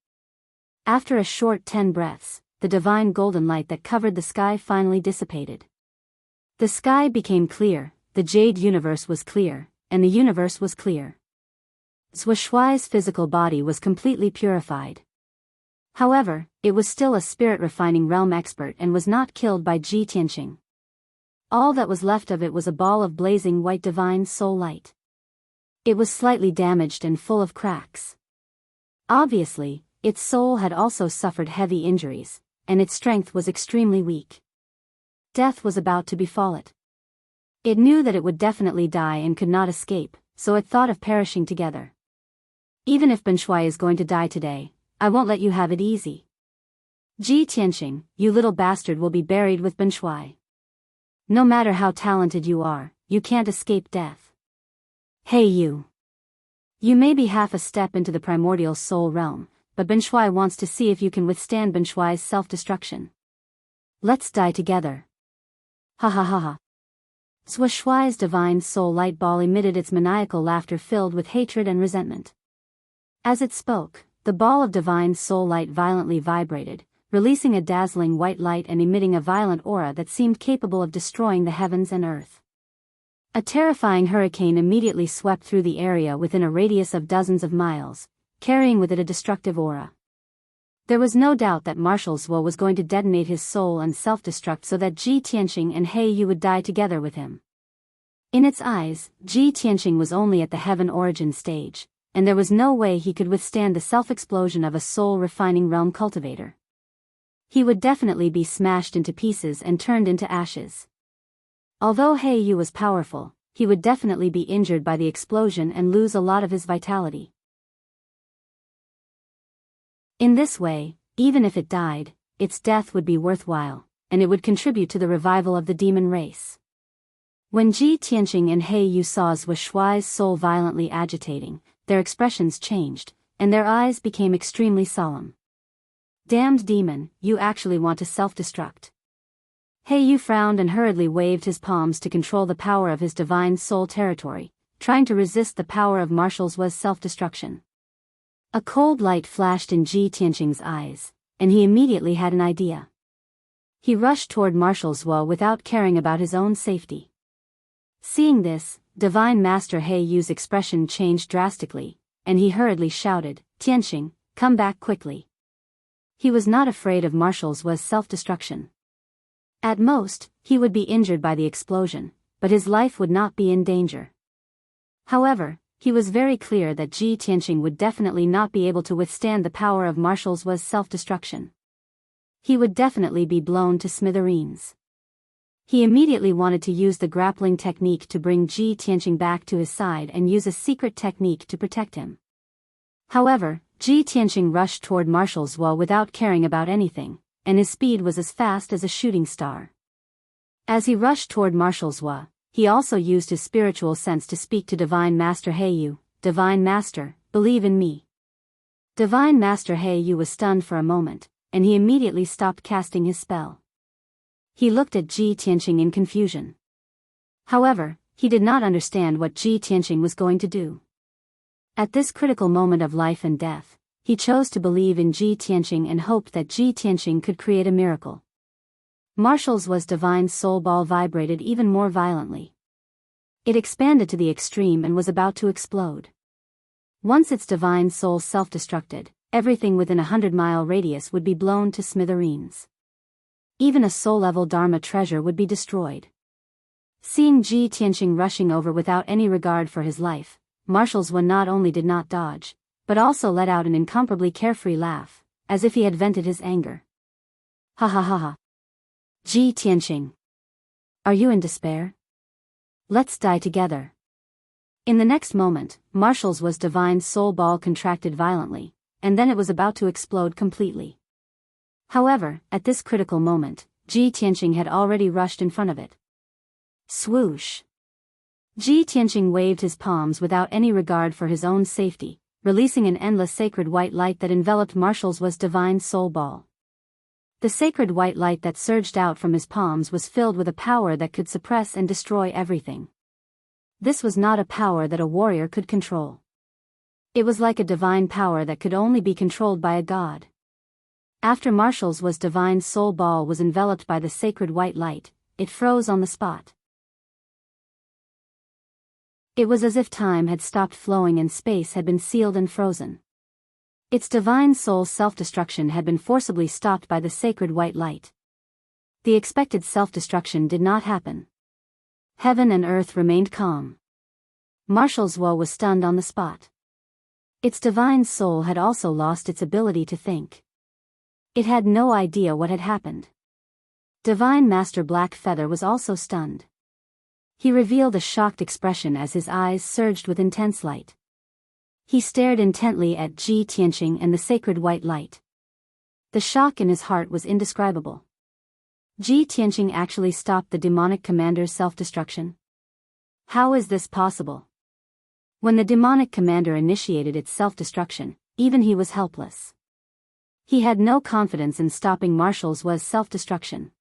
After a short 10 breaths, the divine golden light that covered the sky finally dissipated. The sky became clear, the jade universe was clear, and the universe was clear. Zhuo Shuai's physical body was completely purified. However, it was still a spirit-refining realm expert and was not killed by Ji Tianqing. All that was left of it was a ball of blazing white divine soul light. It was slightly damaged and full of cracks. Obviously, its soul had also suffered heavy injuries, and its strength was extremely weak. Death was about to befall it. It knew that it would definitely die and could not escape, so it thought of perishing together. Even if Ben Shuai is going to die today, I won't let you have it easy. Ji Tianqing, you little bastard, will be buried with Ben Shuai. No matter how talented you are, you can't escape death. Hey you! You may be half a step into the primordial soul realm, but Ben Shuai wants to see if you can withstand Ben Shuai's self-destruction. Let's die together. Ha ha ha ha. Zhuo Shuai's divine soul light ball emitted its maniacal laughter filled with hatred and resentment. As it spoke, the ball of divine soul light violently vibrated, releasing a dazzling white light and emitting a violent aura that seemed capable of destroying the heavens and earth. A terrifying hurricane immediately swept through the area within a radius of dozens of miles, carrying with it a destructive aura. There was no doubt that Marshal Zhuo was going to detonate his soul and self-destruct so that Ji Tianqing and He Yu would die together with him. In its eyes, Ji Tianqing was only at the heaven origin stage, and there was no way he could withstand the self-explosion of a soul-refining realm cultivator. He would definitely be smashed into pieces and turned into ashes. Although He Yu was powerful, he would definitely be injured by the explosion and lose a lot of his vitality. In this way, even if it died, its death would be worthwhile, and it would contribute to the revival of the demon race. When Ji Tianqing and He Yu saw Zhuo Shuai's soul violently agitating, their expressions changed, and their eyes became extremely solemn. Damned demon, you actually want to self-destruct. He Yu frowned and hurriedly waved his palms to control the power of his divine soul territory, trying to resist the power of Marshal Zhuo's self-destruction. A cold light flashed in Ji Tianqing's eyes, and he immediately had an idea. He rushed toward Marshal Zhuo without caring about his own safety. Seeing this, Divine Master He Yu's expression changed drastically, and he hurriedly shouted, "Tianqing, come back quickly." He was not afraid of Marshal Zhuo's self-destruction. At most, he would be injured by the explosion, but his life would not be in danger. However, he was very clear that Ji Tianqing would definitely not be able to withstand the power of Marshal Zhuo's self-destruction. He would definitely be blown to smithereens. He immediately wanted to use the grappling technique to bring Ji Tianqing back to his side and use a secret technique to protect him. However, Ji Tianqing rushed toward Marshal Zhuo without caring about anything, and his speed was as fast as a shooting star. As he rushed toward Marshal Zhuo, he also used his spiritual sense to speak to Divine Master He Yu. "Divine Master, believe in me." Divine Master He Yu was stunned for a moment, and he immediately stopped casting his spell. He looked at Ji Tianqing in confusion. However, he did not understand what Ji Tianqing was going to do. At this critical moment of life and death, he chose to believe in Ji Tianqing and hoped that Ji Tianqing could create a miracle. Marshal Zhuo's divine soul ball vibrated even more violently. It expanded to the extreme and was about to explode. Once its divine soul self-destructed, everything within a 100-mile radius would be blown to smithereens. Even a soul-level Dharma treasure would be destroyed. Seeing Ji Tianqing rushing over without any regard for his life, Marshal Zhuo not only did not dodge, but also let out an incomparably carefree laugh, as if he had vented his anger. Ha ha ha ha. Ji Tianqing. Are you in despair? Let's die together. In the next moment, Marshal Zhuo's divine soul ball contracted violently, and then it was about to explode completely. However, at this critical moment, Ji Tianqing had already rushed in front of it. Swoosh! Ji Tianqing waved his palms without any regard for his own safety, releasing an endless sacred white light that enveloped Marshal Zhuo's divine soul ball. The sacred white light that surged out from his palms was filled with a power that could suppress and destroy everything. This was not a power that a warrior could control. It was like a divine power that could only be controlled by a god. After Marshal Zhuo's divine soul ball was enveloped by the sacred white light, it froze on the spot. It was as if time had stopped flowing and space had been sealed and frozen. Its divine soul's self-destruction had been forcibly stopped by the sacred white light. The expected self-destruction did not happen. Heaven and earth remained calm. Marshal Zhuo was stunned on the spot. Its divine soul had also lost its ability to think. It had no idea what had happened. Divine Master Black Feather was also stunned. He revealed a shocked expression as his eyes surged with intense light. He stared intently at Ji Tianqing and the sacred white light. The shock in his heart was indescribable. Ji Tianqing actually stopped the demonic commander's self-destruction. How is this possible? When the demonic commander initiated its self-destruction, even he was helpless. He had no confidence in stopping Marshal Zhuo's self-destruction.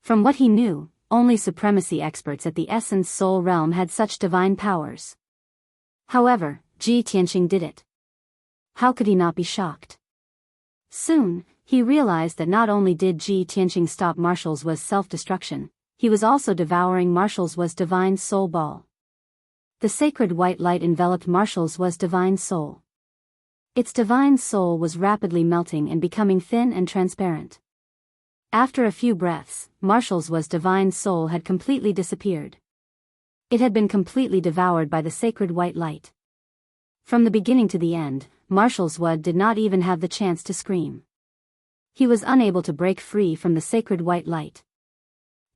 From what he knew, only supremacy experts at the Essence Soul Realm had such divine powers. However, Ji Tianqing did it. How could he not be shocked? Soon, he realized that not only did Ji Tianqing stop Marshal Zhuo's self-destruction, he was also devouring Marshal Zhuo's divine soul ball. The sacred white light enveloped Marshal Zhuo's divine soul. Its divine soul was rapidly melting and becoming thin and transparent. After a few breaths, Marshal Zhuo's divine soul had completely disappeared. It had been completely devoured by the sacred white light. From the beginning to the end, Marshal Zhuo did not even have the chance to scream. He was unable to break free from the sacred white light.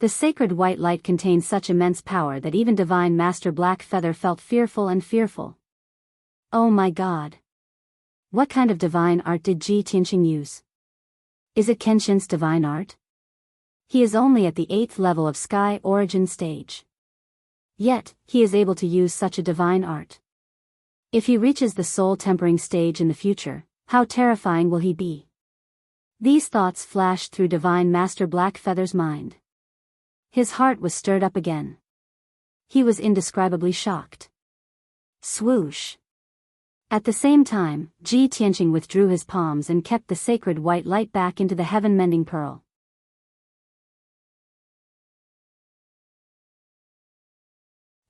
The sacred white light contained such immense power that even Divine Master Black Feather felt fearful and fearful. Oh my god! What kind of divine art did Ji Tianqing use? Is it Kenshin's divine art? He is only at the 8th level of Sky Origin stage. Yet, he is able to use such a divine art. If he reaches the soul tempering stage in the future, how terrifying will he be? These thoughts flashed through Divine Master Black Feather's mind. His heart was stirred up again. He was indescribably shocked. Swoosh! At the same time, Ji Tianqing withdrew his palms and kept the sacred white light back into the heaven-mending pearl.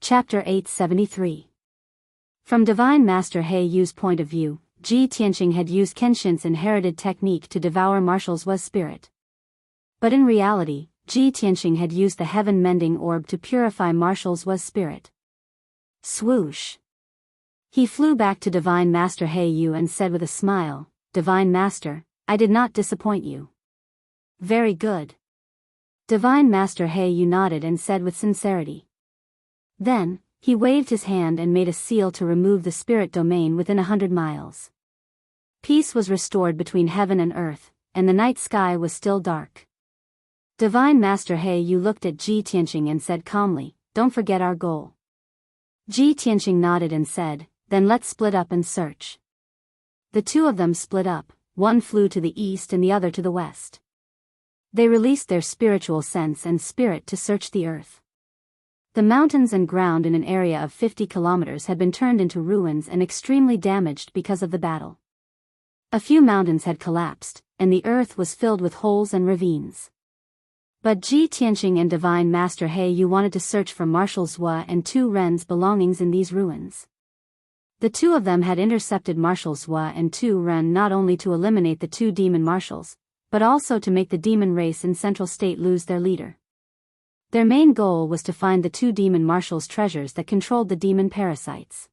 Chapter 873. From Divine Master He Yu's point of view, Ji Tianqing had used Kenshin's inherited technique to devour Marshal Zhuo's spirit. But in reality, Ji Tianqing had used the heaven-mending orb to purify Marshal Zhuo's spirit. Swoosh! He flew back to Divine Master He Yu and said with a smile, "Divine Master, I did not disappoint you." Very good. Divine Master He Yu nodded and said with sincerity. Then, he waved his hand and made a seal to remove the spirit domain within 100 miles. Peace was restored between heaven and earth, and the night sky was still dark. Divine Master He Yu looked at Ji Tianqing and said calmly, "Don't forget our goal." Ji Tianqing nodded and said, "Then let's split up and search." The two of them split up, one flew to the east and the other to the west. They released their spiritual sense and spirit to search the earth. The mountains and ground in an area of 50 kilometers had been turned into ruins and extremely damaged because of the battle. A few mountains had collapsed, and the earth was filled with holes and ravines. But Ji Tianqing and Divine Master He Yu wanted to search for Marshal Zhuo and Tu Ren's belongings in these ruins. The two of them had intercepted Marshal Zhuo and Tu Ren not only to eliminate the two demon marshals, but also to make the demon race in Central State lose their leader. Their main goal was to find the two demon marshals' treasures that controlled the demon parasites.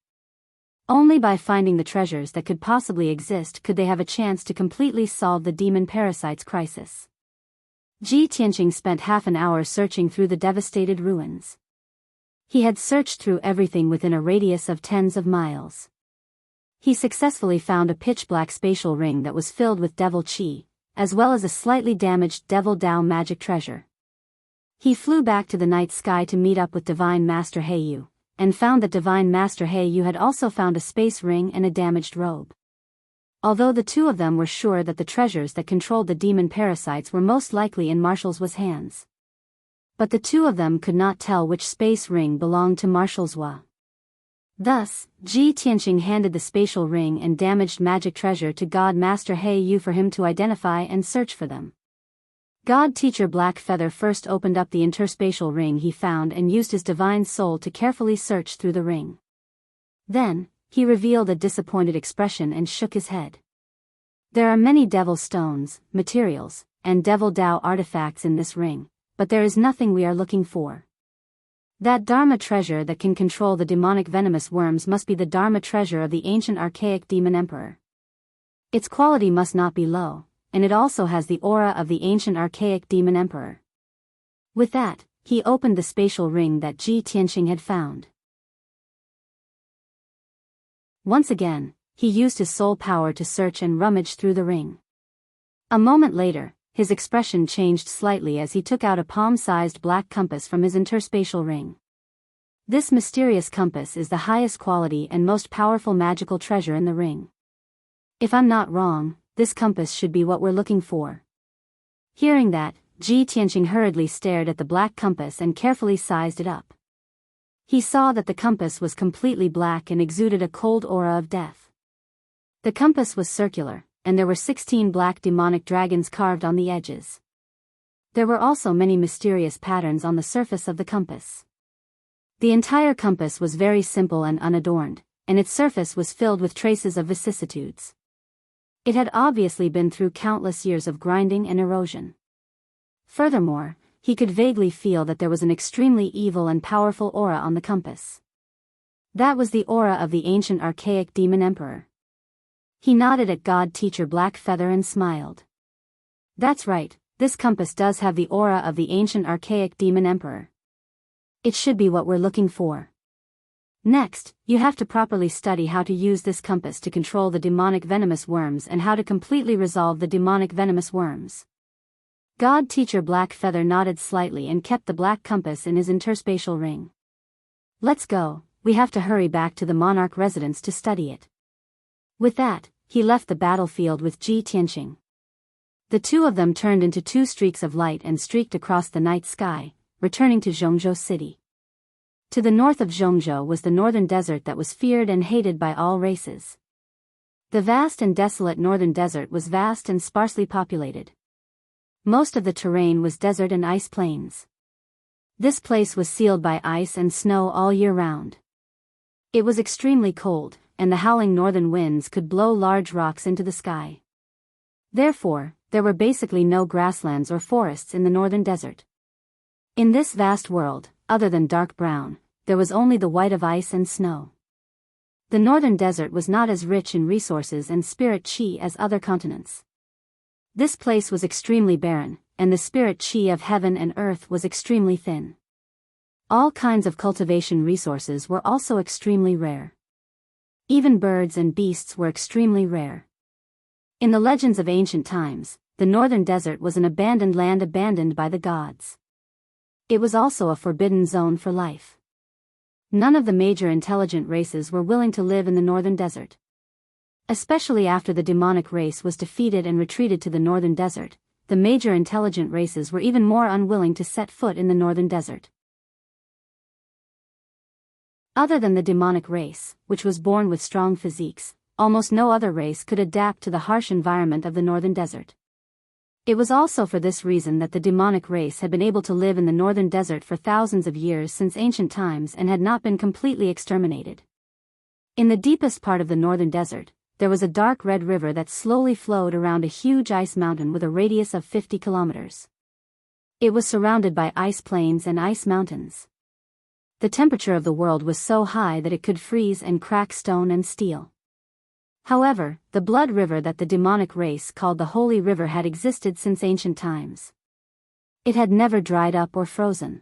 Only by finding the treasures that could possibly exist could they have a chance to completely solve the demon parasites crisis. Ji Tianqing spent half an hour searching through the devastated ruins. He had searched through everything within a radius of tens of miles. He successfully found a pitch-black spatial ring that was filled with devil chi, as well as a slightly damaged devil Dao magic treasure. He flew back to the night sky to meet up with Divine Master Heiyu, and found that Divine Master Heiyu had also found a space ring and a damaged robe. Although the two of them were sure that the treasures that controlled the demon parasites were most likely in Marshal Zuo's hands. But the two of them could not tell which space ring belonged to Marshal Zuo. Thus, Ji Tianqing handed the spatial ring and damaged magic treasure to God Master Heiyu for him to identify and search for them. God Teacher Black Feather first opened up the interspatial ring he found and used his divine soul to carefully search through the ring. Then, he revealed a disappointed expression and shook his head. There are many devil stones, materials, and devil Dao artifacts in this ring, but there is nothing we are looking for. That Dharma treasure that can control the demonic venomous worms must be the Dharma treasure of the ancient archaic demon emperor. Its quality must not be low, and it also has the aura of the ancient archaic demon emperor. With that, he opened the spatial ring that Ji Tianqing had found. Once again, he used his soul power to search and rummage through the ring. A moment later, his expression changed slightly as he took out a palm-sized black compass from his interspatial ring. This mysterious compass is the highest quality and most powerful magical treasure in the ring. If I'm not wrong, this compass should be what we're looking for. Hearing that, Ji Tianqing hurriedly stared at the black compass and carefully sized it up. He saw that the compass was completely black and exuded a cold aura of death. The compass was circular, and there were 16 black demonic dragons carved on the edges. There were also many mysterious patterns on the surface of the compass. The entire compass was very simple and unadorned, and its surface was filled with traces of vicissitudes. It had obviously been through countless years of grinding and erosion. Furthermore, he could vaguely feel that there was an extremely evil and powerful aura on the compass. That was the aura of the ancient archaic demon emperor. He nodded at God Teacher Black Feather and smiled. That's right, this compass does have the aura of the ancient archaic demon emperor. It should be what we're looking for. Next, you have to properly study how to use this compass to control the demonic venomous worms and how to completely resolve the demonic venomous worms. God Teacher Black Feather nodded slightly and kept the black compass in his interspatial ring. Let's go, we have to hurry back to the monarch residence to study it. With that, he left the battlefield with Ji Tianqing. The two of them turned into two streaks of light and streaked across the night sky, returning to Zhongzhou City. To the north of Zhongzhou was the northern desert that was feared and hated by all races. The vast and desolate northern desert was vast and sparsely populated. Most of the terrain was desert and ice plains. This place was sealed by ice and snow all year round. It was extremely cold, and the howling northern winds could blow large rocks into the sky. Therefore, there were basically no grasslands or forests in the northern desert. In this vast world, other than dark brown, there was only the white of ice and snow. The northern desert was not as rich in resources and spirit chi as other continents. This place was extremely barren, and the spirit chi of heaven and earth was extremely thin. All kinds of cultivation resources were also extremely rare. Even birds and beasts were extremely rare. In the legends of ancient times, the northern desert was an abandoned land abandoned by the gods. It was also a forbidden zone for life. None of the major intelligent races were willing to live in the northern desert. Especially after the demonic race was defeated and retreated to the northern desert, the major intelligent races were even more unwilling to set foot in the northern desert. Other than the demonic race, which was born with strong physiques, almost no other race could adapt to the harsh environment of the northern desert. It was also for this reason that the demonic race had been able to live in the northern desert for thousands of years since ancient times and had not been completely exterminated. In the deepest part of the northern desert, there was a dark red river that slowly flowed around a huge ice mountain with a radius of 50 kilometers. It was surrounded by ice plains and ice mountains. The temperature of the world was so high that it could freeze and crack stone and steel. However, the blood river that the demonic race called the Holy River had existed since ancient times. It had never dried up or frozen.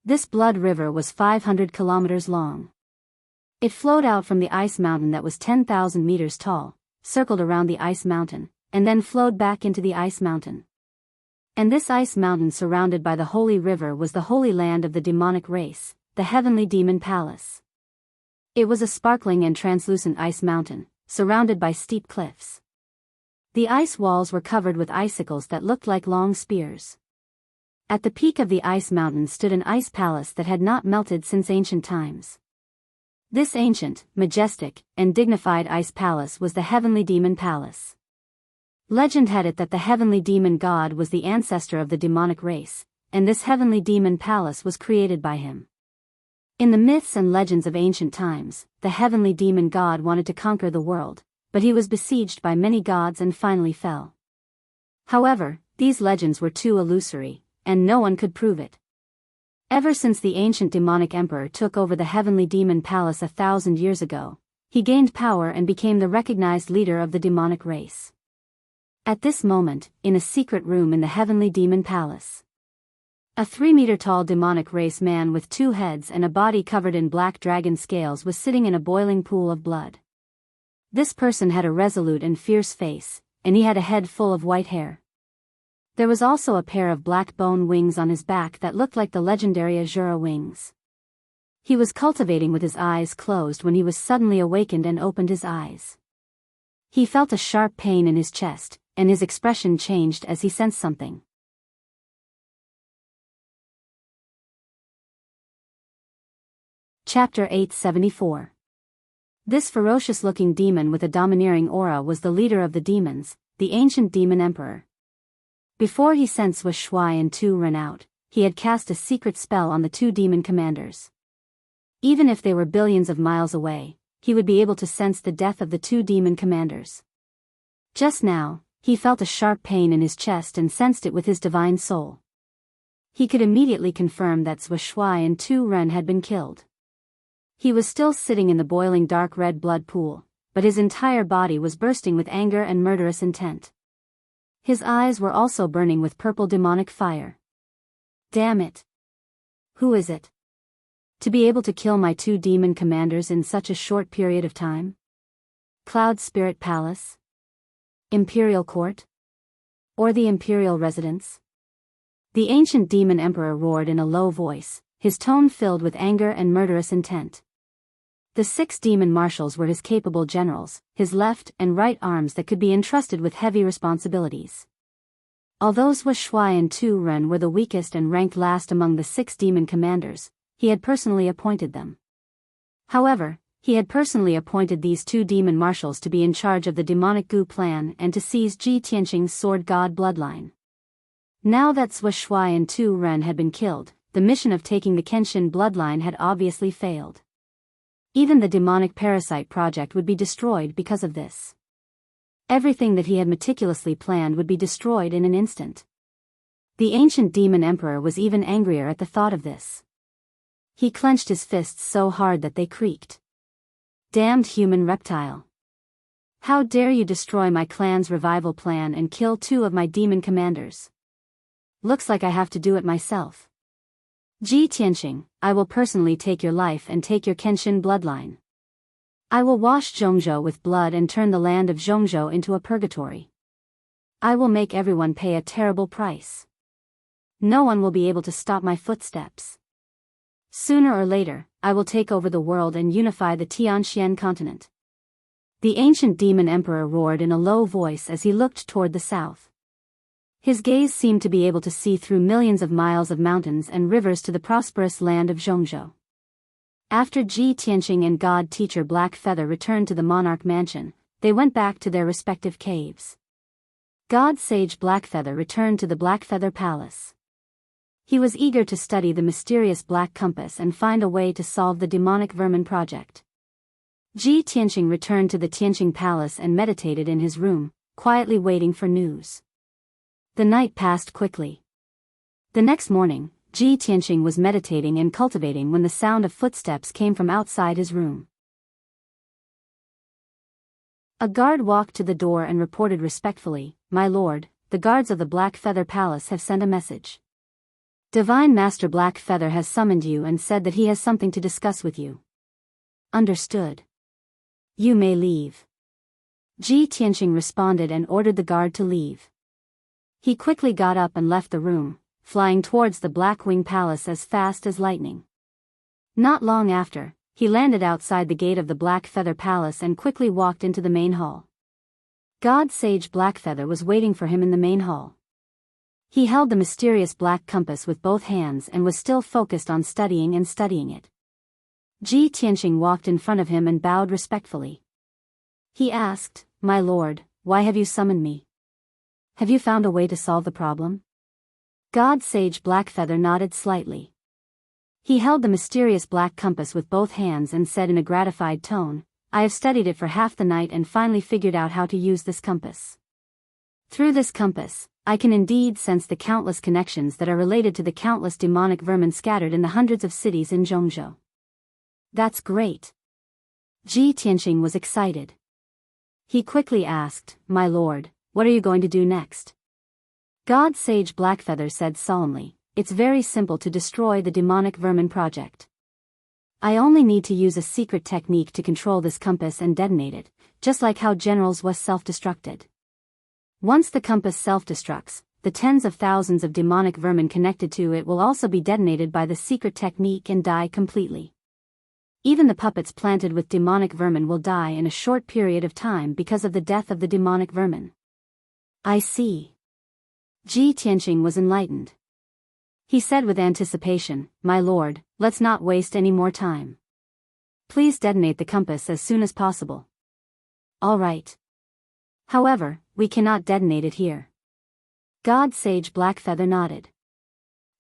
This blood river was 500 kilometers long. It flowed out from the ice mountain that was 10,000 meters tall, circled around the ice mountain, and then flowed back into the ice mountain. And this ice mountain surrounded by the Holy River was the holy land of the demonic race, the heavenly demon palace. It was a sparkling and translucent ice mountain, surrounded by steep cliffs. The ice walls were covered with icicles that looked like long spears. At the peak of the ice mountain stood an ice palace that had not melted since ancient times. This ancient, majestic, and dignified ice palace was the heavenly demon palace. Legend had it that the heavenly demon god was the ancestor of the demonic race, and this heavenly demon palace was created by him. In the myths and legends of ancient times, the heavenly demon god wanted to conquer the world, but he was besieged by many gods and finally fell. However, these legends were too illusory, and no one could prove it. Ever since the ancient demonic emperor took over the heavenly demon palace 1,000 years ago, he gained power and became the recognized leader of the demonic race. At this moment, in a secret room in the heavenly demon palace, a 3-meter-tall demonic race man with 2 heads and a body covered in black dragon scales was sitting in a boiling pool of blood. This person had a resolute and fierce face, and he had a head full of white hair. There was also a pair of black bone wings on his back that looked like the legendary Azura wings. He was cultivating with his eyes closed when he was suddenly awakened and opened his eyes. He felt a sharp pain in his chest, and his expression changed as he sensed something. Chapter 874. This ferocious-looking demon with a domineering aura was the leader of the demons, the ancient demon emperor. Before he sent Wuxia and Tu ran out, he had cast a secret spell on the 2 demon commanders. Even if they were billions of miles away, he would be able to sense the death of the 2 demon commanders. Just now, he felt a sharp pain in his chest and sensed it with his divine soul. He could immediately confirm that Wuxia and Tu Ren had been killed. He was still sitting in the boiling dark red blood pool, but his entire body was bursting with anger and murderous intent. His eyes were also burning with purple demonic fire. Damn it! Who is it? To be able to kill my 2 demon commanders in such a short period of time? Cloud Spirit Palace? Imperial Court? Or the Imperial Residence? The ancient demon emperor roared in a low voice, his tone filled with anger and murderous intent. The 6 demon marshals were his capable generals, his left and right arms that could be entrusted with heavy responsibilities. Although Wuxia and Tu Ren were the weakest and ranked last among the 6 demon commanders, he had personally appointed them. However, he had personally appointed these 2 demon marshals to be in charge of the demonic Gu plan and to seize Ji Tianqing's sword god bloodline. Now that Wuxia and Tu Ren had been killed, the mission of taking the Kenshin bloodline had obviously failed. Even the demonic parasite project would be destroyed because of this. Everything that he had meticulously planned would be destroyed in an instant. The ancient demon emperor was even angrier at the thought of this. He clenched his fists so hard that they creaked. Damned human reptile! How dare you destroy my clan's revival plan and kill 2 of my demon commanders? Looks like I have to do it myself. Ji Tianqing, I will personally take your life and take your Kenshin bloodline. I will wash Zhongzhou with blood and turn the land of Zhongzhou into a purgatory. I will make everyone pay a terrible price. No one will be able to stop my footsteps. Sooner or later, I will take over the world and unify the Tianxian continent. The ancient demon emperor roared in a low voice as he looked toward the south. His gaze seemed to be able to see through millions of miles of mountains and rivers to the prosperous land of Zhongzhou. After Ji Tianqing and God Teacher Blackfeather returned to the monarch mansion, they went back to their respective caves. God Sage Blackfeather returned to the Blackfeather Palace. He was eager to study the mysterious Black Compass and find a way to solve the demonic vermin project. Ji Tianqing returned to the Tianqing Palace and meditated in his room, quietly waiting for news. The night passed quickly. The next morning, Ji Tianqing was meditating and cultivating when the sound of footsteps came from outside his room. A guard walked to the door and reported respectfully, "My lord, the guards of the Black Feather Palace have sent a message. Divine Master Black Feather has summoned you and said that he has something to discuss with you." "Understood. You may leave." Ji Tianqing responded and ordered the guard to leave. He quickly got up and left the room, flying towards the Black Wing Palace as fast as lightning. Not long after, he landed outside the gate of the Black Feather Palace and quickly walked into the main hall. God Sage Blackfeather was waiting for him in the main hall. He held the mysterious black compass with both hands and was still focused on studying it. Ji Tianqing walked in front of him and bowed respectfully. He asked, "My lord, why have you summoned me? Have you found a way to solve the problem?" God Sage Blackfeather nodded slightly. He held the mysterious black compass with both hands and said in a gratified tone, "I have studied it for half the night and finally figured out how to use this compass. Through this compass, I can indeed sense the countless connections that are related to the countless demonic vermin scattered in the hundreds of cities in Zhongzhou." "That's great." Ji Tianqing was excited. He quickly asked, "My lord, what are you going to do next?" God Sage Blackfeather said solemnly, "It's very simple to destroy the demonic vermin project. I only need to use a secret technique to control this compass and detonate it, just like how Generals was self-destructed. Once the compass self-destructs, the tens of thousands of demonic vermin connected to it will also be detonated by the secret technique and die completely. Even the puppets planted with demonic vermin will die in a short period of time because of the death of the demonic vermin." "I see." Ji Tianqing was enlightened. He said with anticipation, "My lord, let's not waste any more time. Please detonate the compass as soon as possible." "All right. However, we cannot detonate it here." God Sage Blackfeather nodded.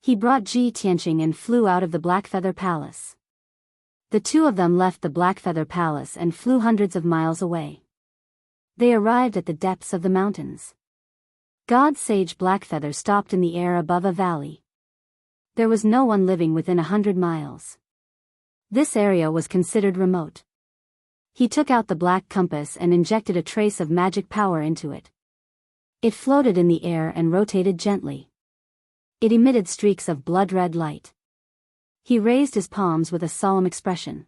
He brought Ji Tianqing and flew out of the Blackfeather Palace. The two of them left the Blackfeather Palace and flew hundreds of miles away. They arrived at the depths of the mountains. God Sage Blackfeather stopped in the air above a valley. There was no one living within 100 miles. This area was considered remote. He took out the black compass and injected a trace of magic power into it. It floated in the air and rotated gently. It emitted streaks of blood-red light. He raised his palms with a solemn expression.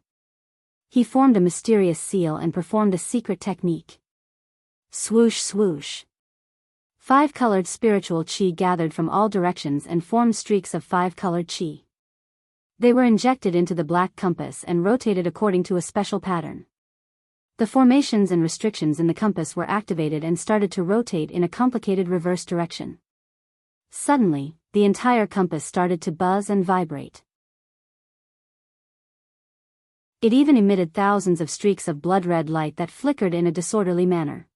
He formed a mysterious seal and performed a secret technique. Swoosh swoosh. 5-colored spiritual qi gathered from all directions and formed streaks of 5-colored qi. They were injected into the black compass and rotated according to a special pattern. The formations and restrictions in the compass were activated and started to rotate in a complicated reverse direction. Suddenly, the entire compass started to buzz and vibrate. It even emitted thousands of streaks of blood-red light that flickered in a disorderly manner.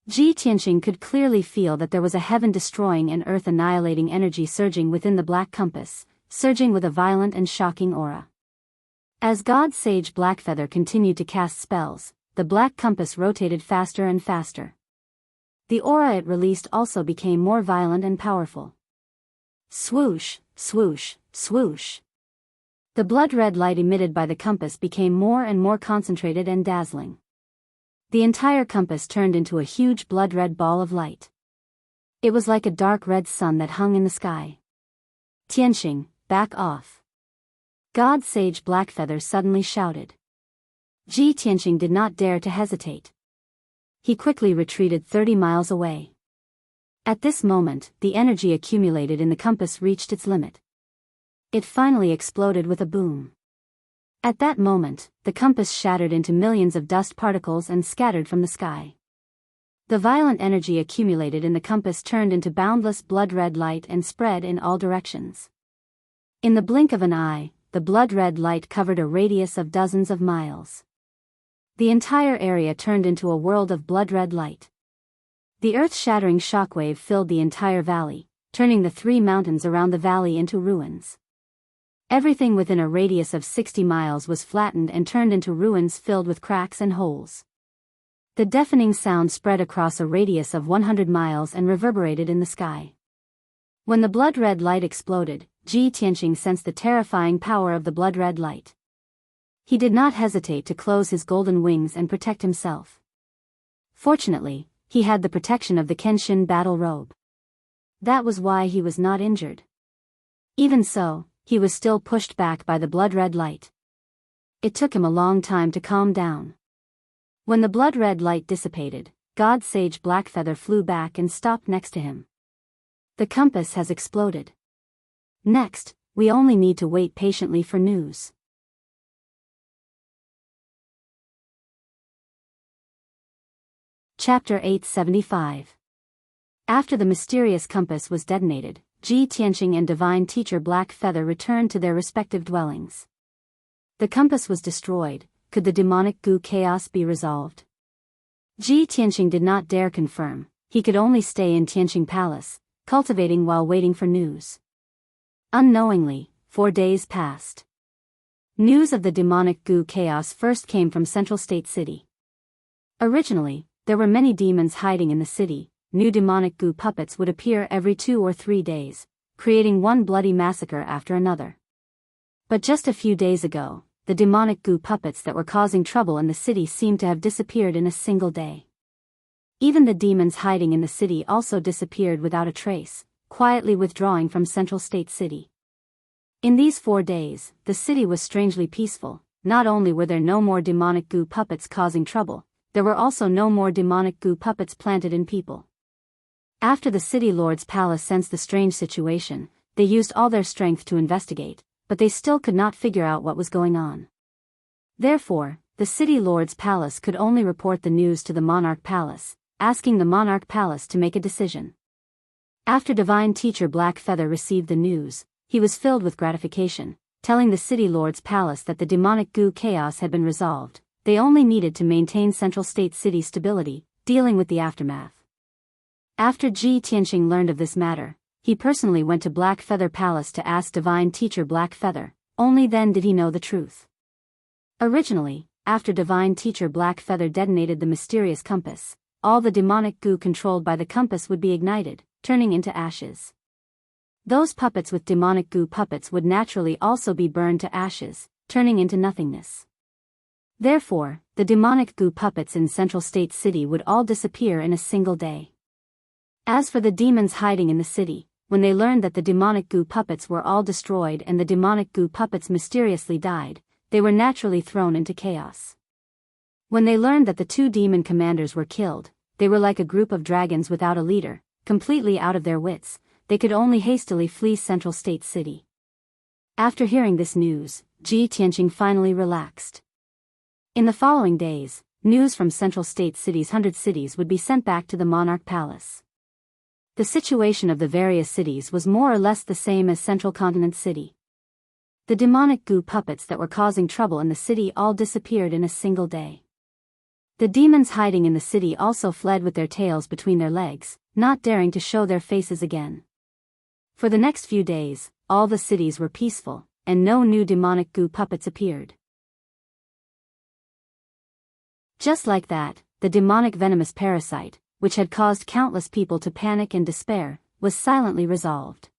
Ji Tianqing could clearly feel that there was a heaven-destroying and earth-annihilating energy surging within the black compass, surging with a violent and shocking aura. As God Sage Blackfeather continued to cast spells, the black compass rotated faster and faster. The aura it released also became more violent and powerful. Swoosh, swoosh, swoosh. The blood-red light emitted by the compass became more and more concentrated and dazzling. The entire compass turned into a huge blood-red ball of light. It was like a dark red sun that hung in the sky. "Tianqing, back off!" God Sage Blackfeather suddenly shouted. Ji Tianqing did not dare to hesitate. He quickly retreated 30 miles away. At this moment, the energy accumulated in the compass reached its limit. It finally exploded with a boom. At that moment, the compass shattered into millions of dust particles and scattered from the sky. The violent energy accumulated in the compass turned into boundless blood-red light and spread in all directions. In the blink of an eye, the blood-red light covered a radius of dozens of miles. The entire area turned into a world of blood-red light. The earth-shattering shockwave filled the entire valley, turning the 3 mountains around the valley into ruins. Everything within a radius of 60 miles was flattened and turned into ruins filled with cracks and holes. The deafening sound spread across a radius of 100 miles and reverberated in the sky. When the blood-red light exploded, Ji Tianqing sensed the terrifying power of the blood-red light. He did not hesitate to close his golden wings and protect himself. Fortunately, he had the protection of the Kenshin battle robe. That was why he was not injured. Even so, he was still pushed back by the blood-red light. It took him a long time to calm down. When the blood-red light dissipated, God Sage Blackfeather flew back and stopped next to him. The compass has exploded. Next, we only need to wait patiently for news. Chapter 875. After the mysterious compass was detonated, Ji Tianqing and Divine Teacher Blackfeather returned to their respective dwellings. The compass was destroyed. Could the demonic goo chaos be resolved? Ji Tianqing did not dare confirm. He could only stay in Tianqing Palace, cultivating while waiting for news. Unknowingly, 4 days passed. News of the demonic goo chaos first came from Central State City. Originally, there were many demons hiding in the city. New demonic goo puppets would appear every 2 or 3 days, creating one bloody massacre after another. But just a few days ago, the demonic goo puppets that were causing trouble in the city seemed to have disappeared in a single day. Even the demons hiding in the city also disappeared without a trace, quietly withdrawing from Central State City. In these 4 days, the city was strangely peaceful. Not only were there no more demonic goo puppets causing trouble, there were also no more demonic goo puppets planted in people. After the city lord's palace sensed the strange situation, they used all their strength to investigate, but they still could not figure out what was going on. Therefore, the city lord's palace could only report the news to the monarch palace, asking the monarch palace to make a decision. After Divine Teacher Blackfeather received the news, he was filled with gratification, telling the city lord's palace that the demonic goo chaos had been resolved. They only needed to maintain Central State City's stability, dealing with the aftermath. After Ji Tianqing learned of this matter, he personally went to Blackfeather Palace to ask Divine Teacher Blackfeather. Only then did he know the truth. Originally, after Divine Teacher Blackfeather detonated the mysterious compass, all the demonic goo controlled by the compass would be ignited, turning into ashes. Those puppets with demonic goo puppets would naturally also be burned to ashes, turning into nothingness. Therefore, the demonic goo puppets in Central State City would all disappear in a single day. As for the demons hiding in the city, when they learned that the demonic goo puppets were all destroyed and the demonic goo puppets mysteriously died, they were naturally thrown into chaos. When they learned that the 2 demon commanders were killed, they were like a group of dragons without a leader, completely out of their wits. They could only hastily flee Central State City. After hearing this news, Ji Tianqing finally relaxed. In the following days, news from Central State City's 100 cities would be sent back to the monarch palace. The situation of the various cities was more or less the same as Central Continent City. The demonic goo puppets that were causing trouble in the city all disappeared in a single day. The demons hiding in the city also fled with their tails between their legs, not daring to show their faces again. For the next few days, all the cities were peaceful, and no new demonic goo puppets appeared. Just like that, the demonic venomous parasite, which had caused countless people to panic and despair, was silently resolved.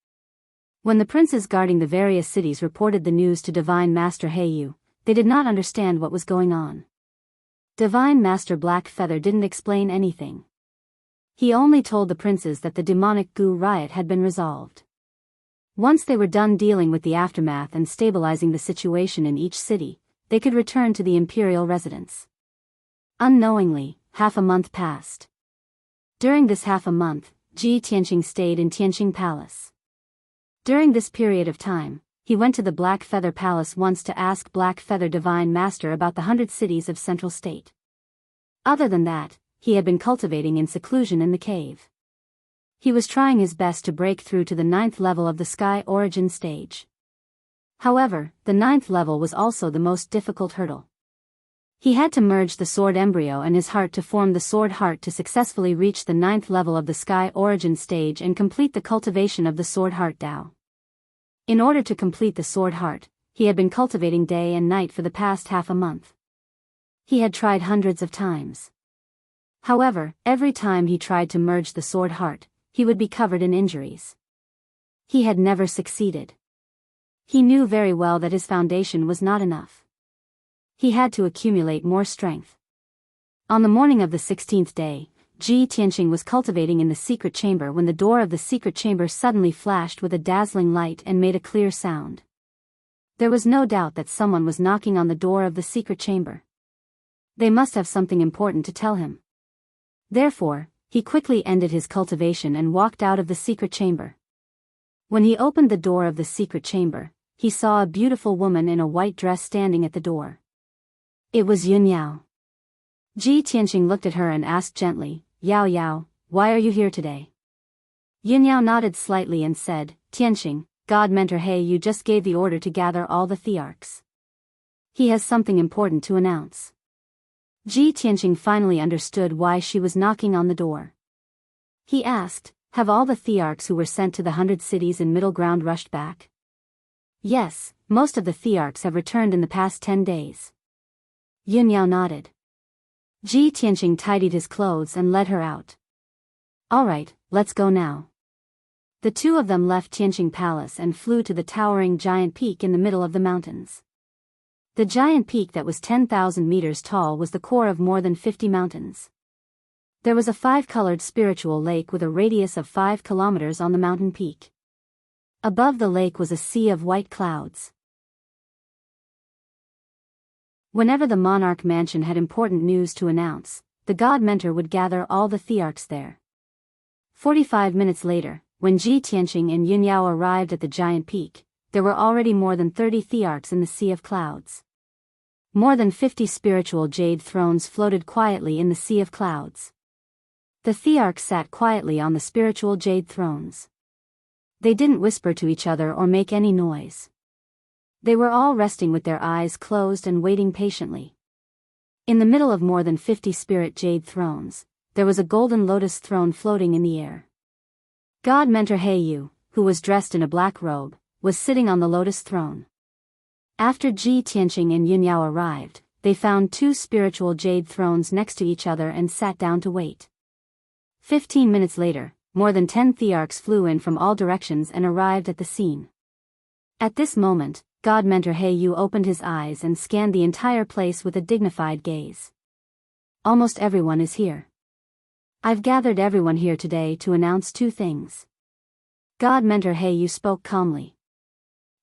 When the princes guarding the various cities reported the news to Divine Master Heiyu, they did not understand what was going on. Divine Master Blackfeather didn't explain anything. He only told the princes that the demonic goo riot had been resolved. Once they were done dealing with the aftermath and stabilizing the situation in each city, they could return to the imperial residence. Unknowingly, half a month passed. During this half a month, Ji Tianqing stayed in Tianqing Palace. During this period of time, he went to the Black Feather Palace once to ask Black Feather Divine Master about the 100 cities of Central State. Other than that, he had been cultivating in seclusion in the cave. He was trying his best to break through to the 9th level of the Sky Origin stage. However, the 9th level was also the most difficult hurdle. He had to merge the sword embryo and his heart to form the sword heart to successfully reach the 9th level of the Sky Origin stage and complete the cultivation of the sword heart Dao. In order to complete the sword heart, he had been cultivating day and night for the past half a month. He had tried hundreds of times. However, every time he tried to merge the sword heart, he would be covered in injuries. He had never succeeded. He knew very well that his foundation was not enough. He had to accumulate more strength. On the morning of the 16th day, Ji Tianqing was cultivating in the secret chamber when the door of the secret chamber suddenly flashed with a dazzling light and made a clear sound. There was no doubt that someone was knocking on the door of the secret chamber. They must have something important to tell him. Therefore, he quickly ended his cultivation and walked out of the secret chamber. When he opened the door of the secret chamber, he saw a beautiful woman in a white dress standing at the door. It was Yun Yao. Ji Tianqing looked at her and asked gently, "Yao Yao, why are you here today?" Yun Yao nodded slightly and said, "Tianqing, God Mentor He Yu just gave the order to gather all the thearchs. He has something important to announce." Ji Tianqing finally understood why she was knocking on the door. He asked, "Have all the thearchs who were sent to the 100 cities in Middle Ground rushed back?" "Yes, most of the thearchs have returned in the past 10 days. Yun Yao nodded. Ji Tianqing tidied his clothes and led her out. "All right, let's go now." The two of them left Tianqing Palace and flew to the towering giant peak in the middle of the mountains. The giant peak that was 10,000 meters tall was the core of more than 50 mountains. There was a 5-colored spiritual lake with a radius of 5 kilometers on the mountain peak. Above the lake was a sea of white clouds. Whenever the monarch mansion had important news to announce, the god mentor would gather all the thearchs there. 45 minutes later, when Ji Tianqing and Yun Yao arrived at the giant peak, there were already more than 30 thearchs in the sea of clouds. More than 50 spiritual jade thrones floated quietly in the sea of clouds. The thearchs sat quietly on the spiritual jade thrones. They didn't whisper to each other or make any noise. They were all resting with their eyes closed and waiting patiently. In the middle of more than 50 spirit jade thrones, there was a golden lotus throne floating in the air. God Mentor He Yu, who was dressed in a black robe, was sitting on the lotus throne. After Ji Tianqing and Yun Yao arrived, they found 2 spiritual jade thrones next to each other and sat down to wait. 15 minutes later, more than 10 thearchs flew in from all directions and arrived at the scene. At this moment, God Mentor He Yu opened his eyes and scanned the entire place with a dignified gaze. "Almost everyone is here. I've gathered everyone here today to announce 2 things." God Mentor He Yu spoke calmly.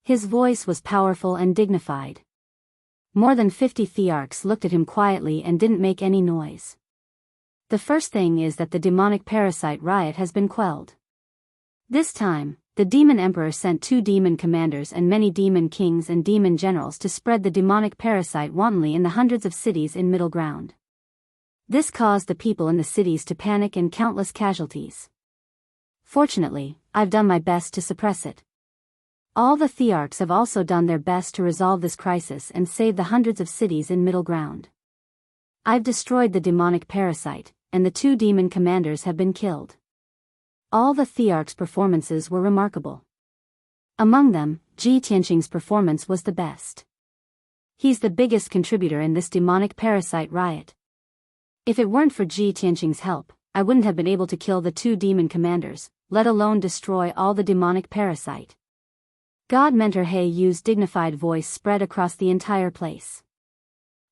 His voice was powerful and dignified. More than 50 thearchs looked at him quietly and didn't make any noise. "The first thing is that the demonic parasite riot has been quelled. This time, the demon emperor sent 2 demon commanders and many demon kings and demon generals to spread the demonic parasite wantonly in the hundreds of cities in Middle Ground. This caused the people in the cities to panic and countless casualties. Fortunately, I've done my best to suppress it. All the thearchs have also done their best to resolve this crisis and save the hundreds of cities in Middle Ground. I've destroyed the demonic parasite, and the 2 demon commanders have been killed. All the thearchs' performances were remarkable. Among them, Ji Tianqing's performance was the best. He's the biggest contributor in this demonic parasite riot. If it weren't for Ji Tianqing's help, I wouldn't have been able to kill the 2 demon commanders, let alone destroy all the demonic parasite." God Mentor He Yu's dignified voice spread across the entire place.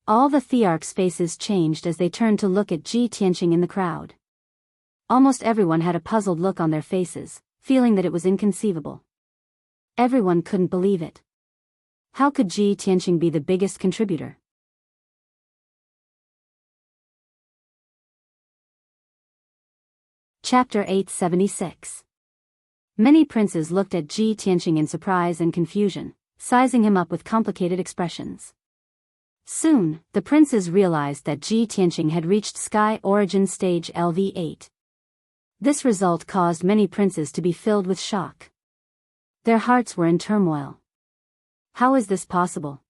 All the thearchs' faces changed as they turned to look at Ji Tianqing in the crowd. Almost everyone had a puzzled look on their faces, feeling that it was inconceivable. Everyone couldn't believe it. How could Ji Tianqing be the biggest contributor? Chapter 876. Many princes looked at Ji Tianqing in surprise and confusion, sizing him up with complicated expressions. Soon, the princes realized that Ji Tianqing had reached Sky Origin Stage LV8. This result caused many princes to be filled with shock. Their hearts were in turmoil. How is this possible?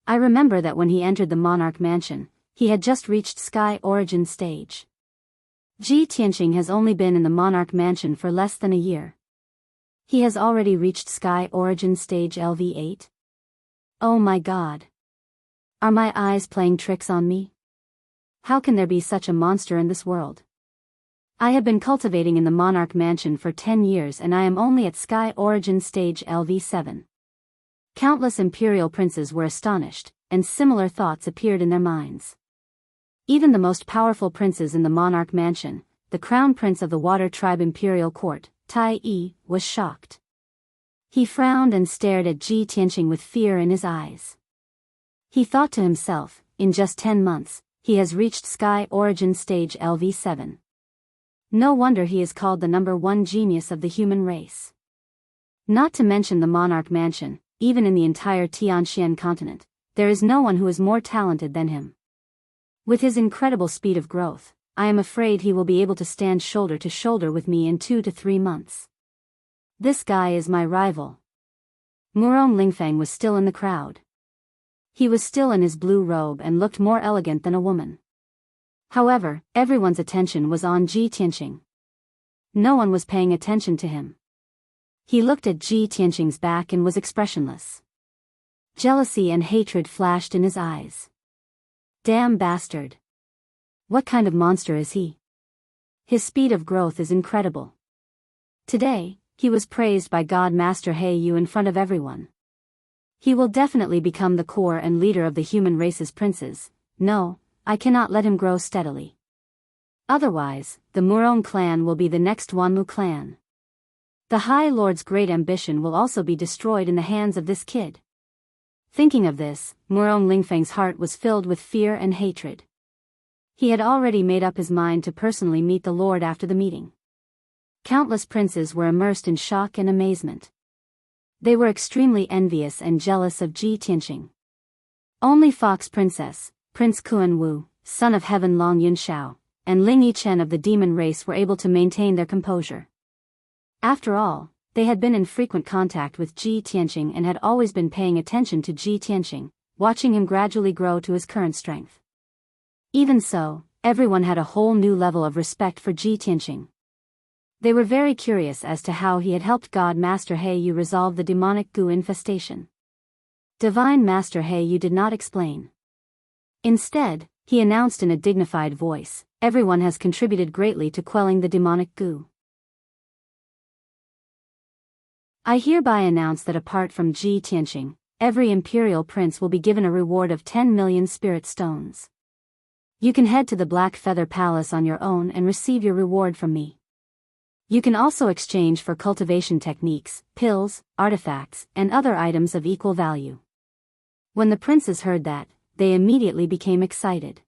I remember that when he entered the monarch mansion, he had just reached Sky Origin Stage. Ji Tianqing has only been in the monarch mansion for less than a year. He has already reached Sky Origin Stage LV8? Oh my god. Are my eyes playing tricks on me? How can there be such a monster in this world? I have been cultivating in the monarch mansion for 10 years and I am only at sky origin stage LV7. Countless imperial princes were astonished, and similar thoughts appeared in their minds. Even the most powerful princes in the monarch mansion, the crown prince of the water tribe imperial court, Tai Yi, was shocked. He frowned and stared at Ji Tianqing with fear in his eyes. He thought to himself, in just 10 months, he has reached sky origin stage LV7. No wonder he is called the #1 genius of the human race. Not to mention the monarch mansion, even in the entire Tianxian continent, there is no one who is more talented than him. With his incredible speed of growth, I am afraid he will be able to stand shoulder to shoulder with me in 2 to 3 months. This guy is my rival. Murong Lingfeng was still in the crowd. He was still in his blue robe and looked more elegant than a woman. However, everyone's attention was on Ji Tianqing. No one was paying attention to him. He looked at Ji Tianqing's back and was expressionless. Jealousy and hatred flashed in his eyes. Damn bastard. What kind of monster is he? His speed of growth is incredible. Today, he was praised by God Master He Yu in front of everyone. He will definitely become the core and leader of the human race's princes. No, I cannot let him grow steadily. Otherwise, the Murong clan will be the next Wanmu clan. The High Lord's great ambition will also be destroyed in the hands of this kid. Thinking of this, Murong Lingfeng's heart was filled with fear and hatred. He had already made up his mind to personally meet the Lord after the meeting. Countless princes were immersed in shock and amazement. They were extremely envious and jealous of Ji Tianqing. Only Fox Princess, Prince Kuan Wu, son of Heaven Long Yunshao, and Ling Yichen of the demon race were able to maintain their composure. After all, they had been in frequent contact with Ji Tianqing and had always been paying attention to Ji Tianqing, watching him gradually grow to his current strength. Even so, everyone had a whole new level of respect for Ji Tianqing. They were very curious as to how he had helped God Master He Yu resolve the demonic goo infestation. Divine Master He Yu did not explain. Instead, he announced in a dignified voice, "Everyone has contributed greatly to quelling the demonic goo. I hereby announce that apart from Ji Tianqing, every imperial prince will be given a reward of 10 million spirit stones. You can head to the Black Feather Palace on your own and receive your reward from me. You can also exchange for cultivation techniques, pills, artifacts, and other items of equal value." When the princes heard that, they immediately became excited.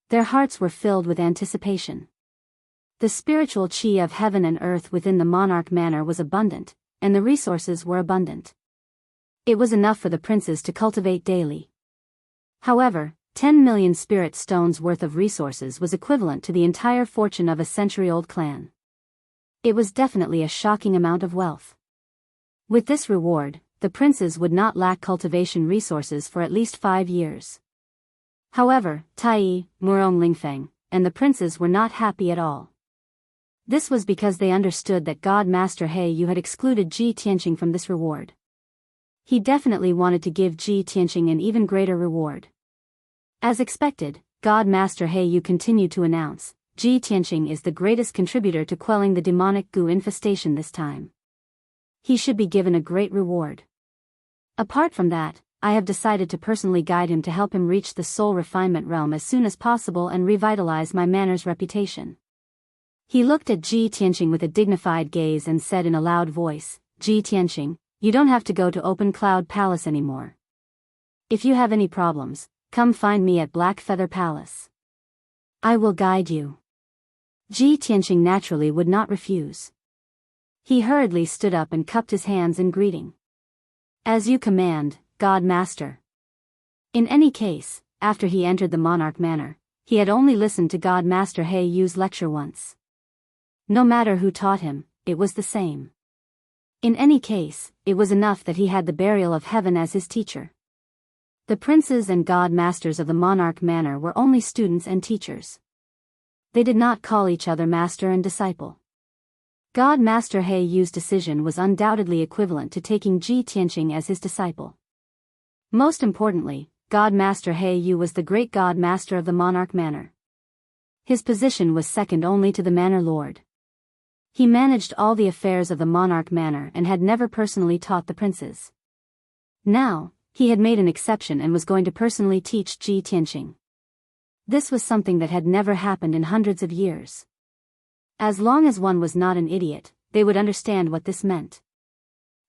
Their hearts were filled with anticipation. The spiritual qi of heaven and earth within the monarch manor was abundant, and the resources were abundant. It was enough for the princes to cultivate daily. However, 10 million spirit stones worth of resources was equivalent to the entire fortune of a century-old clan. It was definitely a shocking amount of wealth. With this reward, the princes would not lack cultivation resources for at least 5 years. However, Tai Yi, Murong Lingfeng, and the princes were not happy at all. This was because they understood that God Master He Yu had excluded Ji Tianqing from this reward. He definitely wanted to give Ji Tianqing an even greater reward. As expected, God Master He Yu continued to announce, "Ji Tianqing is the greatest contributor to quelling the demonic goo infestation this time. He should be given a great reward. Apart from that, I have decided to personally guide him to help him reach the soul refinement realm as soon as possible and revitalize my manor's reputation." He looked at Ji Tianqing with a dignified gaze and said in a loud voice, "Ji Tianqing, you don't have to go to Open Cloud Palace anymore. If you have any problems, come find me at Black Feather Palace. I will guide you." Ji Tianqing naturally would not refuse. He hurriedly stood up and cupped his hands in greeting. "As you command, God Master." In any case, after he entered the monarch manor, he had only listened to God Master He Yu's lecture once. No matter who taught him, it was the same. In any case, it was enough that he had the burial of heaven as his teacher. The princes and god masters of the monarch manor were only students and teachers. They did not call each other master and disciple. God Master He Yu's decision was undoubtedly equivalent to taking Ji Tianqing as his disciple. Most importantly, God Master He Yu was the great god master of the monarch manor. His position was second only to the manor lord. He managed all the affairs of the monarch manor and had never personally taught the princes. Now, he had made an exception and was going to personally teach Ji Tianqing. This was something that had never happened in hundreds of years. As long as one was not an idiot, they would understand what this meant.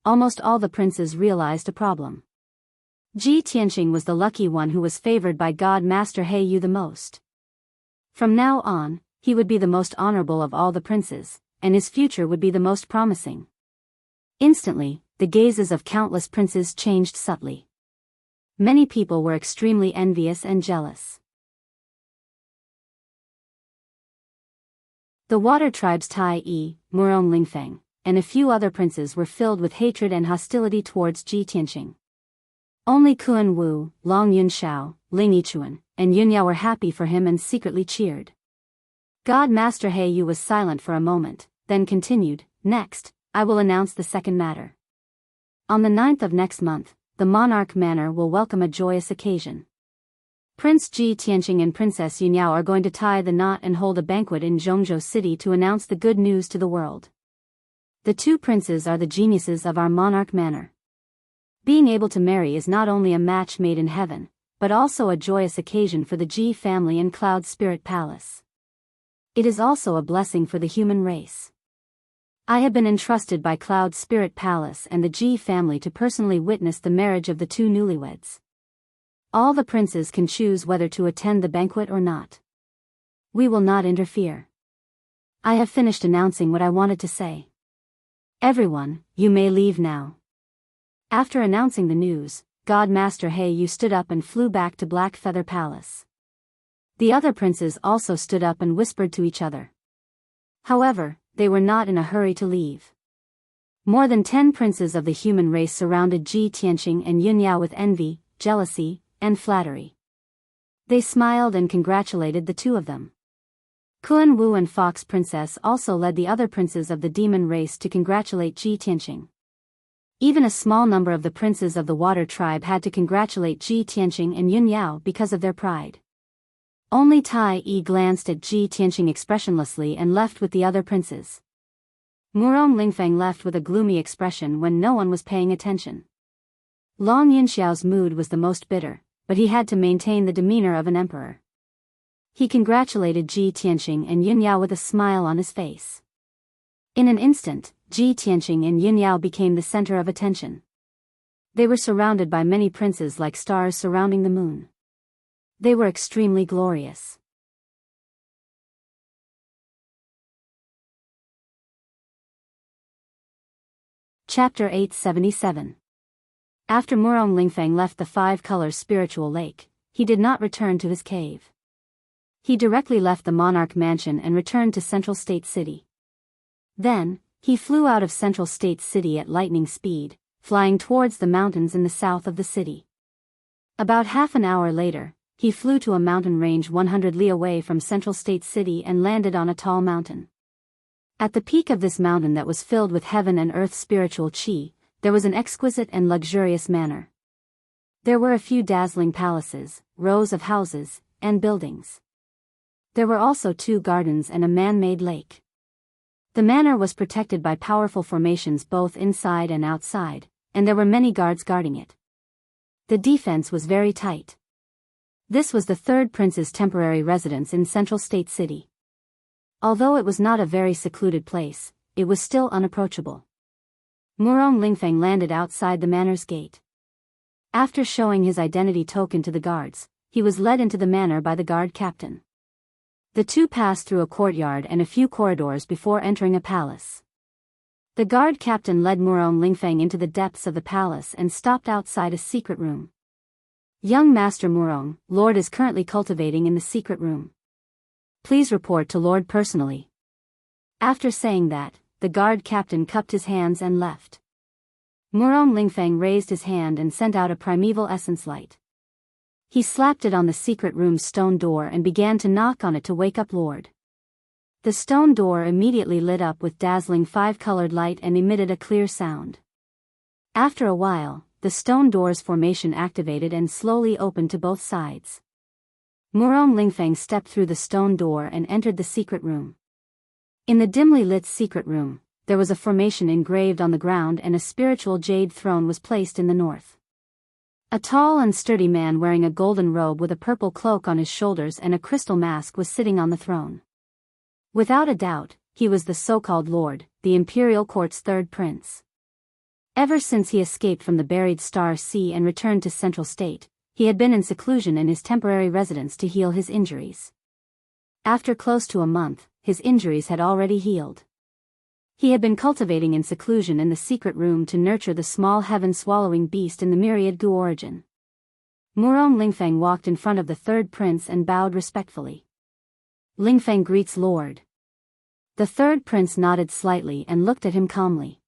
Almost all the princes realized a problem. Ji Tianqing was the lucky one who was favored by God Master He Yu the most. From now on, he would be the most honorable of all the princes, and his future would be the most promising. Instantly, the gazes of countless princes changed subtly. Many people were extremely envious and jealous. The water tribes Tai Yi, Murong Lingfeng, and a few other princes were filled with hatred and hostility towards Ji Tianqing. Only Kuan Wu, Long Yunxiao, Ling Yichuan, and Yunyao were happy for him and secretly cheered. God Master He Yu was silent for a moment, then continued, "Next, I will announce the second matter. On the 9th of next month, the monarch manor will welcome a joyous occasion. Prince Ji Tianqing and Princess Yunyao are going to tie the knot and hold a banquet in Zhongzhou City to announce the good news to the world. The two princes are the geniuses of our monarch manor. Being able to marry is not only a match made in heaven, but also a joyous occasion for the Ji family and Cloud Spirit Palace. It is also a blessing for the human race. I have been entrusted by Cloud Spirit Palace and the Ji family to personally witness the marriage of the two newlyweds. All the princes can choose whether to attend the banquet or not. We will not interfere. I have finished announcing what I wanted to say. Everyone, you may leave now." After announcing the news, God Master He Yu stood up and flew back to Black Feather Palace. The other princes also stood up and whispered to each other. However, they were not in a hurry to leave. More than 10 princes of the human race surrounded Ji Tianqing and Yunyao with envy, jealousy, and flattery. They smiled and congratulated the two of them. Kuan Wu and Fox Princess also led the other princes of the demon race to congratulate Ji Tianqing. Even a small number of the princes of the water tribe had to congratulate Ji Tianqing and Yunyao because of their pride. Only Tai Yi glanced at Ji Tianqing expressionlessly and left with the other princes. Murong Lingfeng left with a gloomy expression when no one was paying attention. Long Yunxiao's mood was the most bitter, but he had to maintain the demeanor of an emperor. He congratulated Ji Tianqing and Yunyao with a smile on his face. In an instant, Ji Tianqing and Yunyao became the center of attention. They were surrounded by many princes like stars surrounding the moon. They were extremely glorious. Chapter 877. After Murong Lingfeng left the five-color spiritual lake, he did not return to his cave. He directly left the monarch mansion and returned to Central State City. Then, he flew out of Central State City at lightning speed, flying towards the mountains in the south of the city. About half an hour later, he flew to a mountain range 100 li away from Central State City and landed on a tall mountain. At the peak of this mountain that was filled with heaven and earth spiritual chi, there was an exquisite and luxurious manor. There were a few dazzling palaces, rows of houses, and buildings. There were also 2 gardens and a man-made lake. The manor was protected by powerful formations both inside and outside, and there were many guards guarding it. The defense was very tight. This was the 3rd prince's temporary residence in Central State City. Although it was not a very secluded place, it was still unapproachable. Murong Lingfeng landed outside the manor's gate. After showing his identity token to the guards, he was led into the manor by the guard captain. The two passed through a courtyard and a few corridors before entering a palace. The guard captain led Murong Lingfeng into the depths of the palace and stopped outside a secret room. Young Master Murong, Lord is currently cultivating in the secret room. Please report to Lord personally. After saying that, the guard captain cupped his hands and left. Murong Lingfeng raised his hand and sent out a primeval essence light. He slapped it on the secret room's stone door and began to knock on it to wake up Lord. The stone door immediately lit up with dazzling 5-colored light and emitted a clear sound. After a while, the stone door's formation activated and slowly opened to both sides. Murong Lingfeng stepped through the stone door and entered the secret room. In the dimly lit secret room, there was a formation engraved on the ground and a spiritual jade throne was placed in the north. A tall and sturdy man wearing a golden robe with a purple cloak on his shoulders and a crystal mask was sitting on the throne. Without a doubt, he was the so-called Lord, the imperial court's third prince. Ever since he escaped from the buried Star Sea and returned to Central State, he had been in seclusion in his temporary residence to heal his injuries. After close to a month, his injuries had already healed. He had been cultivating in seclusion in the secret room to nurture the small heaven-swallowing beast in the myriad gu origin. Murong Lingfeng walked in front of the third prince and bowed respectfully. Lingfeng greets Lord. The third prince nodded slightly and looked at him calmly.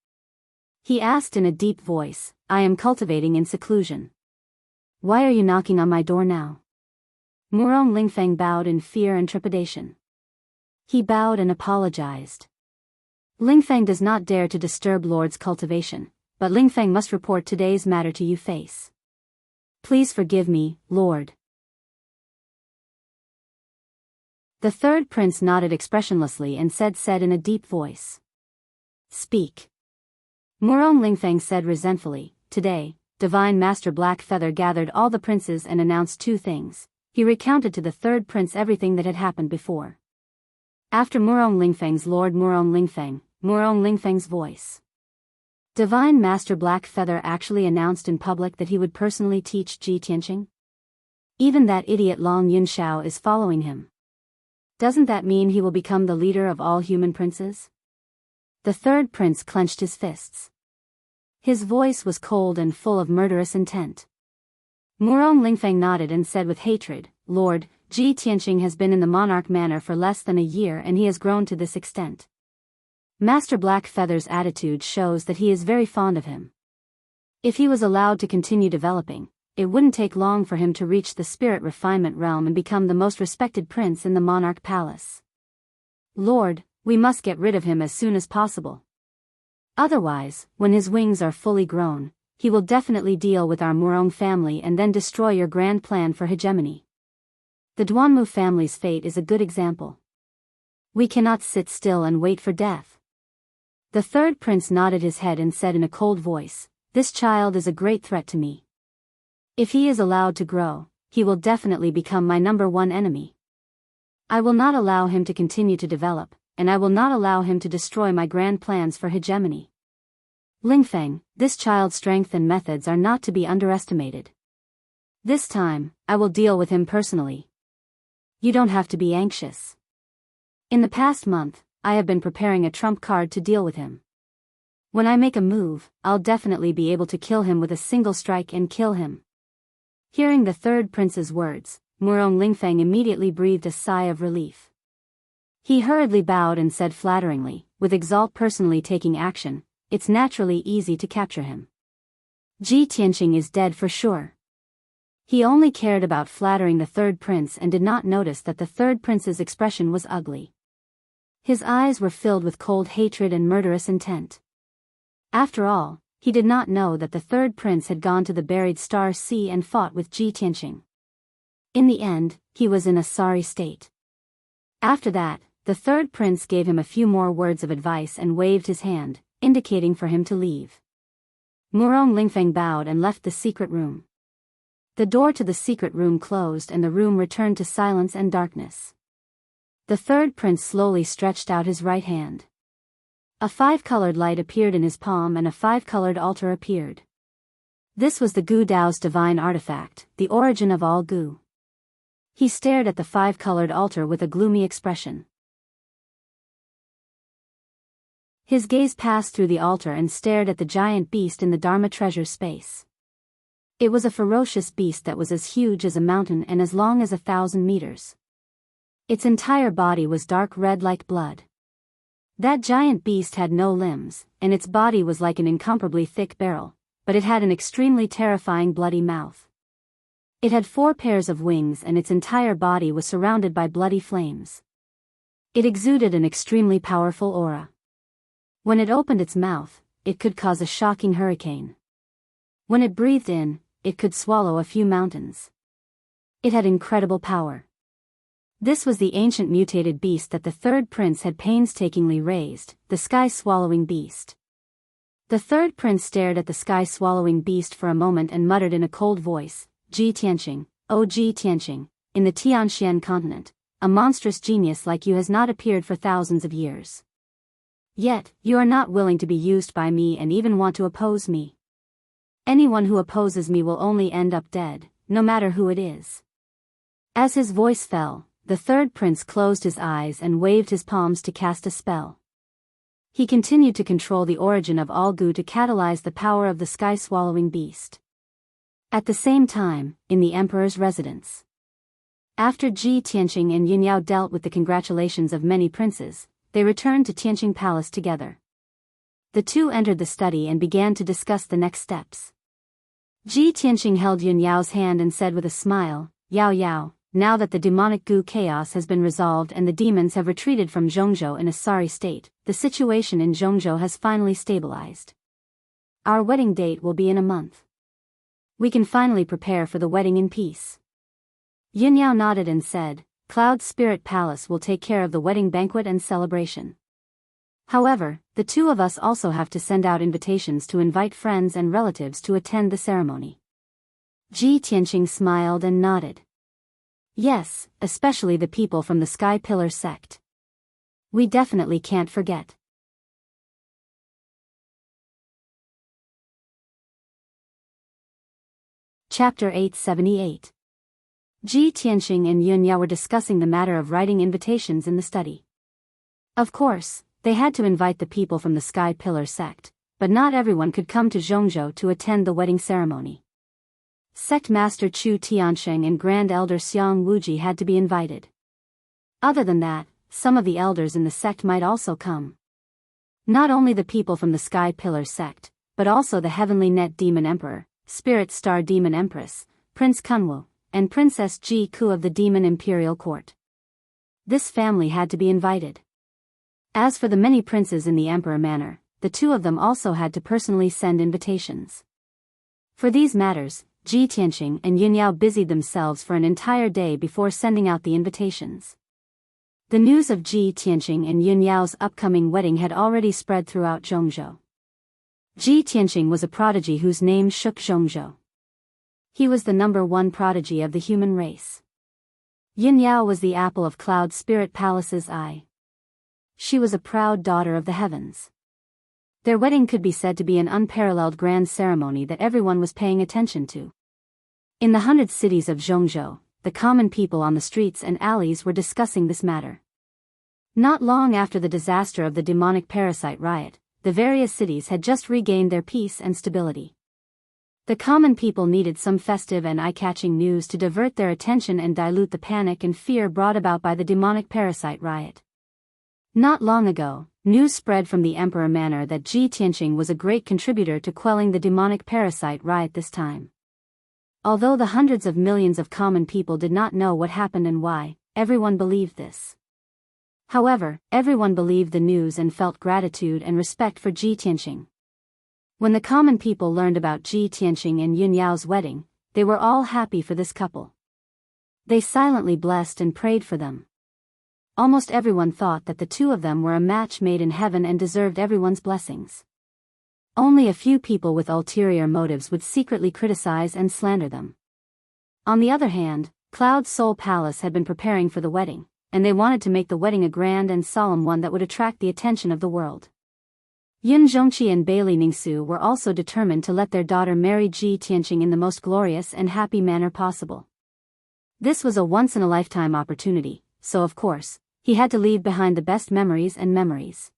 He asked in a deep voice, I am cultivating in seclusion. Why are you knocking on my door now? Murong Lingfeng bowed in fear and trepidation. He bowed and apologized. Lingfeng does not dare to disturb Lord's cultivation, but Lingfeng must report today's matter to you face. Please forgive me, Lord. The third prince nodded expressionlessly and said in a deep voice. Speak. Murong Lingfeng said resentfully, Today, Divine Master Blackfeather gathered all the princes and announced two things. He recounted to the third prince everything that had happened before. After Murong Lingfeng's Lord Murong Lingfeng's voice. Divine Master Blackfeather actually announced in public that he would personally teach Ji Tianqing? Even that idiot Long Yunxiao is following him. Doesn't that mean he will become the leader of all human princes? The third prince clenched his fists. His voice was cold and full of murderous intent. Murong Lingfeng nodded and said with hatred, Lord, Ji Tianqing has been in the monarch manor for less than a year and he has grown to this extent. Master Blackfeather's attitude shows that he is very fond of him. If he was allowed to continue developing, it wouldn't take long for him to reach the spirit refinement realm and become the most respected prince in the monarch palace. Lord, we must get rid of him as soon as possible. Otherwise, when his wings are fully grown, he will definitely deal with our Murong family and then destroy your grand plan for hegemony. The Duanmu family's fate is a good example. We cannot sit still and wait for death. The third prince nodded his head and said in a cold voice, This child is a great threat to me. If he is allowed to grow, he will definitely become my number one enemy. I will not allow him to continue to develop, and I will not allow him to destroy my grand plans for hegemony. Lingfeng, this child's strength and methods are not to be underestimated. This time, I will deal with him personally. You don't have to be anxious. In the past month, I have been preparing a trump card to deal with him. When I make a move, I'll definitely be able to kill him with a single strike and kill him. Hearing the third prince's words, Murong Lingfeng immediately breathed a sigh of relief. He hurriedly bowed and said flatteringly, with Exalt personally taking action, it's naturally easy to capture him. Ji Tianqing is dead for sure. He only cared about flattering the third prince and did not notice that the third prince's expression was ugly. His eyes were filled with cold hatred and murderous intent. After all, he did not know that the third prince had gone to the buried Star Sea and fought with Ji Tianqing. In the end, he was in a sorry state. After that, the third prince gave him a few more words of advice and waved his hand, indicating for him to leave. Murong Lingfeng bowed and left the secret room. The door to the secret room closed and the room returned to silence and darkness. The third prince slowly stretched out his right hand. A 5-colored light appeared in his palm and a 5-colored altar appeared. This was the Gu Dao's divine artifact, the origin of all Gu. He stared at the 5-colored altar with a gloomy expression. His gaze passed through the altar and stared at the giant beast in the Dharma treasure space. It was a ferocious beast that was as huge as a mountain and as long as 1,000 meters. Its entire body was dark red like blood. That giant beast had no limbs, and its body was like an incomparably thick barrel, but it had an extremely terrifying bloody mouth. It had 4 pairs of wings and its entire body was surrounded by bloody flames. It exuded an extremely powerful aura. When it opened its mouth, it could cause a shocking hurricane. When it breathed in, it could swallow a few mountains. It had incredible power. This was the ancient mutated beast that the third prince had painstakingly raised, the sky-swallowing beast. The third prince stared at the sky-swallowing beast for a moment and muttered in a cold voice, "Ji Tianqing, O Ji Tianqing, in the Tianxian continent, a monstrous genius like you has not appeared for thousands of years. Yet, you are not willing to be used by me and even want to oppose me. Anyone who opposes me will only end up dead, no matter who it is." As his voice fell, the third prince closed his eyes and waved his palms to cast a spell. He continued to control the origin of all goo to catalyze the power of the sky-swallowing beast. At the same time, in the emperor's residence. After Ji Tianqing and Yunyao dealt with the congratulations of many princes, they returned to Tianqing Palace together. The two entered the study and began to discuss the next steps. Ji Tianqing held Yunyao's hand and said with a smile, "Yao Yao, now that the demonic goo chaos has been resolved and the demons have retreated from Zhongzhou in a sorry state, the situation in Zhongzhou has finally stabilized. Our wedding date will be in a month. We can finally prepare for the wedding in peace." Yunyao nodded and said, "Cloud Spirit Palace will take care of the wedding banquet and celebration. However, the two of us also have to send out invitations to invite friends and relatives to attend the ceremony." Ji Tianqing smiled and nodded. "Yes, especially the people from the Sky Pillar sect. We definitely can't forget." Chapter 878. Ji Tianqing and Yunyao were discussing the matter of writing invitations in the study. Of course, they had to invite the people from the Sky Pillar sect, but not everyone could come to Zhongzhou to attend the wedding ceremony. Sect Master Chu Tiansheng and Grand Elder Xiang Wuji had to be invited. Other than that, some of the elders in the sect might also come. Not only the people from the Sky Pillar sect, but also the Heavenly Net Demon Emperor, Spirit Star Demon Empress, Prince Kunwu, and Princess Ji Ku of the Demon Imperial Court. This family had to be invited. As for the many princes in the Emperor Manor, the two of them also had to personally send invitations. For these matters, Ji Tianqing and Yunyao busied themselves for an entire day before sending out the invitations. The news of Ji Tianqing and Yunyao's upcoming wedding had already spread throughout Zhongzhou. Ji Tianqing was a prodigy whose name shook Zhongzhou. He was the #1 prodigy of the human race. Yunyao was the apple of Cloud Spirit Palace's eye. She was a proud daughter of the heavens. Their wedding could be said to be an unparalleled grand ceremony that everyone was paying attention to. In the 100 cities of Zhongzhou, the common people on the streets and alleys were discussing this matter. Not long after the disaster of the demonic parasite riot, the various cities had just regained their peace and stability. The common people needed some festive and eye-catching news to divert their attention and dilute the panic and fear brought about by the demonic parasite riot. Not long ago, news spread from the Emperor Manor that Ji Tianqing was a great contributor to quelling the demonic parasite riot this time. Although the hundreds of millions of common people did not know what happened and why, everyone believed this. However, everyone believed the news and felt gratitude and respect for Ji Tianqing. When the common people learned about Ji Tianqing and Yunyao's wedding, they were all happy for this couple. They silently blessed and prayed for them. Almost everyone thought that the two of them were a match made in heaven and deserved everyone's blessings. Only a few people with ulterior motives would secretly criticize and slander them. On the other hand, Cloud Soul Palace had been preparing for the wedding, and they wanted to make the wedding a grand and solemn one that would attract the attention of the world. Yun Zhongqi and Bailey Ningsu were also determined to let their daughter marry Ji Tianqing in the most glorious and happy manner possible. This was a once-in-a-lifetime opportunity, so of course, he had to leave behind the best memories and memories.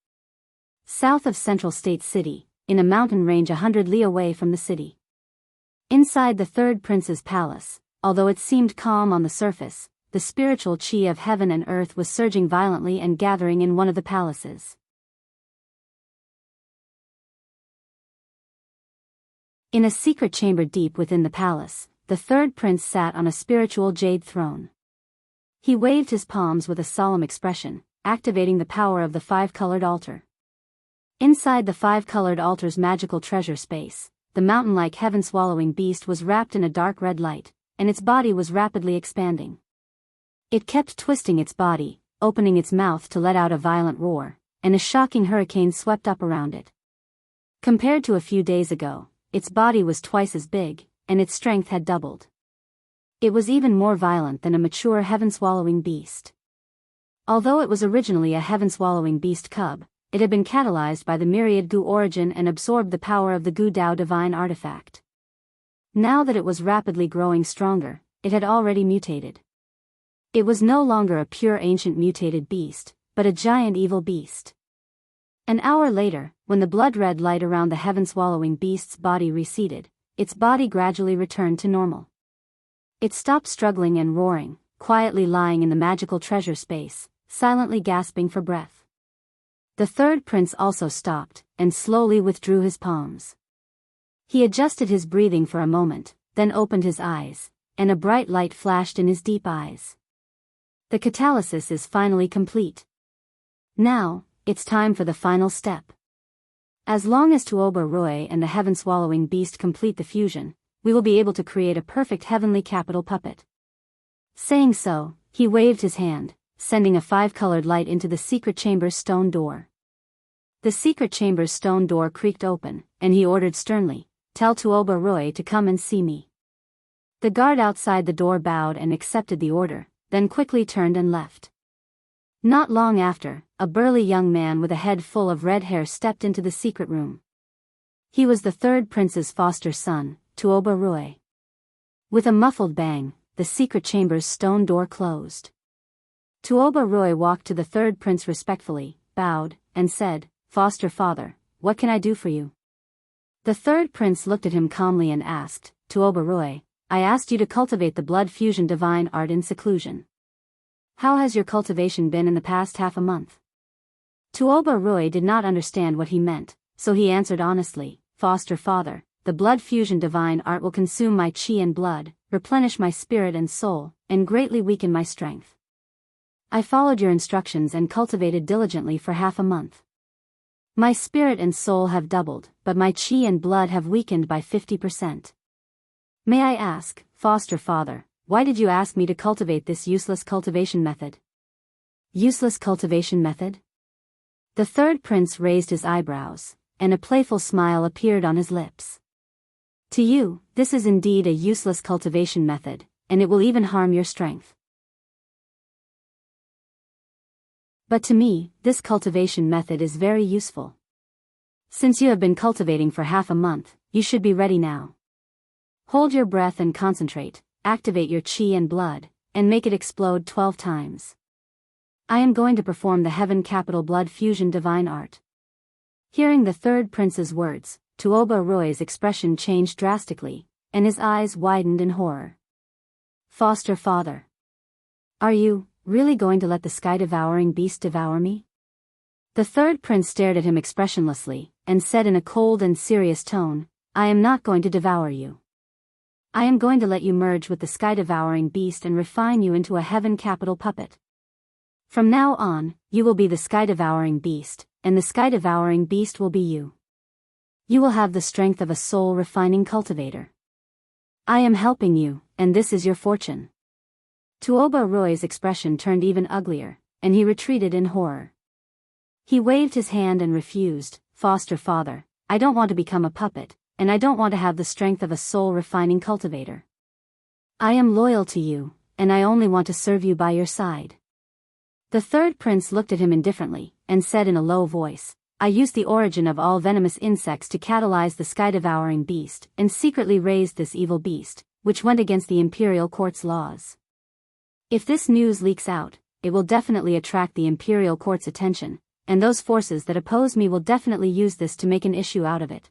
South of Central State City, in a mountain range 100 li away from the city. Inside the third prince's palace, although it seemed calm on the surface, the spiritual chi of heaven and earth was surging violently and gathering in one of the palaces. In a secret chamber deep within the palace, the third prince sat on a spiritual jade throne. He waved his palms with a solemn expression, activating the power of the five-colored altar. Inside the five-colored altar's magical treasure space, the mountain-like heaven-swallowing beast was wrapped in a dark red light, and its body was rapidly expanding. It kept twisting its body, opening its mouth to let out a violent roar, and a shocking hurricane swept up around it. Compared to a few days ago, its body was twice as big, and its strength had doubled. It was even more violent than a mature heaven-swallowing beast. Although it was originally a heaven-swallowing beast cub, it had been catalyzed by the myriad Gu origin and absorbed the power of the Gu Dao divine artifact. Now that it was rapidly growing stronger, it had already mutated. It was no longer a pure ancient mutated beast, but a giant evil beast. An hour later, when the blood-red light around the heaven-swallowing beast's body receded, its body gradually returned to normal. It stopped struggling and roaring, quietly lying in the magical treasure space, silently gasping for breath. The third prince also stopped, and slowly withdrew his palms. He adjusted his breathing for a moment, then opened his eyes, and a bright light flashed in his deep eyes. The catalysis is finally complete. Now, it's time for the final step. As long as Tuoba Roy and the heaven-swallowing beast complete the fusion, we will be able to create a perfect heavenly capital puppet. Saying so, he waved his hand, sending a 5-colored light into the secret chamber's stone door. The secret chamber's stone door creaked open, and he ordered sternly, "Tell Tuoba Roy to come and see me." The guard outside the door bowed and accepted the order, then quickly turned and left. Not long after, a burly young man with a head full of red hair stepped into the secret room. He was the third prince's foster son, Tuoba Roy. With a muffled bang, the secret chamber's stone door closed. Tuoba Roy walked to the third prince respectfully, bowed, and said, "Foster father, what can I do for you?" The third prince looked at him calmly and asked, "Tuoba Roy, I asked you to cultivate the blood fusion divine art in seclusion. How has your cultivation been in the past half a month?" Tuoba Roy did not understand what he meant, so he answered honestly, "Foster father, the blood fusion divine art will consume my chi and blood, replenish my spirit and soul, and greatly weaken my strength. I followed your instructions and cultivated diligently for half a month. My spirit and soul have doubled, but my chi and blood have weakened by 50%. May I ask, foster father, why did you ask me to cultivate this useless cultivation method?" Useless cultivation method? The third prince raised his eyebrows, and a playful smile appeared on his lips. "To you, this is indeed a useless cultivation method, and it will even harm your strength. But to me, this cultivation method is very useful. Since you have been cultivating for half a month, you should be ready now. Hold your breath and concentrate, activate your chi and blood, and make it explode 12 times. I am going to perform the heaven capital blood fusion divine art." Hearing the third prince's words, Tuoba Roy's expression changed drastically, and his eyes widened in horror. "Foster father, are you really going to let the sky-devouring beast devour me?" The third prince stared at him expressionlessly, and said in a cold and serious tone, "I am not going to devour you. I am going to let you merge with the sky-devouring beast and refine you into a heaven capital puppet. From now on, you will be the sky-devouring beast, and the sky-devouring beast will be you. You will have the strength of a soul-refining cultivator. I am helping you, and this is your fortune." Tuoba Roy's expression turned even uglier, and he retreated in horror. He waved his hand and refused, "Foster father, I don't want to become a puppet, and I don't want to have the strength of a soul-refining cultivator. I am loyal to you, and I only want to serve you by your side." The third prince looked at him indifferently, and said in a low voice, "I used the origin of all venomous insects to catalyze the sky-devouring beast, and secretly raised this evil beast, which went against the imperial court's laws. If this news leaks out, it will definitely attract the imperial court's attention, and those forces that oppose me will definitely use this to make an issue out of it.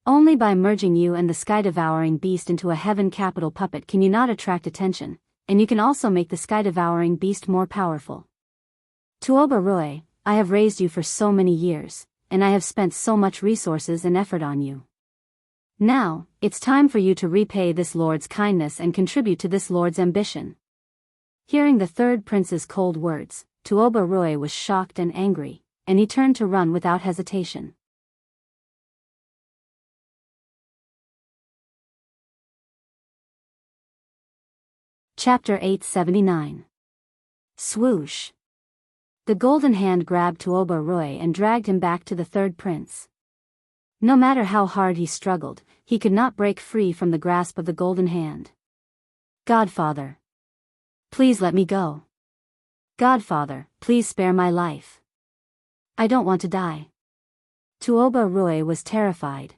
Only by merging you and the sky-devouring beast into a heaven capital puppet can you not attract attention, and you can also make the sky-devouring beast more powerful. Tuoba Roy, I have raised you for so many years, and I have spent so much resources and effort on you. Now, it's time for you to repay this lord's kindness and contribute to this lord's ambition." Hearing the third prince's cold words, Tuoba Roy was shocked and angry, and he turned to run without hesitation. Chapter 879. Swoosh! The golden hand grabbed Tuoba Roy and dragged him back to the third prince. No matter how hard he struggled, he could not break free from the grasp of the golden hand. Godfather! Please let me go. Godfather, please spare my life. I don't want to die. Tuoba Roy was terrified.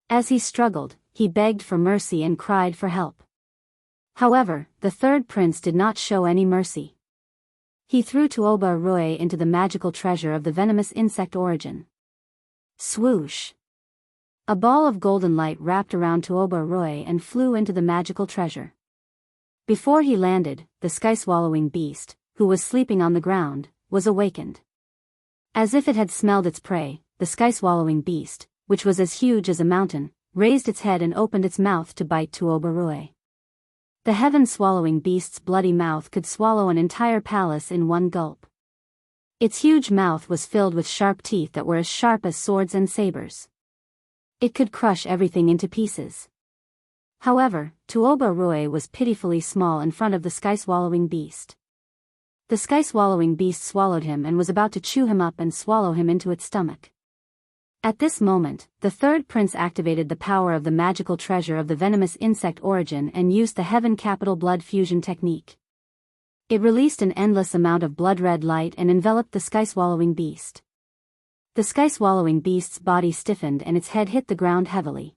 As he struggled, he begged for mercy and cried for help. However, the third prince did not show any mercy. He threw Tuoba Roy into the magical treasure of the venomous insect origin. Swoosh! A ball of golden light wrapped around Tuoba Roy and flew into the magical treasure. Before he landed, the sky-swallowing beast, who was sleeping on the ground, was awakened. As if it had smelled its prey, the sky-swallowing beast, which was as huge as a mountain, raised its head and opened its mouth to bite Tuoba Roy. The heaven-swallowing beast's bloody mouth could swallow an entire palace in one gulp. Its huge mouth was filled with sharp teeth that were as sharp as swords and sabers. It could crush everything into pieces. However, Tuoba Roy was pitifully small in front of the sky-swallowing beast. The sky-swallowing beast swallowed him and was about to chew him up and swallow him into its stomach. At this moment, the third prince activated the power of the magical treasure of the venomous insect origin and used the Heaven Capital Blood Fusion technique. It released an endless amount of blood-red light and enveloped the sky-swallowing beast. The sky-swallowing beast's body stiffened and its head hit the ground heavily.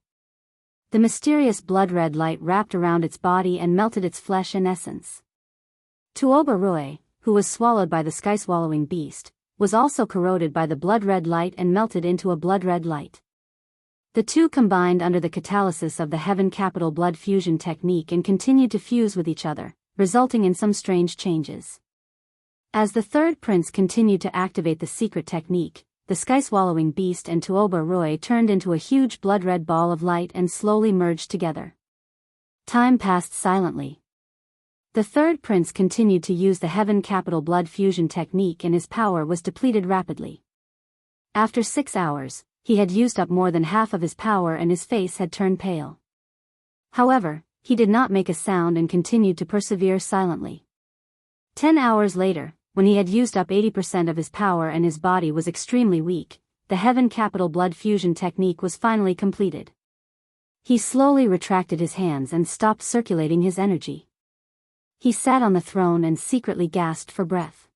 The mysterious blood-red light wrapped around its body and melted its flesh and essence. Tuoba Roy, who was swallowed by the sky-swallowing beast, was also corroded by the blood-red light and melted into a blood-red light. The two combined under the catalysis of the Heaven Capital Blood Fusion technique and continued to fuse with each other, resulting in some strange changes. As the third prince continued to activate the secret technique, the sky-swallowing beast and Tuoba Roy turned into a huge blood-red ball of light and slowly merged together. Time passed silently. The third prince continued to use the Heaven Capital Blood Fusion technique and his power was depleted rapidly. After 6 hours, he had used up more than half of his power and his face had turned pale. However, he did not make a sound and continued to persevere silently. 10 hours later, when he had used up 80% of his power and his body was extremely weak, the Heaven Capital Blood Fusion technique was finally completed. He slowly retracted his hands and stopped circulating his energy. He sat on the throne and secretly gasped for breath.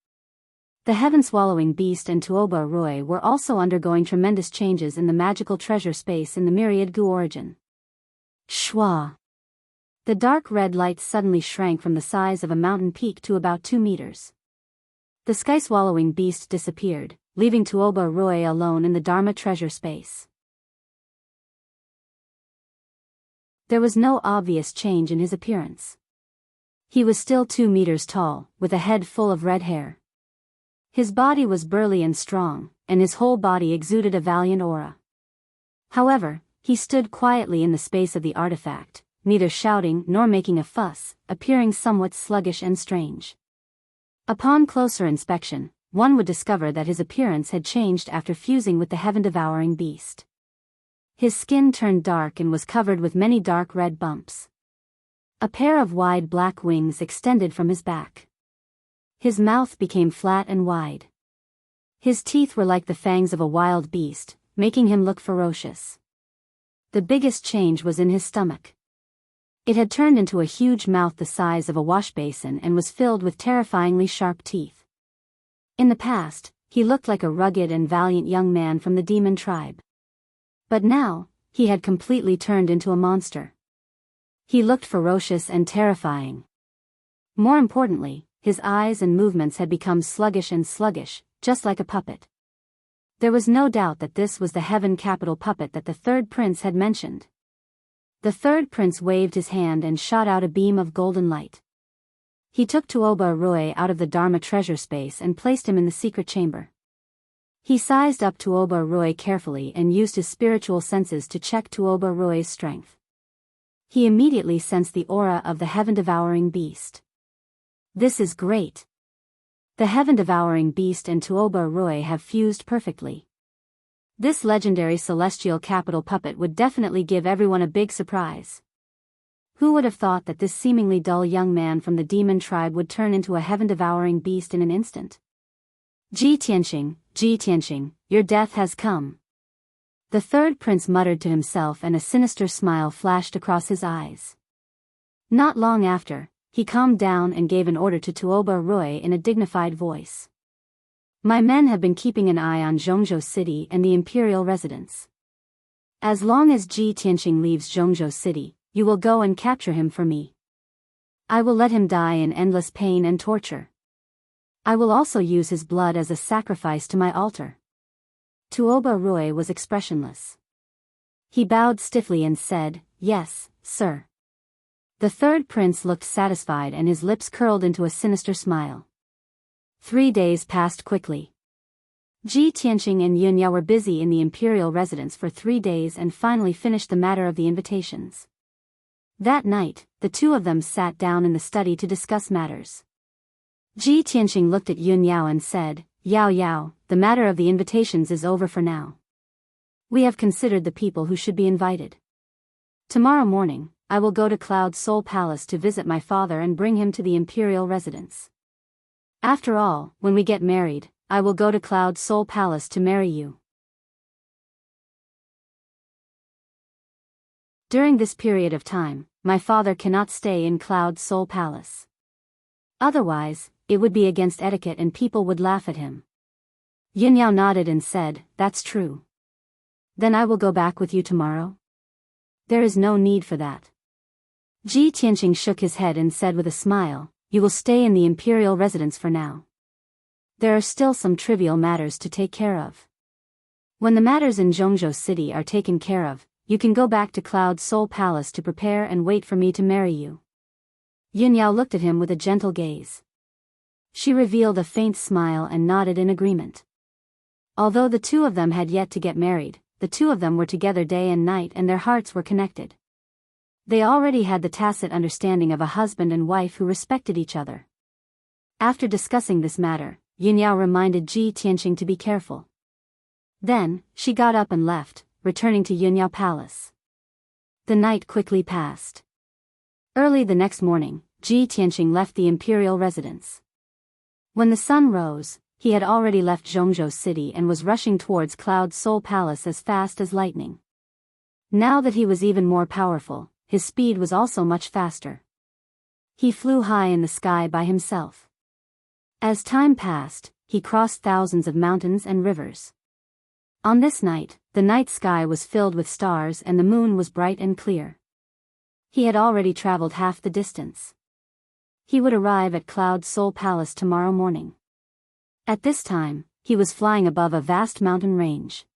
The heaven-swallowing beast and Tuoba Roy were also undergoing tremendous changes in the magical treasure space in the myriad goo origin. Shwa! The dark red light suddenly shrank from the size of a mountain peak to about 2 meters. The sky-swallowing beast disappeared, leaving Tuoba Roy alone in the Dharma treasure space. There was no obvious change in his appearance. He was still 2 meters tall, with a head full of red hair. His body was burly and strong, and his whole body exuded a valiant aura. However, he stood quietly in the space of the artifact, neither shouting nor making a fuss, appearing somewhat sluggish and strange. Upon closer inspection, one would discover that his appearance had changed after fusing with the heaven-devouring beast. His skin turned dark and was covered with many dark red bumps. A pair of wide black wings extended from his back. His mouth became flat and wide. His teeth were like the fangs of a wild beast, making him look ferocious. The biggest change was in his stomach. It had turned into a huge mouth the size of a wash basin and was filled with terrifyingly sharp teeth. In the past, he looked like a rugged and valiant young man from the demon tribe. But now, he had completely turned into a monster. He looked ferocious and terrifying. More importantly, his eyes and movements had become sluggish, just like a puppet. There was no doubt that this was the Heaven Capital puppet that the third prince had mentioned. The third prince waved his hand and shot out a beam of golden light. He took Tuoba Roy out of the Dharma treasure space and placed him in the secret chamber. He sized up Tuoba Roy carefully and used his spiritual senses to check Tuoba Roy's strength. He immediately sensed the aura of the heaven-devouring beast. This is great. The heaven-devouring beast and Tuoba Roy have fused perfectly. This legendary celestial capital puppet would definitely give everyone a big surprise. Who would have thought that this seemingly dull young man from the demon tribe would turn into a heaven-devouring beast in an instant? Ji Tianqing, your death has come. The third prince muttered to himself, and a sinister smile flashed across his eyes. Not long after, he calmed down and gave an order to Tuoba Roy in a dignified voice. My men have been keeping an eye on Zhongzhou City and the imperial residence. As long as Ji Tianqing leaves Zhongzhou City, you will go and capture him for me. I will let him die in endless pain and torture. I will also use his blood as a sacrifice to my altar. Tuoba Roy was expressionless. He bowed stiffly and said, Yes, sir. The third prince looked satisfied and his lips curled into a sinister smile. 3 days passed quickly. Ji Tianqing and Yunyao were busy in the imperial residence for 3 days and finally finished the matter of the invitations. That night, the two of them sat down in the study to discuss matters. Ji Tianqing looked at Yunyao and said, Yao, the matter of the invitations is over for now. We have considered the people who should be invited. Tomorrow morning, I will go to Cloud Soul Palace to visit my father and bring him to the imperial residence. After all, when we get married, I will go to Cloud Soul Palace to marry you. During this period of time, my father cannot stay in Cloud Soul Palace. Otherwise, it would be against etiquette and people would laugh at him. Yunyao nodded and said, That's true. Then I will go back with you tomorrow? There is no need for that. Ji Tianqing shook his head and said with a smile, You will stay in the imperial residence for now. There are still some trivial matters to take care of. When the matters in Zhongzhou City are taken care of, you can go back to Cloud Soul Palace to prepare and wait for me to marry you. Yunyao looked at him with a gentle gaze. She revealed a faint smile and nodded in agreement. Although the two of them had yet to get married, the two of them were together day and night and their hearts were connected. They already had the tacit understanding of a husband and wife who respected each other. After discussing this matter, Yunyao reminded Ji Tianqing to be careful. Then, she got up and left, returning to Yunyao Palace. The night quickly passed. Early the next morning, Ji Tianqing left the imperial residence. When the sun rose, he had already left Zhongzhou City and was rushing towards Cloud Soul Palace as fast as lightning. Now that he was even more powerful, his speed was also much faster. He flew high in the sky by himself. As time passed, he crossed thousands of mountains and rivers. On this night, the night sky was filled with stars and the moon was bright and clear. He had already traveled half the distance. He would arrive at Cloud Soul Palace tomorrow morning. At this time, he was flying above a vast mountain range.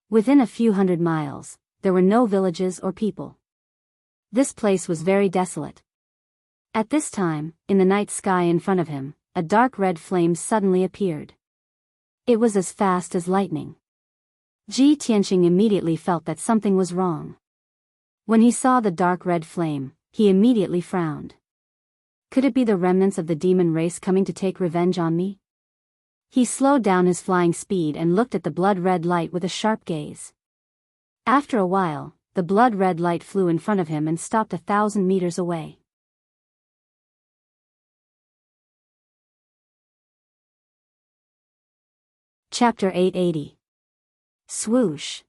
Within a few hundred miles, there were no villages or people. This place was very desolate. At this time, in the night sky in front of him, a dark red flame suddenly appeared. It was as fast as lightning. Ji Tianqing immediately felt that something was wrong. When he saw the dark red flame, he immediately frowned. Could it be the remnants of the demon race coming to take revenge on me? He slowed down his flying speed and looked at the blood-red light with a sharp gaze. After a while, the blood-red light flew in front of him and stopped 1,000 meters away. Chapter 880. Swoosh.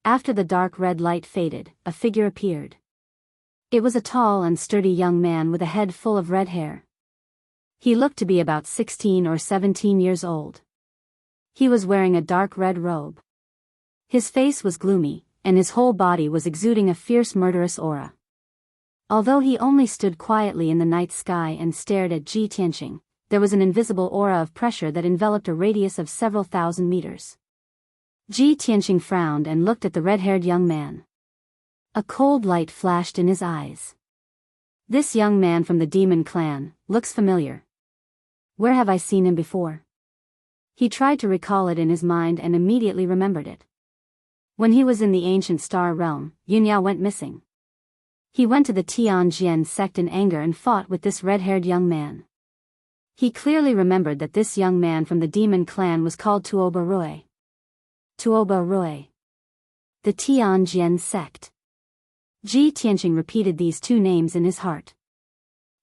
After the dark red light faded, a figure appeared. It was a tall and sturdy young man with a head full of red hair. He looked to be about 16 or 17 years old. He was wearing a dark red robe. His face was gloomy, and his whole body was exuding a fierce murderous aura. Although he only stood quietly in the night sky and stared at Ji Tianqing, there was an invisible aura of pressure that enveloped a radius of several thousand meters. Ji Tianqing frowned and looked at the red-haired young man. A cold light flashed in his eyes. This young man from the demon clan looks familiar. Where have I seen him before? He tried to recall it in his mind and immediately remembered it. When he was in the ancient star realm, Yunyao went missing. He went to the Tianjian sect in anger and fought with this red-haired young man. He clearly remembered that this young man from the demon clan was called Tuoba Roy. Tuoba Roy. The Tianjian sect. Ji Tianqing repeated these two names in his heart.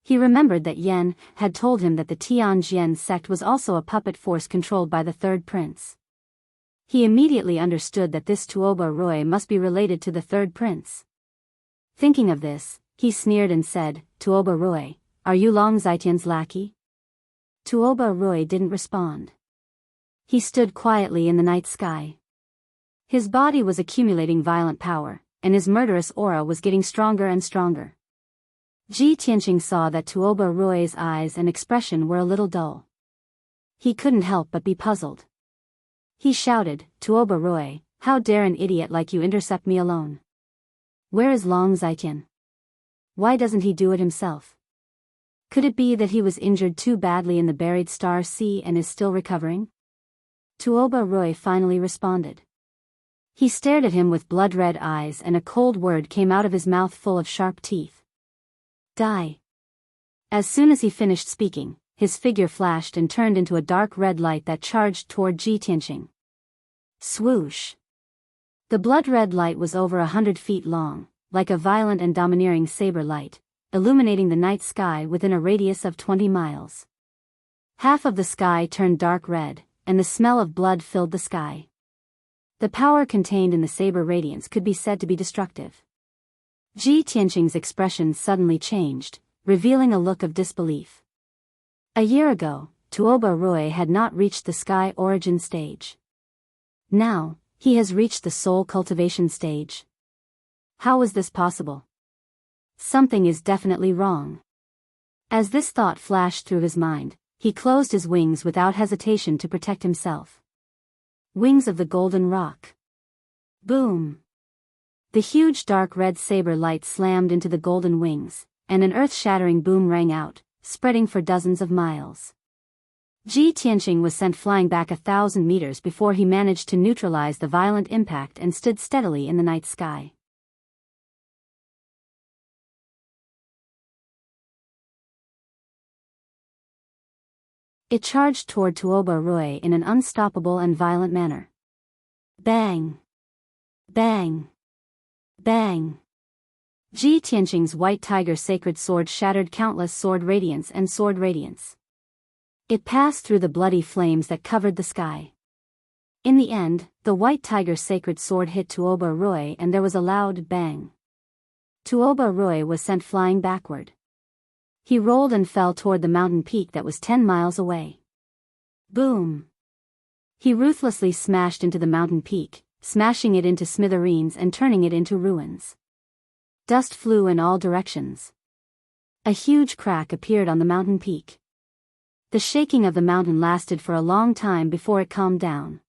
He remembered that Yan had told him that the Tianjian sect was also a puppet force controlled by the third prince. He immediately understood that this Tuoba Roy must be related to the third prince. Thinking of this, he sneered and said, "Tuoba Roy, are you Long Zitian's lackey?" Tuoba Roy didn't respond. He stood quietly in the night sky. His body was accumulating violent power, and his murderous aura was getting stronger and stronger. Ji Tianqing saw that Tuoba Roy's eyes and expression were a little dull. He couldn't help but be puzzled. He shouted, "Tuoba Roy, how dare an idiot like you intercept me alone? Where is Long Zitian? Why doesn't he do it himself? Could it be that he was injured too badly in the buried Star Sea and is still recovering?" Tuoba Roy finally responded. He stared at him with blood-red eyes, and a cold word came out of his mouth full of sharp teeth. "Die." As soon as he finished speaking, his figure flashed and turned into a dark red light that charged toward Ji Tianqing. Swoosh! The blood-red light was over 100 feet long, like a violent and domineering saber light, illuminating the night sky within a radius of 20 miles. Half of the sky turned dark red, and the smell of blood filled the sky. The power contained in the saber radiance could be said to be destructive. Ji Tianqing's expression suddenly changed, revealing a look of disbelief. A year ago, Tuoba Roy had not reached the sky origin stage. Now, he has reached the soul cultivation stage. How is this possible? Something is definitely wrong. As this thought flashed through his mind, he closed his wings without hesitation to protect himself. Wings of the Golden Rock. Boom! The huge dark red saber light slammed into the golden wings, and an earth-shattering boom rang out, spreading for dozens of miles. Ji Tianqing was sent flying back 1,000 meters before he managed to neutralize the violent impact and stood steadily in the night sky. It charged toward Tuoba Roy in an unstoppable and violent manner. Bang! Bang! Bang! Ji Tianqing's white tiger sacred sword shattered countless sword radiance and sword radiance. It passed through the bloody flames that covered the sky. In the end, the white tiger sacred sword hit Tuoba Roy and there was a loud bang. Tuoba Roy was sent flying backward. He rolled and fell toward the mountain peak that was 10 miles away. Boom! He ruthlessly smashed into the mountain peak, smashing it into smithereens and turning it into ruins. Dust flew in all directions. A huge crack appeared on the mountain peak. The shaking of the mountain lasted for a long time before it calmed down.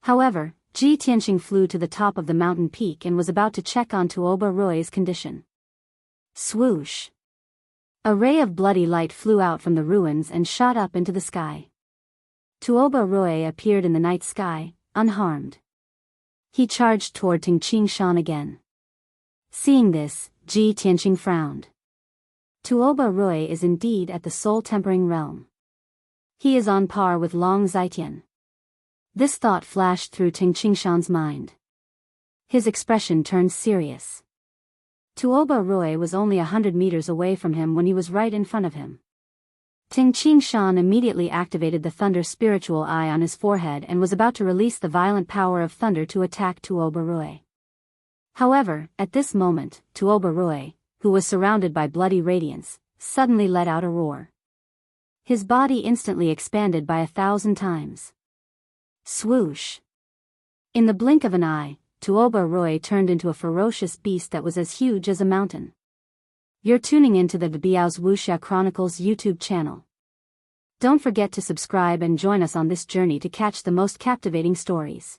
However, Ji Tianqing flew to the top of the mountain peak and was about to check on Tuoba Roy's condition. Swoosh! A ray of bloody light flew out from the ruins and shot up into the sky. Tuoba Roy appeared in the night sky, unharmed. He charged toward Tingqingshan again. Seeing this, Ji Tianqing frowned. Tuoba Roy is indeed at the soul-tempering realm. He is on par with Long Zitian. This thought flashed through Tingqingshan's mind. His expression turned serious. Tuoba Roy was only 100 meters away from him when he was right in front of him. Tingqingshan immediately activated the thunder spiritual eye on his forehead and was about to release the violent power of thunder to attack Tuoba Roy. However, at this moment, Tuoba Roy, who was surrounded by bloody radiance, suddenly let out a roar. His body instantly expanded by 1,000 times. Swoosh! In the blink of an eye, Tuoba Roy turned into a ferocious beast that was as huge as a mountain. You're tuning into the Biyao's Wuxia Chronicles YouTube channel. Don't forget to subscribe and join us on this journey to catch the most captivating stories.